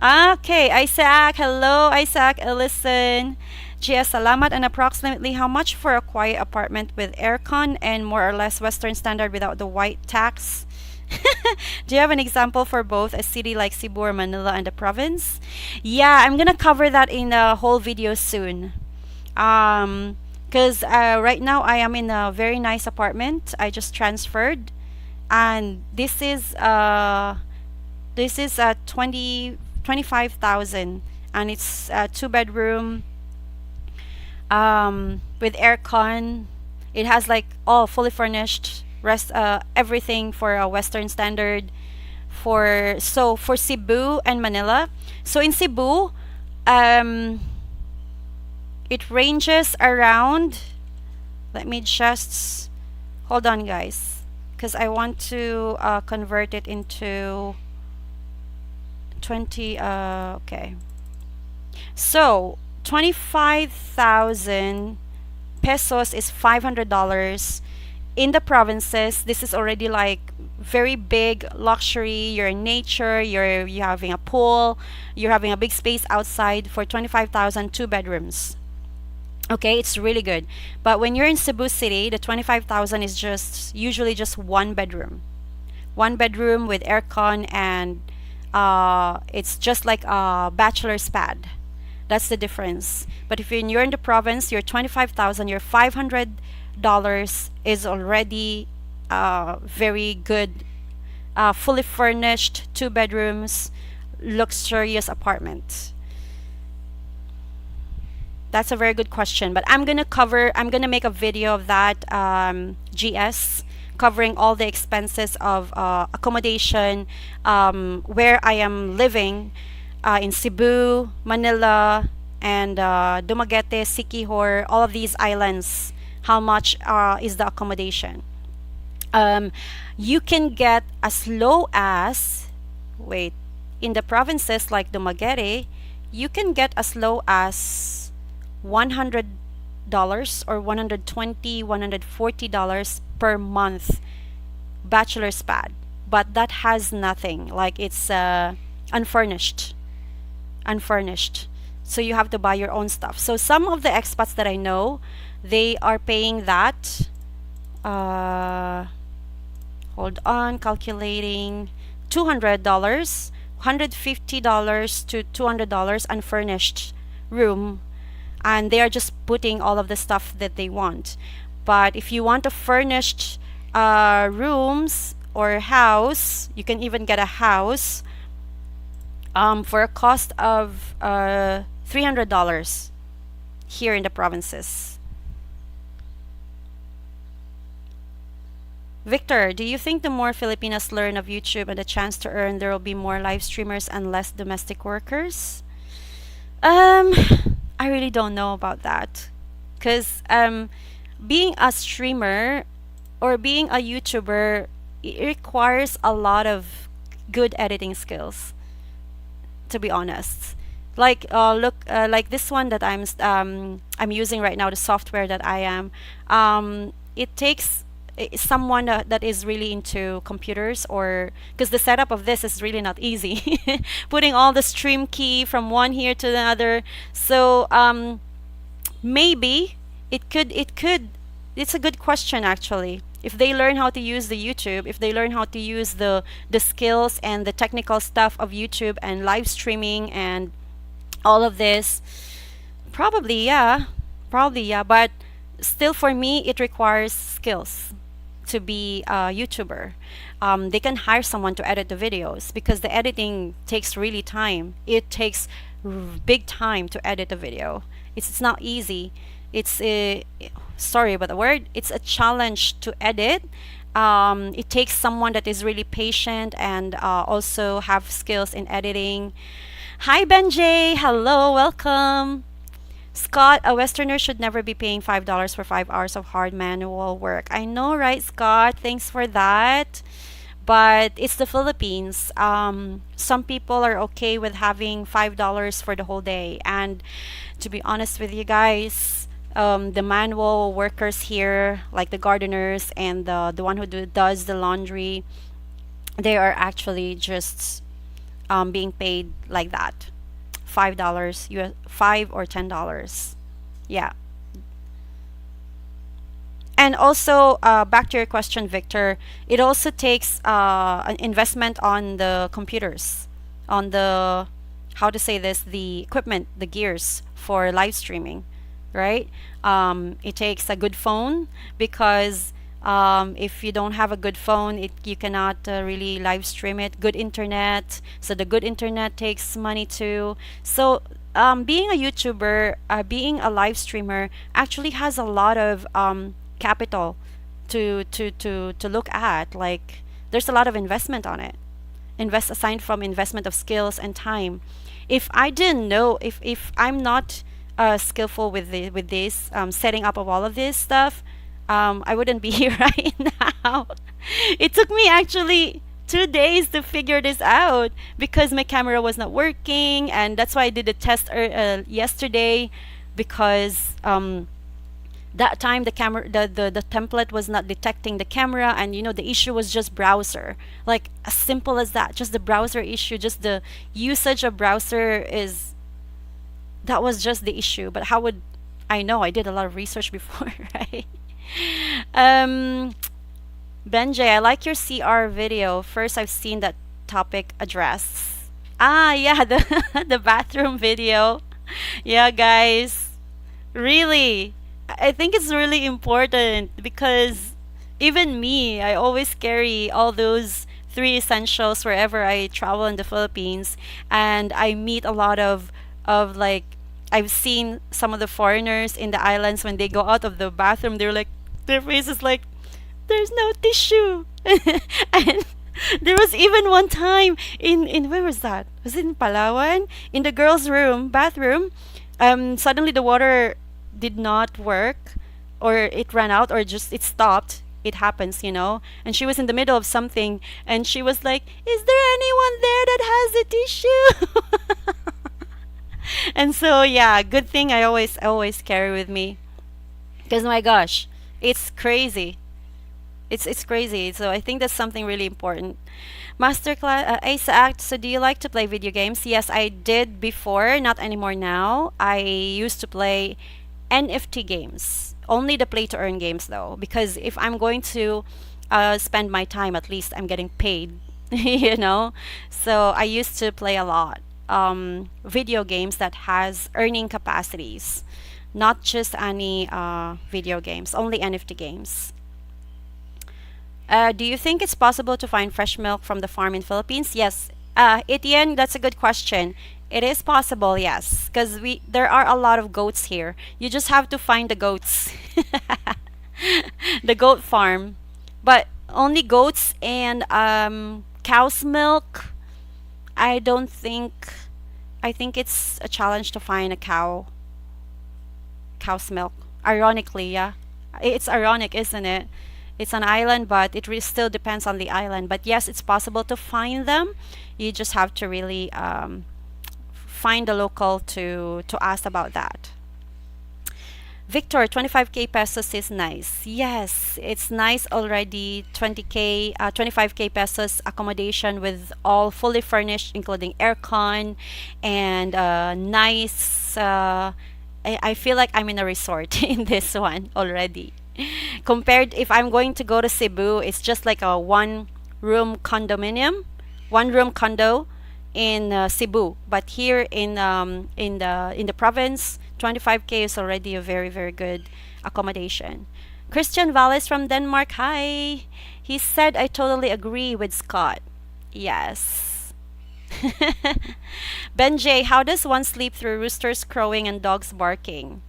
Speaker 3: Okay, Isaac. Hello, Isaac. Listen. GS Salamat, and approximately how much for a quiet apartment with aircon and more or less Western standard without the white tax? Do you have an example for both a city like Cebu or Manila and the province? Yeah, I'm gonna cover that in a whole video soon. Because right now I am in a very nice apartment. I just transferred, and this is 25,000, and it's a 2 bedroom with aircon. It has like all fully furnished, rest everything for a Western standard. For Cebu and Manila. So in Cebu, it ranges around. Let me just hold on, guys, because I want to convert it into 20. Okay. So 25,000 pesos is $500. In the provinces, this is already like very big luxury. You're in nature, you're having a pool, you're having a big space outside for 25,000, 2 bedrooms. Okay, it's really good. But when you're in Cebu City, the 25,000 is just usually just 1 bedroom. 1 bedroom with aircon, and it's just like a bachelor's pad. That's the difference. But if you're in the province, your 25,000, your $500 is already very good, fully furnished, 2 bedrooms, luxurious apartment. That's a very good question, but I'm gonna make a video of that, GS, covering all the expenses of accommodation, where I am living, in Cebu, Manila, and Dumaguete, Siquijor, all of these islands. How much is the accommodation? You can get as low as, wait, in the provinces like Dumaguete, you can get as low as $100 or 120, $140 per month bachelor's pad. But that has nothing. Like, it's unfurnished. Unfurnished. So you have to buy your own stuff. So some of the expats that I know, they are paying that. Hold on, calculating. $200, $150 to $200 unfurnished room, and they are just putting all of the stuff that they want. But if you want a furnished rooms or house, you can even get a house for a cost of $300 here in the provinces. Victor, do you think the more Filipinas learn of YouTube and the chance to earn, there will be more live streamers and less domestic workers? I really don't know about that, because being a streamer or being a YouTuber, it requires a lot of good editing skills, to be honest. Like look like this one that I'm using right now, the software that I am, it takes someone that is really into computers, or because the setup of this is really not easy. Putting all the stream key from one here to the other. So maybe it could it's a good question actually. If they learn how to use the YouTube, if they learn how to use the skills and the technical stuff of YouTube and live streaming and all of this, probably yeah, probably yeah, but still for me it requires skills to be a YouTuber. They can hire someone to edit the videos because the editing takes really time. It takes big time to edit a video. It's not easy. It's a, sorry about the word. It's a challenge to edit. It takes someone that is really patient and also have skills in editing. Hi Benjay, hello, welcome. Scott, a Westerner should never be paying $5 for 5 hours of hard manual work. I know, right, Scott? Thanks for that. But it's the Philippines. Some people are okay with having $5 for the whole day. And to be honest with you guys, the manual workers here, like the gardeners and the one who does the laundry, they are actually just being paid like that. $5, US, 5 or $10. Yeah. And also, back to your question, Victor, it also takes an investment on the computers, on the, how to say this, the equipment, the gears for live streaming, right? It takes a good phone because if you don't have a good phone, you cannot really live stream it. Good internet. So the good internet takes money too. So being a YouTuber, being a live streamer actually has a lot of capital to look at. Like there's a lot of investment on it. Invest aside from investment of skills and time. If I didn't know, if I'm not skillful with with this setting up of all of this stuff, I wouldn't be here right now. It took me actually 2 days to figure this out because my camera was not working, and that's why I did the test yesterday because that time the camera the template was not detecting the camera, and you know the issue was just browser, like as simple as that, just the browser issue, just the usage of browser is, that was just the issue. But how would I know? I did a lot of research before. Right? um Benjay, I like your CR video. First I've seen that topic addressed. Ah yeah, the the bathroom video. Yeah guys, really, I think it's really important because even me, I always carry all those three essentials wherever I travel in the Philippines, and I meet a lot of like, I've seen some of the foreigners in the islands when they go out of the bathroom, they're like, their face is like, there's no tissue. And there was even one time in where was that? Was it in Palawan? In the girls' room, bathroom, suddenly the water did not work, or it ran out, or just it stopped. It happens, you know. And she was in the middle of something, and she was like, "Is there anyone there that has a tissue?" And so yeah, good thing I always carry with me, because my gosh, it's crazy. It's crazy. So I think that's something really important. Masterclass, Isaac. So do you like to play video games? Yes, I did before, not anymore now. I used to play NFT games, only the play to earn games though, because if I'm going to spend my time, at least I'm getting paid, you know. So I used to play a lot video games that has earning capacities, not just any video games, only NFT games. Do you think it's possible to find fresh milk from the farm in Philippines? Yes. Etienne, that's a good question. It is possible, yes, because we there are a lot of goats here. You just have to find the goats. The goat farm. But only goats and cow's milk. I don't think I think it's a challenge to find a cow's milk. Ironically, yeah. It's ironic, isn't it? It's an island, but it still depends on the island. But yes, it's possible to find them. You just have to really find a local to ask about that. Victor, 25k pesos is nice. Yes, it's nice already. 20k, 25k pesos accommodation with all fully furnished, including aircon and nice. I feel like I'm in a resort in this one already. Compared if I'm going to go to Cebu, it's just like a one room condo in Cebu. But here in the province, 25k is already a very very good accommodation. Christian Valles from Denmark, hi. He said I totally agree with Scott. Yes. Ben J, how does one sleep through roosters crowing and dogs barking?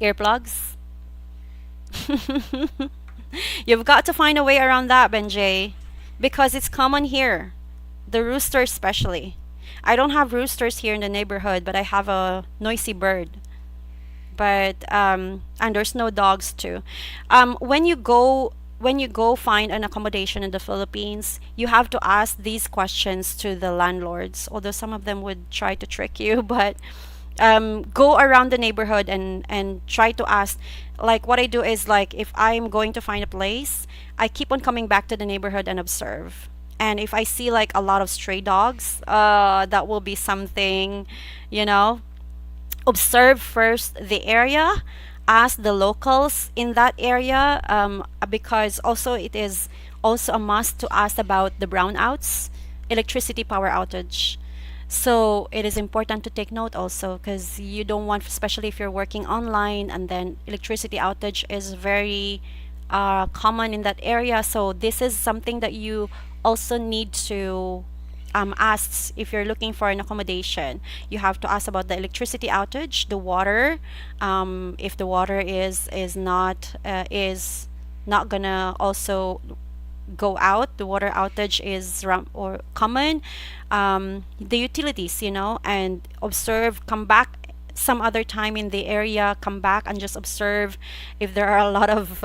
Speaker 3: Earplugs? You've got to find a way around that, Benjay, because it's common here. The rooster especially. I don't have roosters here in the neighborhood, but I have a noisy bird. But and there's no dogs too. When you go find an accommodation in the Philippines, you have to ask these questions to the landlords. Although some of them would try to trick you, but go around the neighborhood and try to ask. Like what I do is like if I'm going to find a place, I keep on coming back to the neighborhood and observe. And if I see like a lot of stray dogs, that will be something, you know. Observe first the area, ask the locals in that area, because also it is also a must to ask about the brownouts, electricity power outage. So it is important to take note also because you don't want, especially if you're working online and then electricity outage is very common in that area. So this is something that you also need to ask if you're looking for an accommodation. You have to ask about the electricity outage, the water. If the water is not gonna also go out, the water outage is or common. The utilities, and observe, come back some other time in the area, come back and just observe if there are a lot of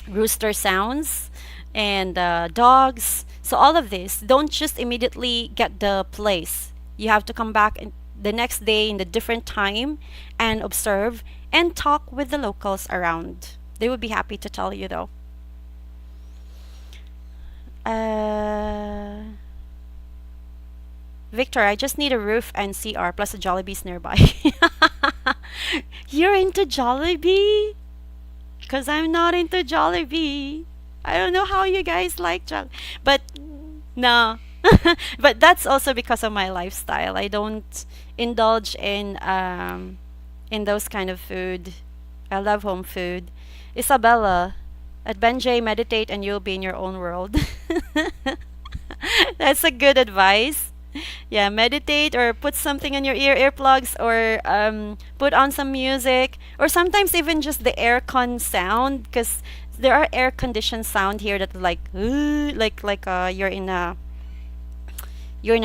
Speaker 3: rooster sounds and dogs. So all of this, don't just immediately get the place. You have to come back the next day in the different time and observe and talk with the locals around. They would be happy to tell you though. Uh, Victor, I just need a roof and CR plus a Jollibee's nearby. You're into Jollibee? Because I'm not into Jollibee. I don't know how you guys like Jollibee. But no. But that's also because of my lifestyle. I don't indulge in those kind of food. I love home food. Isabella, at Benjay, meditate and you'll be in your own world. That's a good advice. Yeah, meditate or put something in your earplugs, or put on some music, or sometimes even just the aircon sound, because there are air conditioned sound here that like you're in an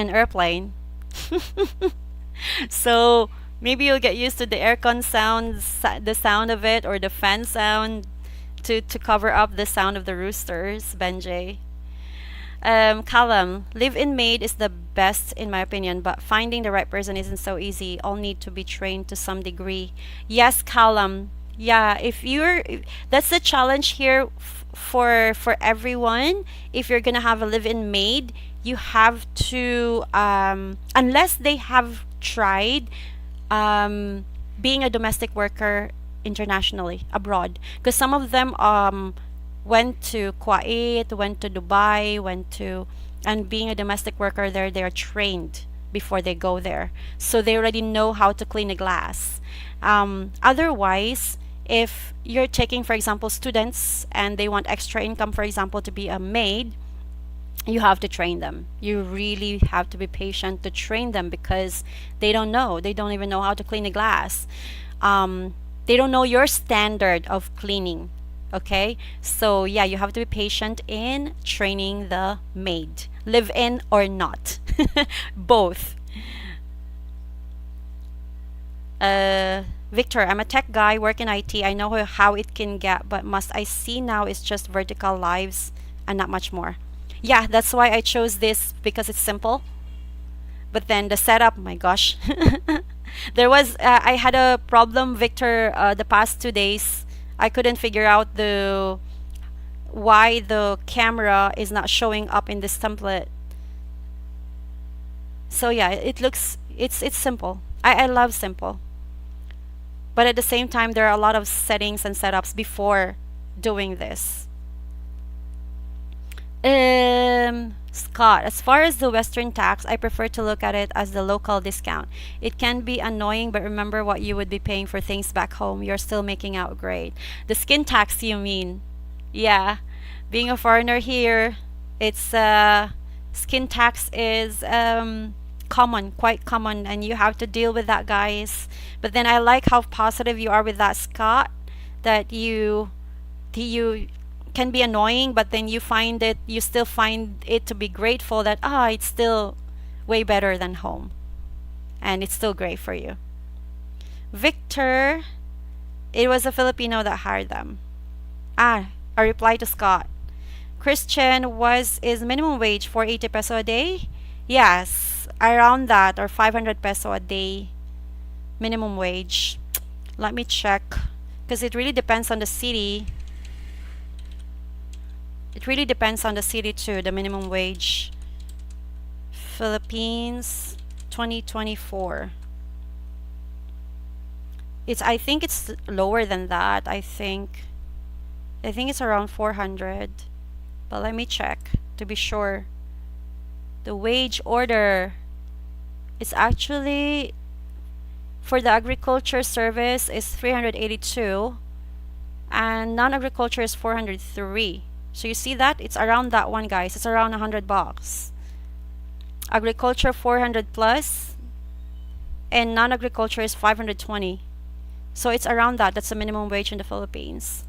Speaker 3: airplane. So maybe you'll get used to the aircon sounds, the sound of it, or the fan sound to cover up the sound of the roosters, Benjay. Callum, live-in maid is the best in my opinion, but finding the right person isn't so easy. All need to be trained to some degree. Yes, Callum. Yeah, that's the challenge here for everyone. If you're gonna have a live-in maid, you have to unless they have tried being a domestic worker internationally abroad, because some of them went to Kuwait, went to Dubai, and being a domestic worker there, they're trained before they go there. So they already know how to clean a glass. Otherwise, if you're taking, for example, students and they want extra income, for example, to be a maid, you have to train them. You really have to be patient to train them because they don't know. They don't even know how to clean a glass. They don't know your standard of cleaning. Okay, so yeah, you have to be patient in training the maid, live in or not, both. Victor, I'm a tech guy, work in IT. I know how it can get, but must I see now is just vertical lives and not much more. Yeah, that's why I chose this because it's simple. But then the setup, my gosh. I had a problem, Victor, the past 2 days. I couldn't figure out why the camera is not showing up in this template. So yeah, it's simple. I love simple. But at the same time, there are a lot of settings and setups before doing this. Scott, as far as the Western tax, I prefer to look at it as the local discount. It can be annoying, but remember what you would be paying for things back home. You're still making out great. The skin tax, you mean? Yeah. Being a foreigner here, it's skin tax is common, quite common, and you have to deal with that, guys. But then I like how positive you are with that, Scott, that you can be annoying, but then you still find it to be grateful that it's still way better than home, and it's still great for you. Victor, it was a Filipino that hired them. A reply to Scott. Christian, is minimum wage 480 peso a day? Yes, around that, or 500 peso a day minimum wage. Let me check, because it really depends on the city. It really depends on the city too, the minimum wage. Philippines 2024. I think it's lower than that. I think it's around 400. But let me check to be sure. The wage order is actually for the agriculture service is 382 and non-agriculture is 403. So you see that? It's around that one, guys. It's around $100. Agriculture 400 plus and non-agriculture is 520. So it's around that. That's the minimum wage in the Philippines.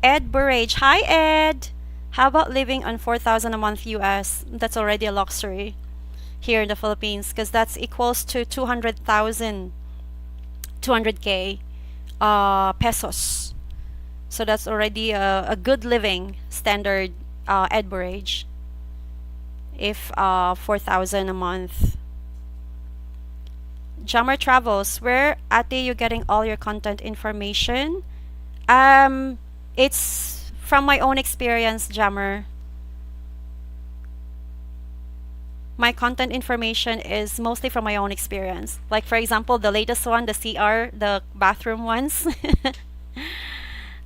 Speaker 3: Ed Burrage. Hi, Ed. How about living on 4,000 a month US? That's already a luxury here in the Philippines because that's equals to 200K pesos. So that's already a good living standard, Ed Burrage. If 4,000 a month. Jammer Travels, where ate you getting all your content information? It's from my own experience, Jammer. My content information is mostly from my own experience. Like for example, the latest one, the CR, the bathroom ones.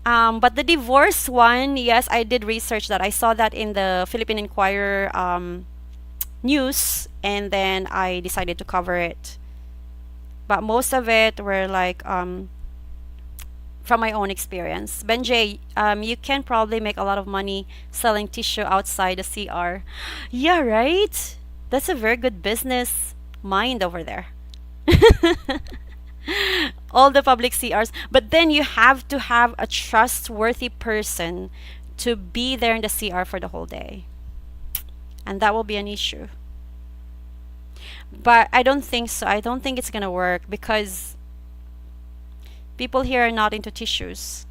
Speaker 3: But the divorce one, yes, I did research that. I saw that in the Philippine Inquirer news, and then I decided to cover it. But most of it were like from my own experience. Benjay, you can probably make a lot of money selling tissue outside the CR. Yeah, right? That's a very good business mind over there. All the public CRs. But then you have to have a trustworthy person to be there in the CR for the whole day. And that will be an issue. But I don't think so. I don't think it's going to work because people here are not into tissues.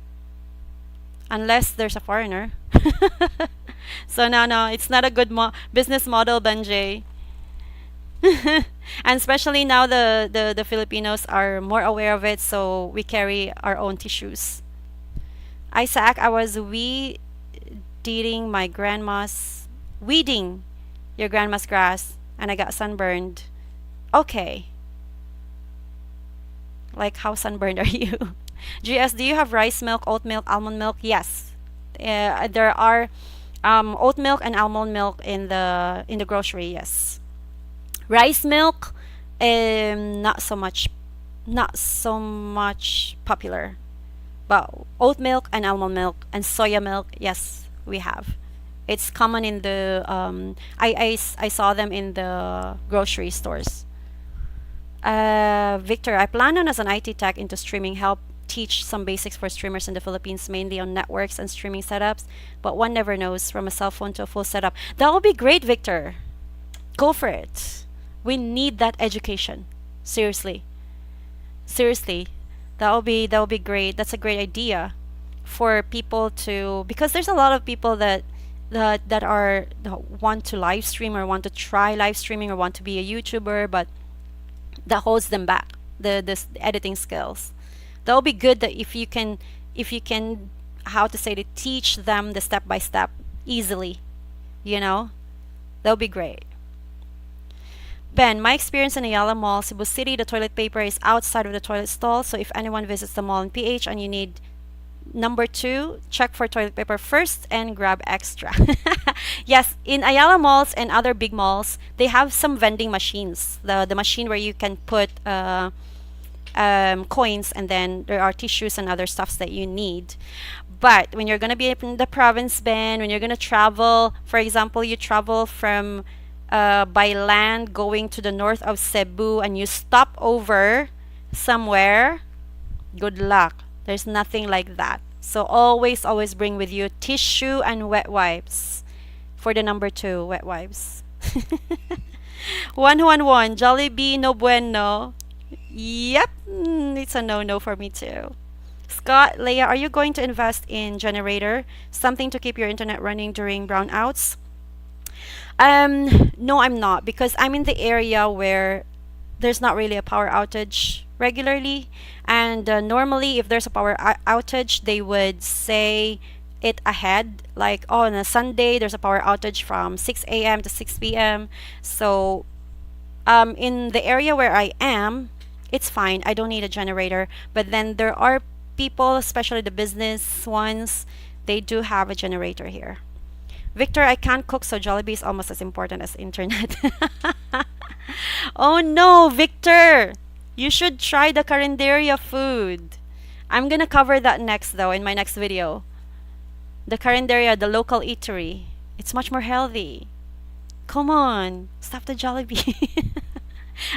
Speaker 3: Unless there's a foreigner. So no, it's not a good business model, Benjay. And especially now the Filipinos are more aware of it, so we carry our own tissues. Isaac, I was weeding your grandma's grass, and I got sunburned. Okay. Like, how sunburned are you? GS, do you have rice milk, oat milk, almond milk? Yes. There are oat milk and almond milk in the grocery, yes. Rice milk, not so much popular. But oat milk and almond milk and soya milk, yes, we have. It's common in the I saw them in the grocery stores. Victor, I plan on as an IT tech into streaming, help teach some basics for streamers in the Philippines, mainly on networks and streaming setups. But one never knows, from a cell phone to a full setup. That would be great, Victor. go for it. We need that education. Seriously. Seriously. That will be great. That's a great idea for people to, because there's a lot of people that want to live stream or want to try live streaming or want to be a YouTuber, but that holds them back, the editing skills. That will be good that if you can how to say to teach them the step by step easily, you know, that would be great. Ben, my experience in Ayala Mall, Cebu City, the toilet paper is outside of the toilet stall. So if anyone visits the mall in PH and you need number two, check for toilet paper first and grab extra. Yes, in Ayala malls and other big malls, they have some vending machines. The machine where you can put coins, and then there are tissues and other stuffs that you need. But when you're gonna be in the province, Ben, when you're gonna travel, for example, you travel from by land going to the north of Cebu and you stop over somewhere, good luck. There's nothing like that. So always bring with you tissue and wet wipes for the number two, wet wipes. 111, Jollibee, no bueno. Yep, it's a no-no for me too. Scott, Leia, are you going to invest in generator? Something to keep your internet running during brownouts? No, I'm not, because I'm in the area where there's not really a power outage regularly. And normally, if there's a power outage, they would say it ahead. Like, oh, on a Sunday, there's a power outage from 6 a.m. to 6 p.m. So, in the area where I am, it's fine. I don't need a generator. But then there are people, especially the business ones, they do have a generator here. Victor, I can't cook, so Jollibee is almost as important as internet. Oh no, Victor! You should try the Carinderia food. I'm gonna cover that next though, in my next video. The Carinderia, the local eatery. It's much more healthy. Come on, stop the Jollibee.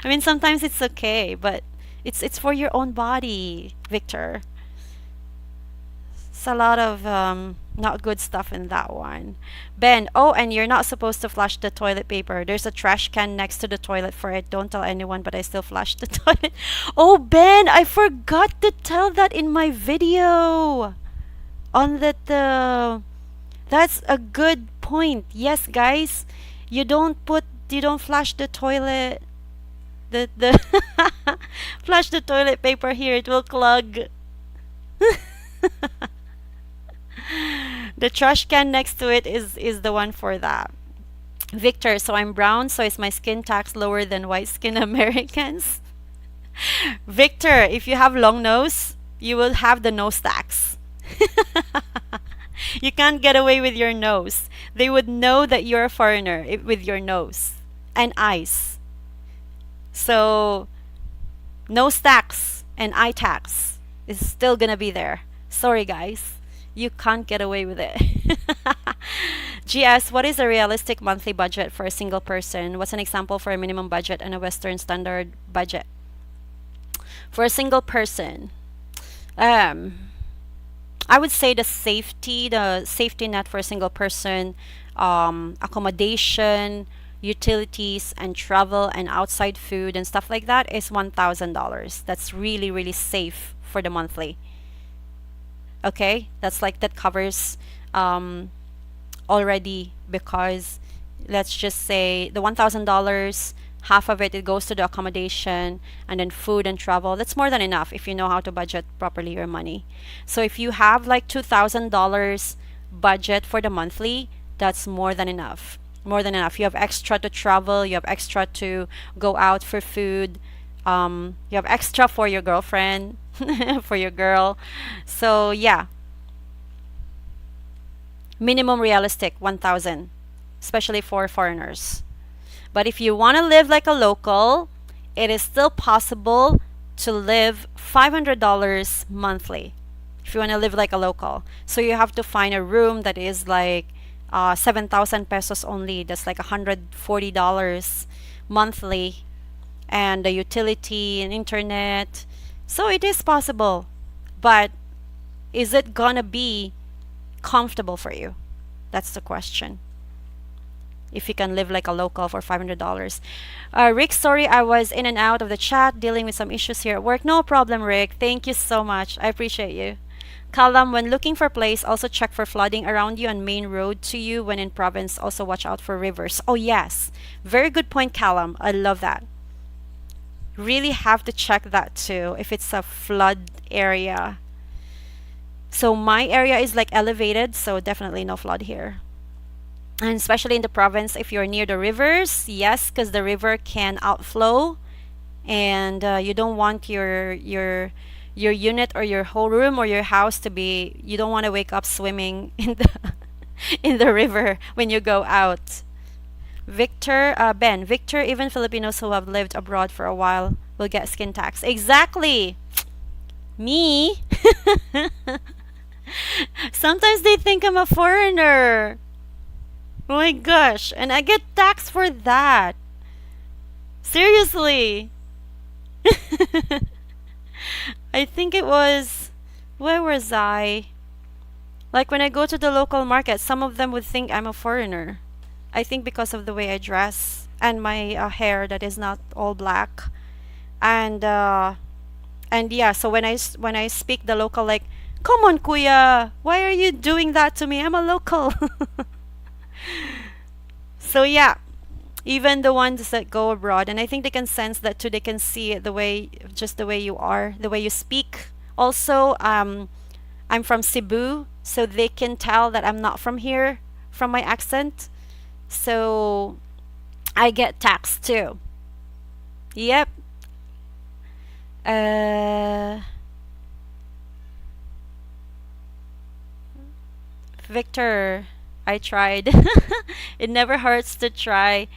Speaker 3: I mean, sometimes it's okay, but it's for your own body, Victor. It's a lot of not good stuff in that one. Ben, oh, and you're not supposed to flush the toilet paper. There's a trash can next to the toilet for it. Don't tell anyone, but I still flush the toilet. Oh, Ben, I forgot to tell that in my video. On that, that's a good point. Yes, guys, you don't flush the toilet. The flush the toilet paper here. It will clog. The trash can next to it is the one for that. Victor, so I'm brown, so is my skin tax lower than white skin Americans? Victor, if you have long nose, you will have the nose tax. You can't get away with your nose. They would know that you're a foreigner with your nose and eyes. So nose tax and eye tax is still gonna be there. Sorry, guys. You can't get away with it. GS, what is a realistic monthly budget for a single person? What's an example for a minimum budget and a Western standard budget? For a single person, I would say the safety net for a single person, accommodation, utilities, and travel and outside food and stuff like that is $1,000. That's really, really safe for the monthly. Okay, that covers already, because let's just say the $1,000, half of it goes to the accommodation, and then food and travel. That's more than enough if you know how to budget properly your money. So if you have like $2,000 budget for the monthly, that's more than enough. More than enough. You have extra to travel, you have extra to go out for food, you have extra for your girlfriend, for your girl. So yeah, minimum realistic 1,000, especially for foreigners. But if you want to live like a local, it is still possible to live $500 monthly if you want to live like a local. So you have to find a room that is like 7,000 pesos only. That's like $140 monthly, and the utility and internet. So it is possible, but is it gonna be comfortable for you? That's the question. if you can live like a local for $500. Rick, sorry I was in and out of the chat dealing with some issues here at work. No problem, Rick. Thank you so much. I appreciate you. Callum, when looking for place, also check for flooding around you on main road to you. When in province, also watch out for rivers. Oh, yes. Very good point, Callum. I love that. Really have to check that too if it's a flood area. So my area is like elevated, so definitely no flood here. And especially in the province, if you're near the rivers, yes, because the river can outflow, and you don't want your unit or your whole room or your house to be. You don't want to wake up swimming in the in the river when you go out. Victor, Ben, Victor, even Filipinos who have lived abroad for a while will get skin tax. Exactly. Me. Sometimes they think I'm a foreigner. Oh my gosh. And I get taxed for that. Seriously. I think it was. Where was I? Like when I go to the local market, some of them would think I'm a foreigner. I think because of the way I dress and my hair that is not all black. And yeah, so when I speak the local, like, come on, kuya, why are you doing that to me? I'm a local. So yeah, even the ones that go abroad, and I think they can sense that too. They can see it the way, just the way you are, the way you speak. Also, I'm from Cebu, so they can tell that I'm not from here from my accent. So I get taxed too. Yep. Uh, Victor, I tried. It never hurts to try.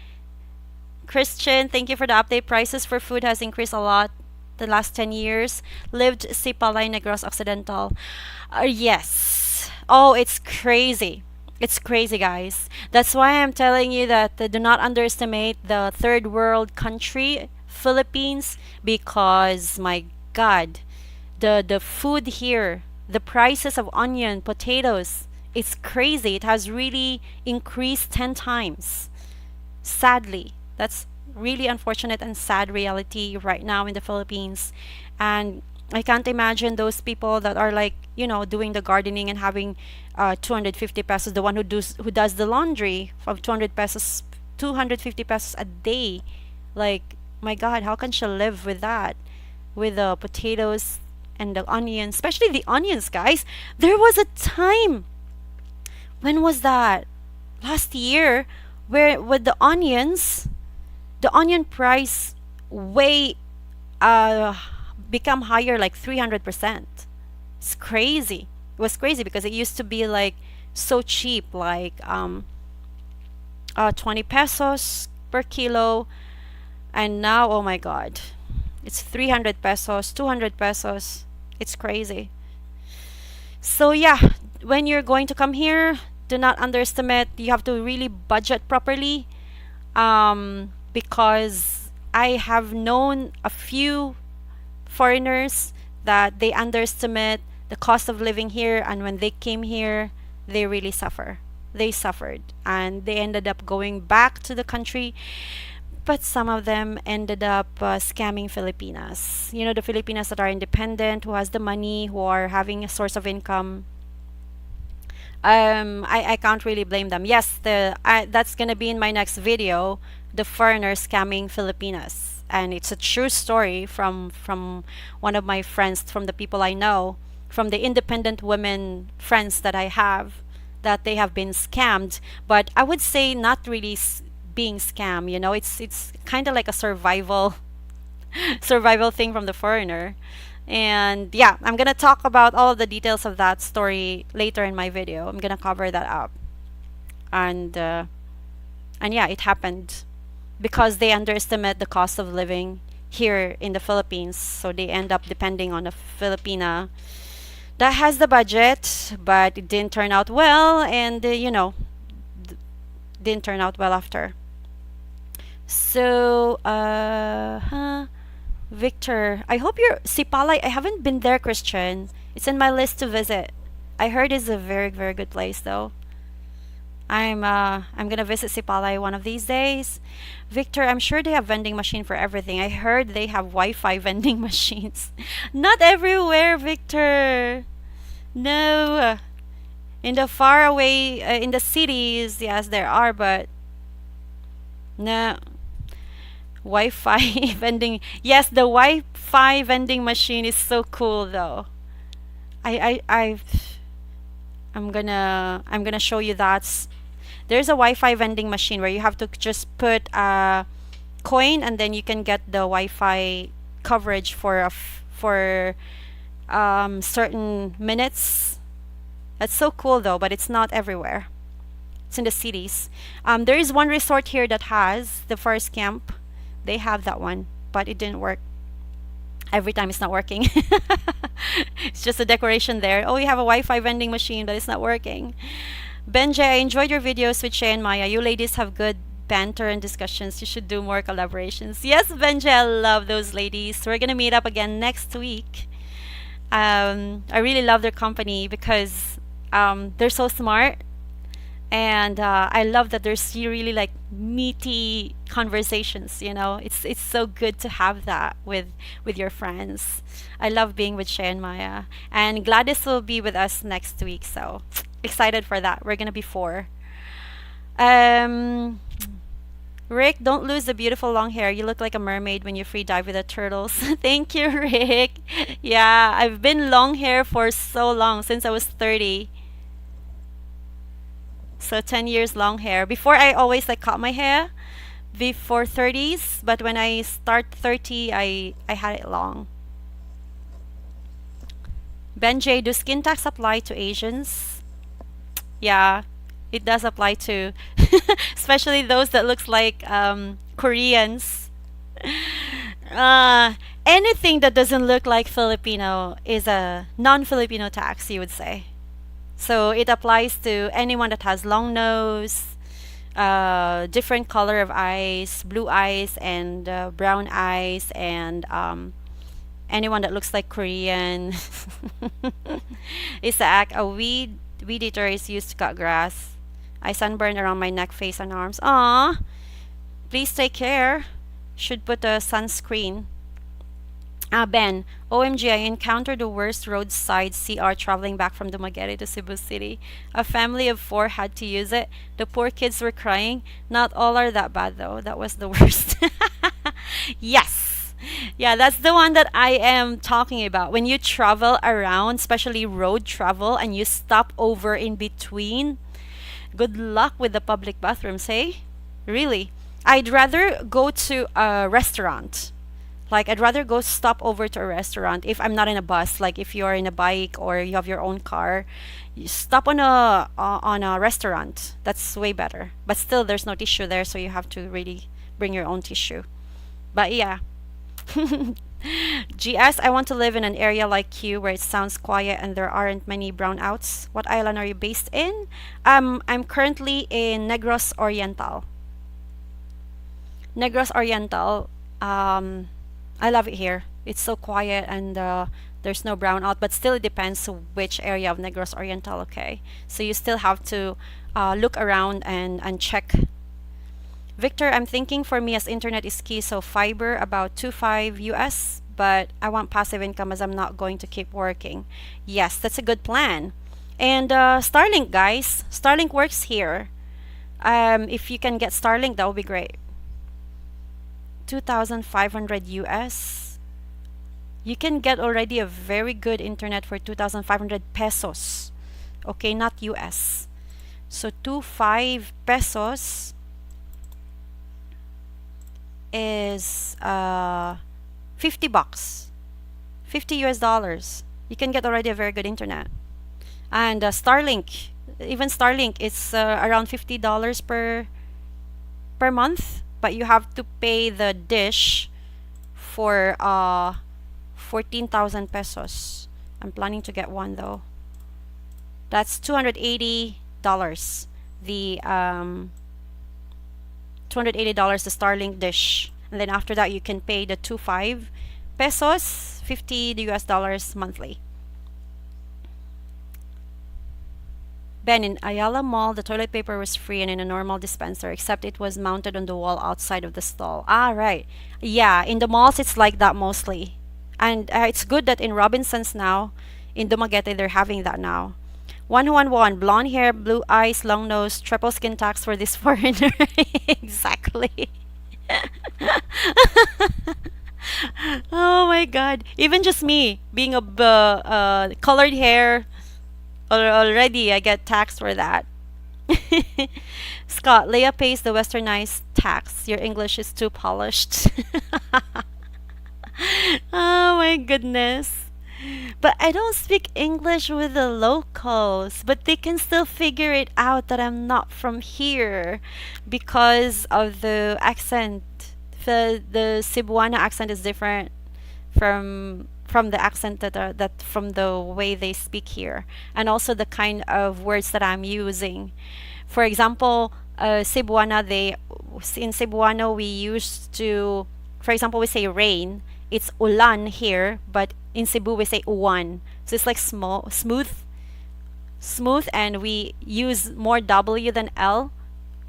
Speaker 3: Christian, thank you for the update. Prices for food has increased a lot the last 10 years. Lived Sipalay, Negros Occidental. Yes. Oh, it's crazy. It's crazy, guys. That's why I'm telling you that do not underestimate the third world country, Philippines, because my God, the food here, the prices of onion, potatoes, it's crazy. It has really increased 10 times. Sadly, that's really unfortunate and sad reality right now in the Philippines. And I can't imagine those people that are like, doing the gardening and having 250 pesos, the one who does the laundry of 200 pesos, 250 pesos a day. Like, my God, how can she live with that? With the potatoes and the onions, especially the onions, guys. There was a time, when was that? Last year, where with the onion price way become higher like 300%. It's crazy. It was crazy because it used to be like so cheap, like 20 pesos per kilo, and now, oh my God, it's 300 pesos, 200 pesos. It's crazy. So yeah, when you're going to come here, do not underestimate. You have to really budget properly, because I have known a few foreigners that they underestimate the cost of living here, and when they came here, they really suffer. They suffered, and they ended up going back to the country. But some of them ended up scamming Filipinas. The Filipinas that are independent, who has the money, who are having a source of income. I can't really blame them. Yes, that's gonna be in my next video, the foreigners scamming Filipinas, and it's a true story from one of my friends, from the people I know, from the independent women friends that I have, that they have been scammed. But I would say not really being scammed. It's kind of like a survival survival thing from the foreigner. And yeah, I'm gonna talk about all of the details of that story later in my video. I'm gonna cover that up. And yeah, it happened because they underestimate the cost of living here in the Philippines, so they end up depending on a Filipina that has the budget, but it didn't turn out well, and didn't turn out well after. So Victor, I hope you're Sipalay. I haven't been there, Christian. It's in my list to visit. I heard it's a very, very good place though. I'm gonna visit Sipalay one of these days. Victor, I'm sure they have vending machine for everything. I heard they have Wi-Fi vending machines. Not everywhere, Victor. No. In the far away, in the cities, yes, there are, but no. Wi-Fi vending. Yes, the Wi-Fi vending machine is so cool though. I I'm gonna show you that. There's a Wi-Fi vending machine where you have to just put a coin and then you can get the Wi-Fi coverage for for certain minutes. That's so cool though, but it's not everywhere. It's in the cities. There is one resort here that has the first camp. They have that one, but it didn't work. Every time it's not working. It's just a decoration there. Oh, you have a Wi-Fi vending machine, but it's not working. Benji, I enjoyed your videos with Shay and Maya. You ladies have good banter and discussions. You should do more collaborations. Yes, Benji, I love those ladies. We're gonna meet up again next week. I really love their company because they're so smart, and I love that there's really like meaty conversations. You know, it's so good to have that with your friends. I love being with Shay and Maya, and Gladys will be with us next week. So excited for that. We're gonna be four. Um, Rick, don't lose the beautiful long hair. You look like a mermaid when you free dive with the turtles. Thank you, Rick. Yeah, I've been long hair for so long, since I was 30. So 10 years long hair. Before I always like cut my hair before 30s, but when I start 30, I had it long. Benjay, do skin tax apply to Asians? Yeah, it does apply to especially those that looks like Koreans. Anything that doesn't look like Filipino is a non-Filipino tax, you would say. So it applies to anyone that has long nose, different color of eyes, blue eyes and brown eyes, and anyone that looks like Korean. Isaac, a weed eater is used to cut grass. I sunburn around my neck, face, and arms. Ah, please take care. Should put a sunscreen. Ben, OMG, I encountered the worst roadside CR traveling back from Dumaguete to Cebu City. A family of 4 had to use it. The poor kids were crying. Not all are that bad though. That was the worst. Yes. Yeah, that's the one that I am talking about. When you travel around, especially road travel, and you stop over in between, good luck with the public bathrooms, hey? Really. I'd rather go to a restaurant. Like, I'd rather go stop over to a restaurant if I'm not in a bus. Like, if you're in a bike or you have your own car, you stop on a restaurant. That's way better. But still, there's no tissue there, so you have to really bring your own tissue. But yeah. GS, I want to live in an area like you where it sounds quiet and there aren't many brownouts. What island are you based in? I'm currently in Negros Oriental. Negros Oriental. I love it here. It's so quiet and there's no brownout, but still it depends which area of Negros Oriental, okay? So you still have to look around and check. Victor, I'm thinking for me as internet is key, so fiber about 2.5 US, but I want passive income as I'm not going to keep working. Yes, that's a good plan. And Starlink, guys. Starlink works here. If you can get Starlink, that would be great. 2,500 US. You can get already a very good internet for 2,500 pesos. Okay, not US. So 2.5 pesos is 50 bucks. 50 US dollars. You can get already a very good internet. And Starlink, even Starlink, it's around $50 per month, but you have to pay the dish for 14,000 pesos. I'm planning to get one though. That's $280. The $280 the Starlink dish, and then after that you can pay the 2.5 pesos, 50 US dollars monthly. Ben, in Ayala Mall, the toilet paper was free and in a normal dispenser, except it was mounted on the wall outside of the stall. Ah, right. Yeah, in the malls, it's like that mostly. And it's good that in Robinsons now, in Dumaguete, they're having that now. 111, blonde hair, blue eyes, long nose, triple skin tax for this foreigner. Exactly. Oh my God. Even just me being a colored hair, already I get taxed for that. Scott, Leia pays the westernized tax. Your English is too polished. Oh my goodness. But I don't speak English with the locals, but they can still figure it out that I'm not from here because of the accent. The Cebuana accent is different from the accent that from the way they speak here, and also the kind of words that I'm using. For example, Cebuana, they in Cebuano we used to, for example, we say rain. It's ulan here, but in Cebu we say uwan. So it's like smooth, and we use more W than L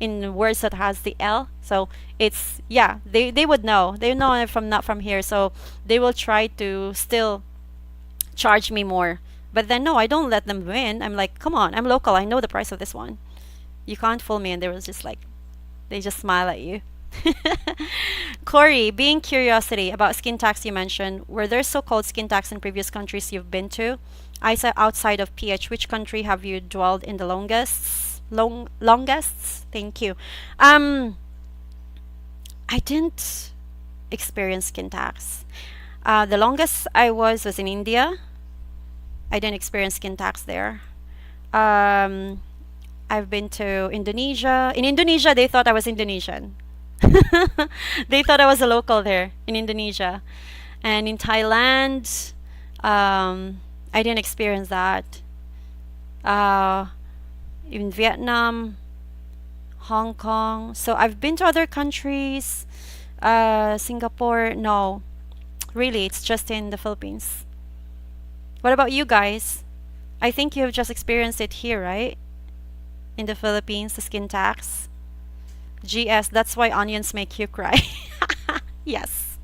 Speaker 3: in words that has the L. So it's, yeah, they would know. They know I'm from not from here, so they will try to still charge me more. But then no, I don't let them win. I'm like, come on, I'm local. I know the price of this one. You can't fool me. And they was just like, they just smile at you. Corey, being curiosity about skin tax you mentioned, were there so-called skin tax in previous countries you've been to? I said outside of PH, which country have you dwelled in the longest? Longest? Thank you. I didn't experience skin tax. The longest I was in India. I didn't experience skin tax there. I've been to Indonesia. In Indonesia, they thought I was Indonesian. They thought I was a local there in Indonesia. And in Thailand, I didn't experience that. In Vietnam, Hong Kong. So I've been to other countries. Singapore, no. Really, it's just in the Philippines. What about you guys? I think you have just experienced it here, right? In the Philippines, the skin tax. GS, that's why onions make you cry. Yes.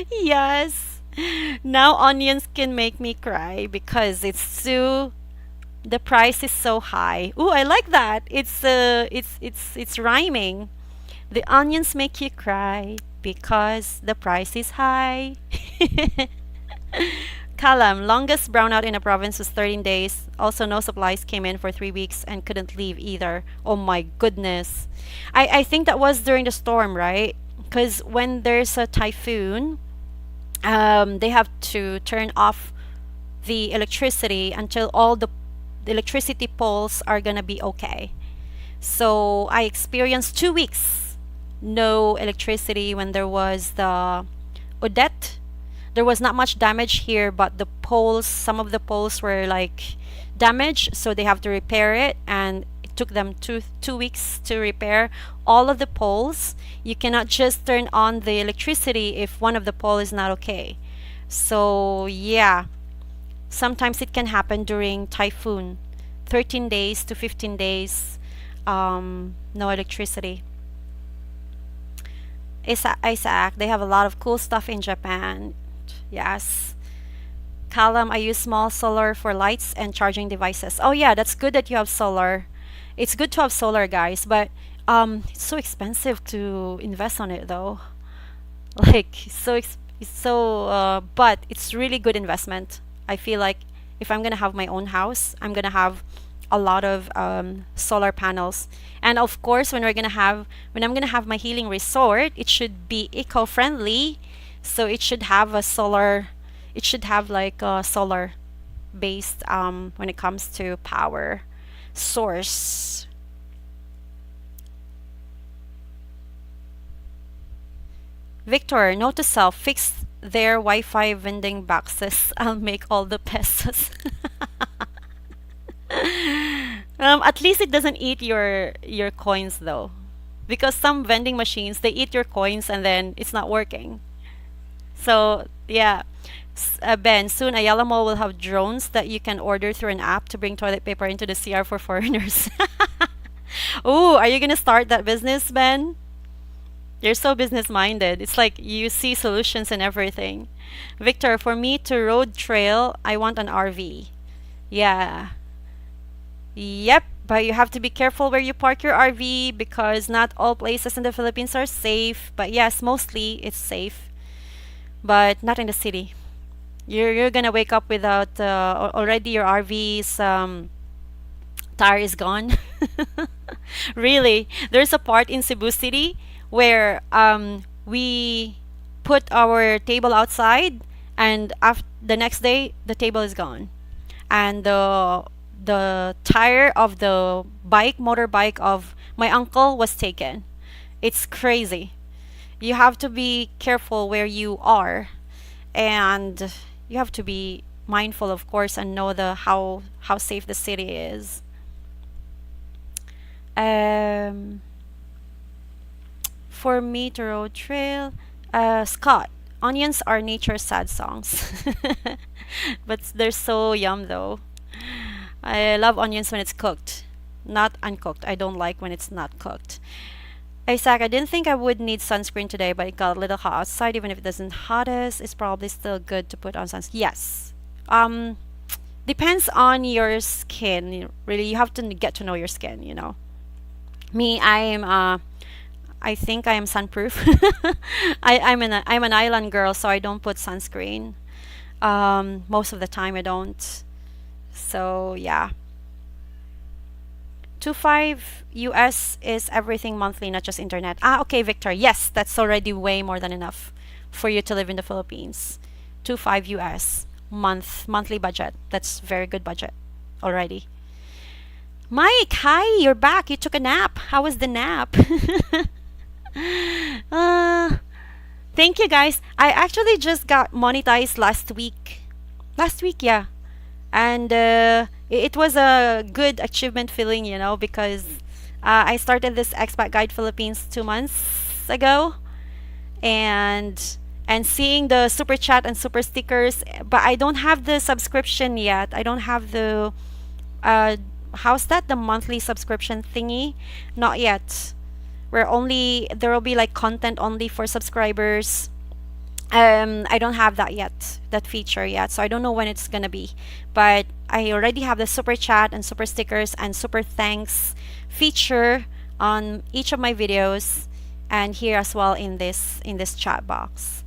Speaker 3: Yes. Now onions can make me cry because the price is so high. Ooh, I like that. It's rhyming. The onions make you cry because the price is high. Kalam, longest brownout in a province was 13 days. Also, no supplies came in for 3 weeks and couldn't leave either. Oh my goodness. I think that was during the storm, right? Because when there's a typhoon, they have to turn off the electricity until all the electricity poles are gonna be okay. So I experienced 2 weeks no electricity when there was the Odette. There was not much damage here, but the poles, some of the poles were like damaged, so they have to repair it, and it took them two weeks to repair all of the poles. You cannot just turn on the electricity if one of the pole is not okay. So yeah, sometimes it can happen during typhoon. 13 days to 15 days, no electricity. Isaac, they have a lot of cool stuff in Japan. Yes. Callum, I use small solar for lights and charging devices. Oh yeah, that's good that you have solar. It's good to have solar, guys, but it's so expensive to invest on it though. Like but it's really good investment. I feel like if I'm gonna have my own house, I'm gonna have a lot of solar panels. And of course, when I'm gonna have my healing resort, it should be eco-friendly. So it should have like a solar based when it comes to power source. Victor, note to self, fix their Wi-Fi vending boxes. I'll make all the pesos. At least it doesn't eat your coins though, because some vending machines, they eat your coins and then it's not working. So yeah, Ben, soon Ayala Mall will have drones that you can order through an app to bring toilet paper into the CR for foreigners. Oh, are you gonna start that business, Ben? You're so business minded. It's like you see solutions in everything. Victor, for me to road trail, I want an RV. Yeah. Yep, but you have to be careful where you park your RV because not all places in the Philippines are safe. But yes, mostly it's safe, but not in the city. You're gonna wake up without already your RV's tire is gone. Really, there's a part in Cebu City where we put our table outside, and after the next day the table is gone, and the tire of the motorbike of my uncle was taken. It's crazy. You have to be careful where you are, and you have to be mindful, of course, and know the how safe the city is. Um, for me to road trail, Scott, onions are nature's sad songs, but they're so yum though. I love onions when it's cooked, not uncooked. I don't like when it's not cooked. Isaac, I didn't think I would need sunscreen today, but it got a little hot outside. Even if it doesn't hottest, it's probably still good to put on sunscreen. Yes. Um, Depends on your skin. Really, you have to get to know your skin. Me, I think I am sunproof. I'm an island girl, so I don't put sunscreen. Most of the time I don't. So yeah. 25 US is everything monthly, not just internet. Ah, okay, Victor. Yes, that's already way more than enough for you to live in the Philippines. 25 US monthly budget. That's very good budget already. Mike, hi, you're back. You took a nap. How was the nap? uh, Thank you guys. I actually just got monetized last week. Last week, yeah. And it was a good achievement feeling, because I started this Expat Guide Philippines 2 months ago, and seeing the super chat and super stickers, but I don't have the subscription yet. I don't have the uh, how's that, the monthly subscription thingy? Not yet. There will be like content only for subscribers. I don't have that yet, that feature yet, so I don't know when it's gonna be. But I already have the super chat and super stickers and super thanks feature on each of my videos, and here as well in this chat box.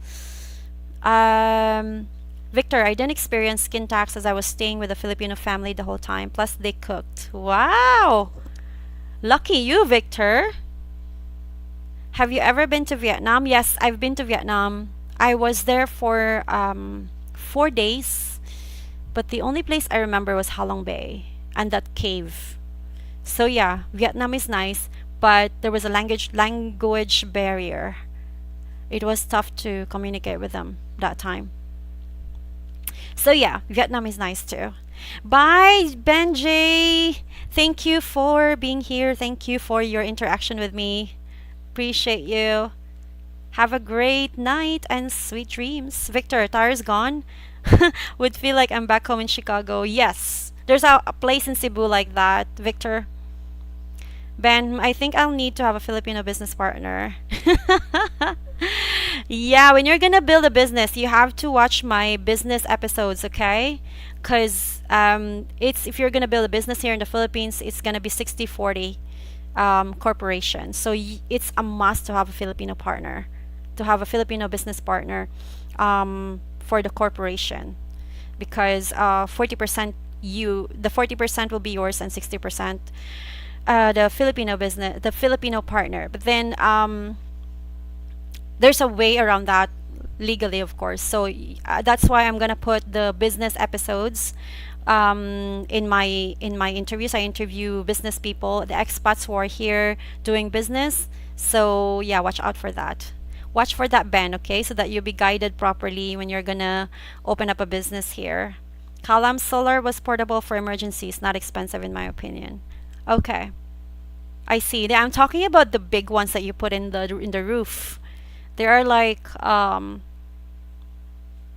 Speaker 3: Victor, I didn't experience skin tax as I was staying with a Filipino family the whole time. Plus, they cooked. Wow! Lucky you, Victor. Have you ever been to Vietnam? Yes, I've been to Vietnam. I was there for 4 days, but the only place I remember was Halong Bay and that cave. So yeah, Vietnam is nice, but there was a language barrier. It was tough to communicate with them that time. So yeah, Vietnam is nice too. Bye, Benji. Thank you for being here. Thank you for your interaction with me. Appreciate you. Have a great night and sweet dreams. Victor, tire's gone. Would feel like I'm back home in Chicago. Yes, there's a place in Cebu like that, Victor. Ben, I think I'll need to have a Filipino business partner. Yeah, when you're gonna build a business, you have to watch my business episodes, okay? Because it's if you're gonna build a business here in the Philippines, it's gonna be 60-40 corporation. So it's a must to have a Filipino partner, to have a Filipino business partner for the corporation, because 40% the 40% will be yours, and 60% the Filipino partner. But then there's a way around that legally, of course. So that's why I'm gonna put the business episodes in my interviews. I interview business people, the expats who are here doing business. So yeah, watch out for that. Watch for that, Ben, okay? So that you'll be guided properly when you're gonna open up a business here. Kalam Solar was portable for emergencies, not expensive in my opinion. Okay, I see. I'm talking about the big ones that you put in the roof. There are like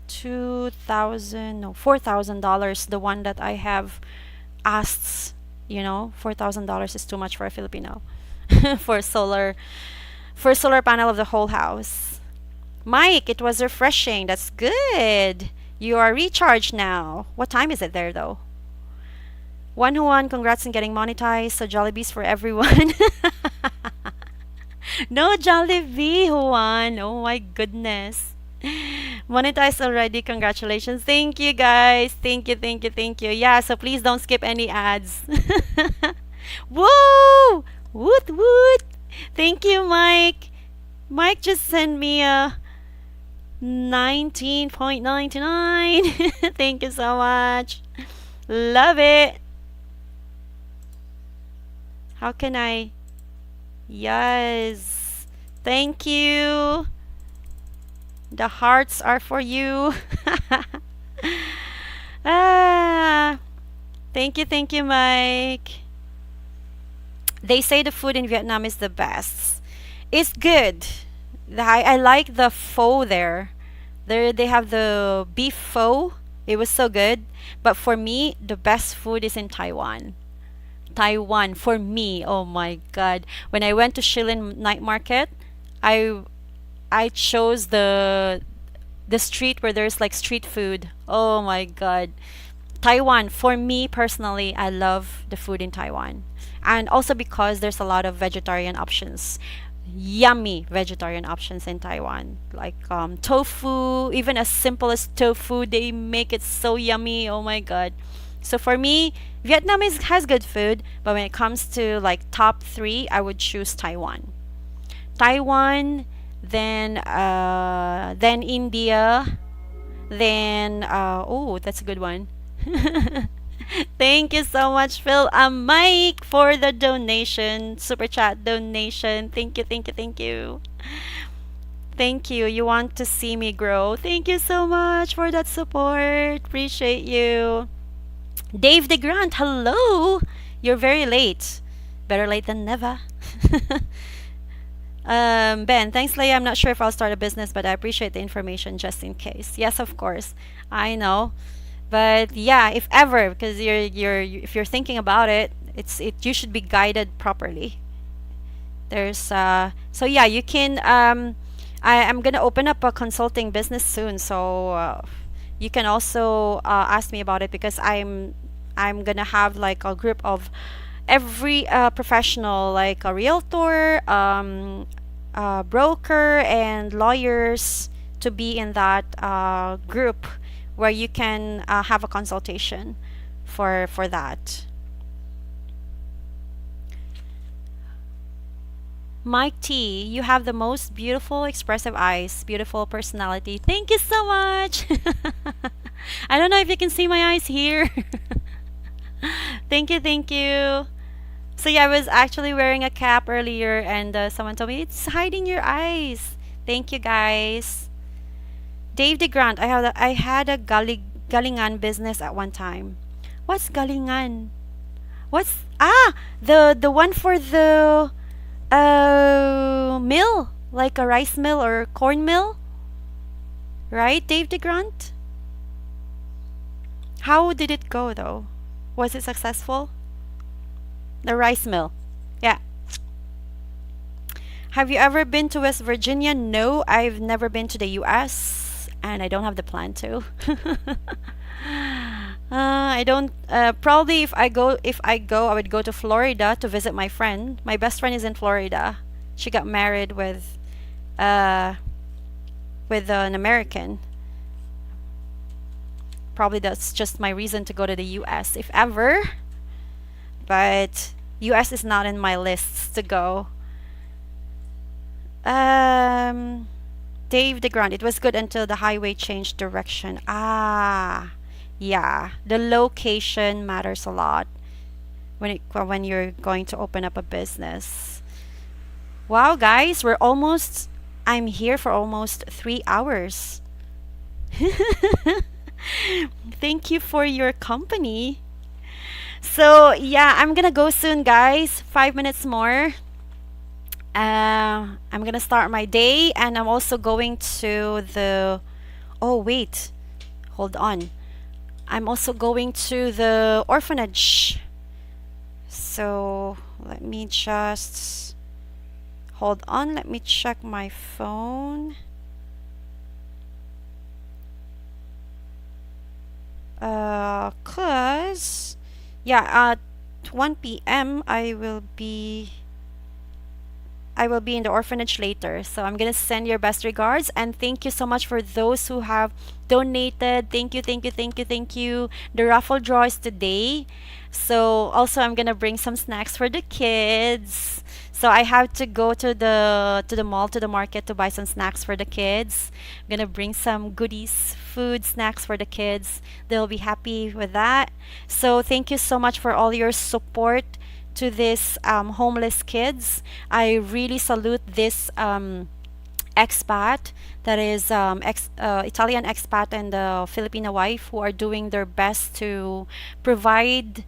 Speaker 3: 2,000, no, $4,000. The one that I have asked, $4,000 is too much for a Filipino for solar panel of the whole house. Mike, it was refreshing. That's good. You are recharged now. What time is it there though? One who won, congrats on getting monetized. So Jollibee's for everyone. No Jollibee who won. Oh my goodness. Monetized already. Congratulations. Thank you guys. Thank you, thank you, thank you. Yeah, so please don't skip any ads. Woo! Woot woot! Thank you, Mike. Mike just sent me a 19.99. Thank you so much. Love it. How can I? Yes. Thank you. The hearts are for you. Ah, thank you, Mike. They say the food in Vietnam is the best. It's good. I like the pho there. There they have the beef pho. It was so good. But for me, the best food is in Taiwan. Taiwan for me. Oh my God. When I went to Shilin night market, I I chose the street where there's like street food. Oh my God. Taiwan, for me personally, I love the food in Taiwan. And also because there's a lot of vegetarian options. Yummy vegetarian options in Taiwan. Like tofu, even as simple as tofu, they make it so yummy. Oh my God. So for me, Vietnam has good food, but when it comes to like top three, I would choose Taiwan. Taiwan, then India, then oh, that's a good one. Thank you so much, Phil. Mike, for the donation, super chat donation. Thank you, thank you, thank you. Thank you. You want to see me grow. Thank you so much for that support. Appreciate you. Dave DeGrant, hello. You're very late. Better late than never. Ben, thanks, Leia. I'm not sure if I'll start a business, but I appreciate the information just in case. Yes, of course. I know. But yeah, if ever, because if you're thinking about it, you should be guided properly. There's so yeah, you can I'm gonna open up a consulting business soon, so you can also ask me about it because I'm gonna have like a group of every professional, like a realtor, broker, and lawyers to be in that group where you can have a consultation for that. Mike T, you have the most beautiful, expressive eyes, beautiful personality. Thank you so much. I don't know if you can see my eyes here. Thank you, thank you. So yeah, I was actually wearing a cap earlier, and someone told me it's hiding your eyes. Thank you, guys. Dave DeGrant, I had a galingan business at one time. What's galingan? What's the one for the mill, like a rice mill or corn mill, right, Dave DeGrant? How did it go though? Was it successful? The rice mill. Yeah. Have you ever been to West Virginia? No, I've never been to the US, and I don't have the plan to. I don't. Probably if I go, I would go to Florida to visit my friend. My best friend is in Florida. She got married uh, with an American. Probably that's just my reason to go to the U.S. if ever. But U.S. is not in my lists to go. Dave DeGrand, it was good until the highway changed direction. Yeah, the location matters a lot when you're going to open up a business. Wow, guys, I'm here for almost 3 hours. Thank you for your company. So, yeah, I'm gonna go soon, guys. 5 minutes more. I'm gonna start my day, and I'm also going to the Oh, wait. Hold on. I'm also going to the orphanage. So let me just hold on. Let me check my phone. 'Cause yeah, at 1 p.m. I will be in the orphanage later. So I'm gonna send your best regards and thank you so much for those who have donated. Thank you, thank you, thank you, thank you. The raffle draw is today. So also I'm gonna bring some snacks for the kids. So I have to go to the mall, to the market to buy some snacks for the kids. I'm gonna bring some goodies, food, snacks for the kids. They'll be happy with that. So thank you so much for all your support to this homeless kids. I really salute this expat, that is Italian expat and the Filipino wife, who are doing their best to provide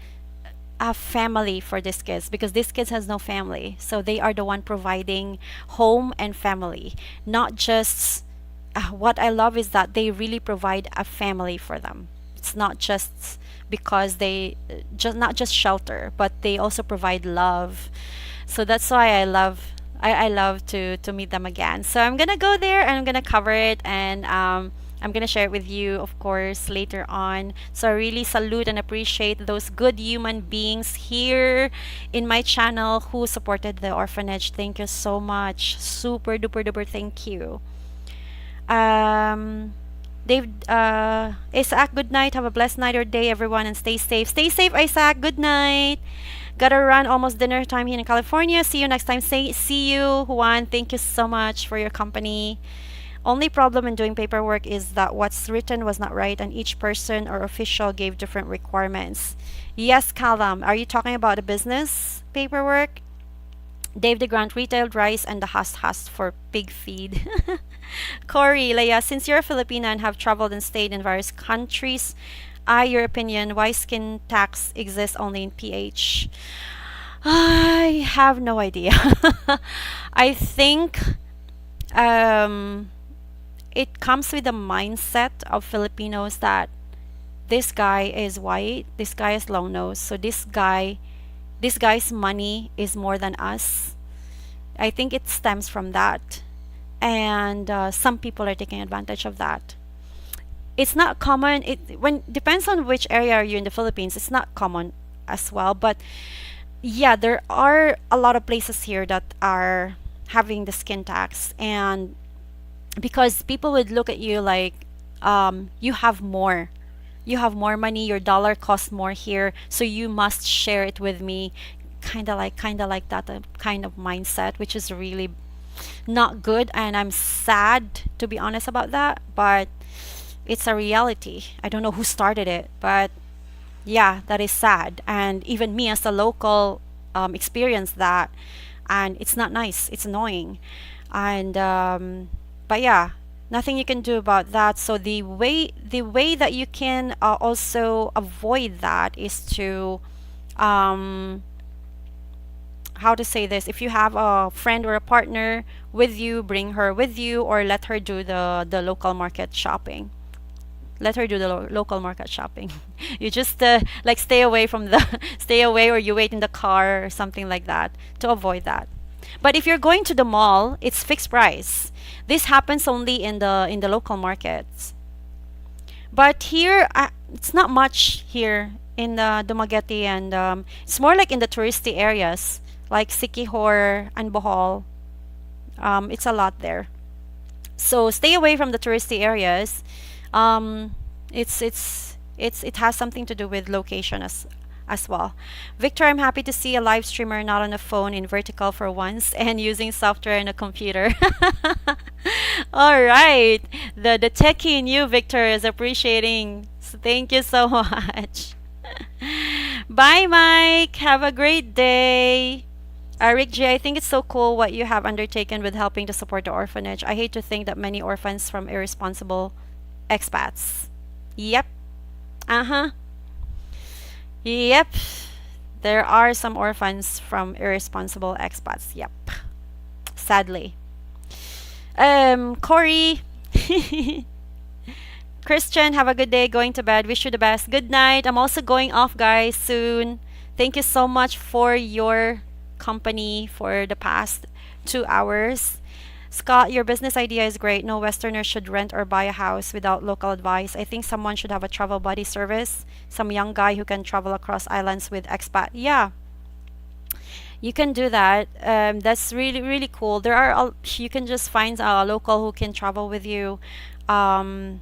Speaker 3: a family for these kids, because these kids has no family, so they are the one providing home and family. Not just what I love is that they really provide a family for them. It's not just because they just not just shelter, but they also provide love. So that's why I love to meet them again. So I'm gonna go there and I'm gonna cover it, and I'm gonna share it with you, of course, later on. So I really salute and appreciate those good human beings here in my channel who supported the orphanage. Thank you so much. Super duper duper thank you. Um, Dave, Isaac, good night. Have a blessed night or day, everyone, and stay safe. Stay safe, Isaac. Good night. Gotta run. Almost dinner time here in California. See you next time. See you, Juan. Thank you so much for your company. Only problem in doing paperwork is that what's written was not right, and each person or official gave different requirements. Yes, Callum. Are you talking about the business paperwork? Dave the Grant retailed rice and the has for pig feed. Corey, Leia, since you're a Filipina and have traveled and stayed in various countries, your opinion, why skin tax exists only in PH? I have no idea. I think it comes with the mindset of Filipinos that this guy is white, this guy is long nose, so this guy's money is more than us. I think it stems from that. And some people are taking advantage of that. It's not common. It when depends on which area are you in the Philippines. It's not common as well. But yeah, there are a lot of places here that are having the skin tax, and because people would look at you like you have more. You have more money, your dollar costs more here, so you must share it with me. Kind of like that kind of mindset, which is really not good, and I'm sad to be honest about that, but it's a reality. I don't know who started it, but yeah, that is sad. And even me as a local experienced that, and it's not nice, it's annoying. And but yeah, nothing you can do about that. So the way that you can also avoid that is to how to say this, if you have a friend or a partner with you, bring her with you, or let her do the local market shopping. Let her do the local market shopping. You just like stay away from the stay away, or you wait in the car or something like that to avoid that. But if you're going to the mall, it's fixed price. This happens only in the local markets. But here, it's not much here in the Dumaguete, and it's more like in the touristy areas like Siquijor and Bohol. It's a lot there. So stay away from the touristy areas. It has something to do with location as well. Victor, I'm happy to see a live streamer not on a phone in vertical for once and using software in a computer. All right, the techie in you, Victor, is appreciating. So thank you so much. Bye, Mike. Have a great day. Rick J, I think it's so cool what you have undertaken with helping to support the orphanage. I hate to think that many orphans from irresponsible expats. Yep. Uh-huh. Yep. There are some orphans from irresponsible expats. Yep. Sadly. Corey. Christian, have a good day. Going to bed. Wish you the best. Good night. I'm also going off, guys, soon. Thank you so much for your company for the past 2 hours. Scott, your business idea is great. No Westerner should rent or buy a house without local advice. I think someone should have a travel buddy service. Some young guy who can travel across islands with expat. Yeah, you can do that. That's really, really cool. You can just find a local who can travel with you. Um,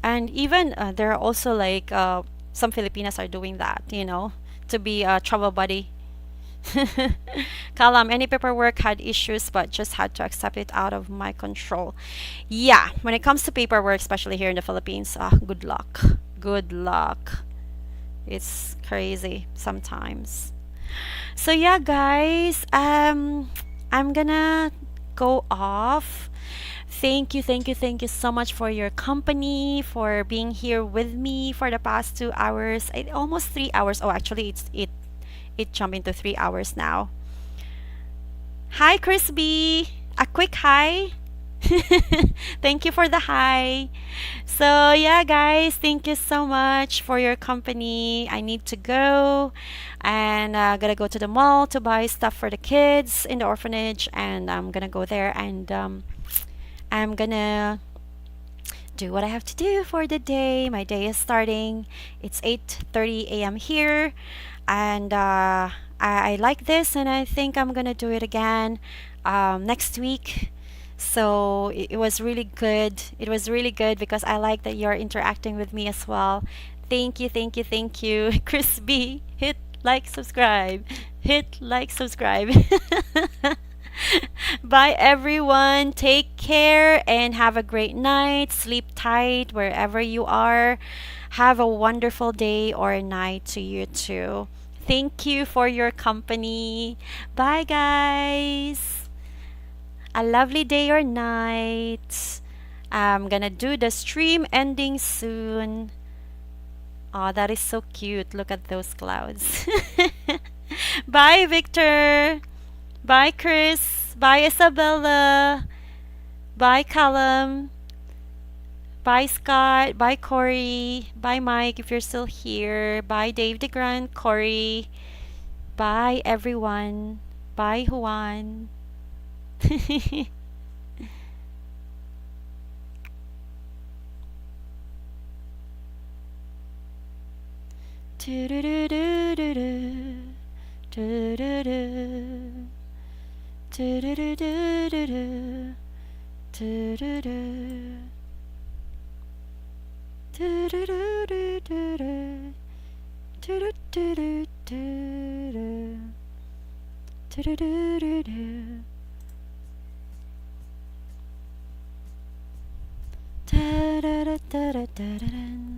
Speaker 3: and even there are also like some Filipinas are doing that, to be a travel buddy. Kalam, any paperwork had issues, but just had to accept it out of my control. Yeah, when it comes to paperwork, especially here in the Philippines, good luck. Good luck. It's crazy sometimes. So yeah, guys, I'm gonna go off. Thank you so much for your company, for being here with me for the past 2 hours, almost 3 hours. Oh, actually, it jumped into 3 hours now. Hi, Chris B. A quick hi. Thank you for the hi. So, yeah, guys, thank you so much for your company. I need to go and gotta go to the mall to buy stuff for the kids in the orphanage, and I'm gonna go there and I'm gonna do what I have to do for the day. My day is starting. It's 8:30 a.m. here, and I like this, and I think I'm gonna do it again next week. So it was really good. It was really good because I like that you're interacting with me as well. Thank you, Chris B. Hit like, subscribe. Hit like, subscribe. Bye, everyone. Take care and have a great night. Sleep tight wherever you are. Have a wonderful day or night to you too. Thank you for your company. Bye, guys. A lovely day or night. I'm gonna do the stream ending soon. Oh, that is so cute. Look at those clouds. Bye, Victor. Bye, Chris. Bye, Isabella. Bye, Callum. Bye, Scott. Bye, Corey. Bye, Mike, if you're still here. Bye, Dave DeGrant, Corey. Bye, everyone. Bye, Juan. Da da da da da da da.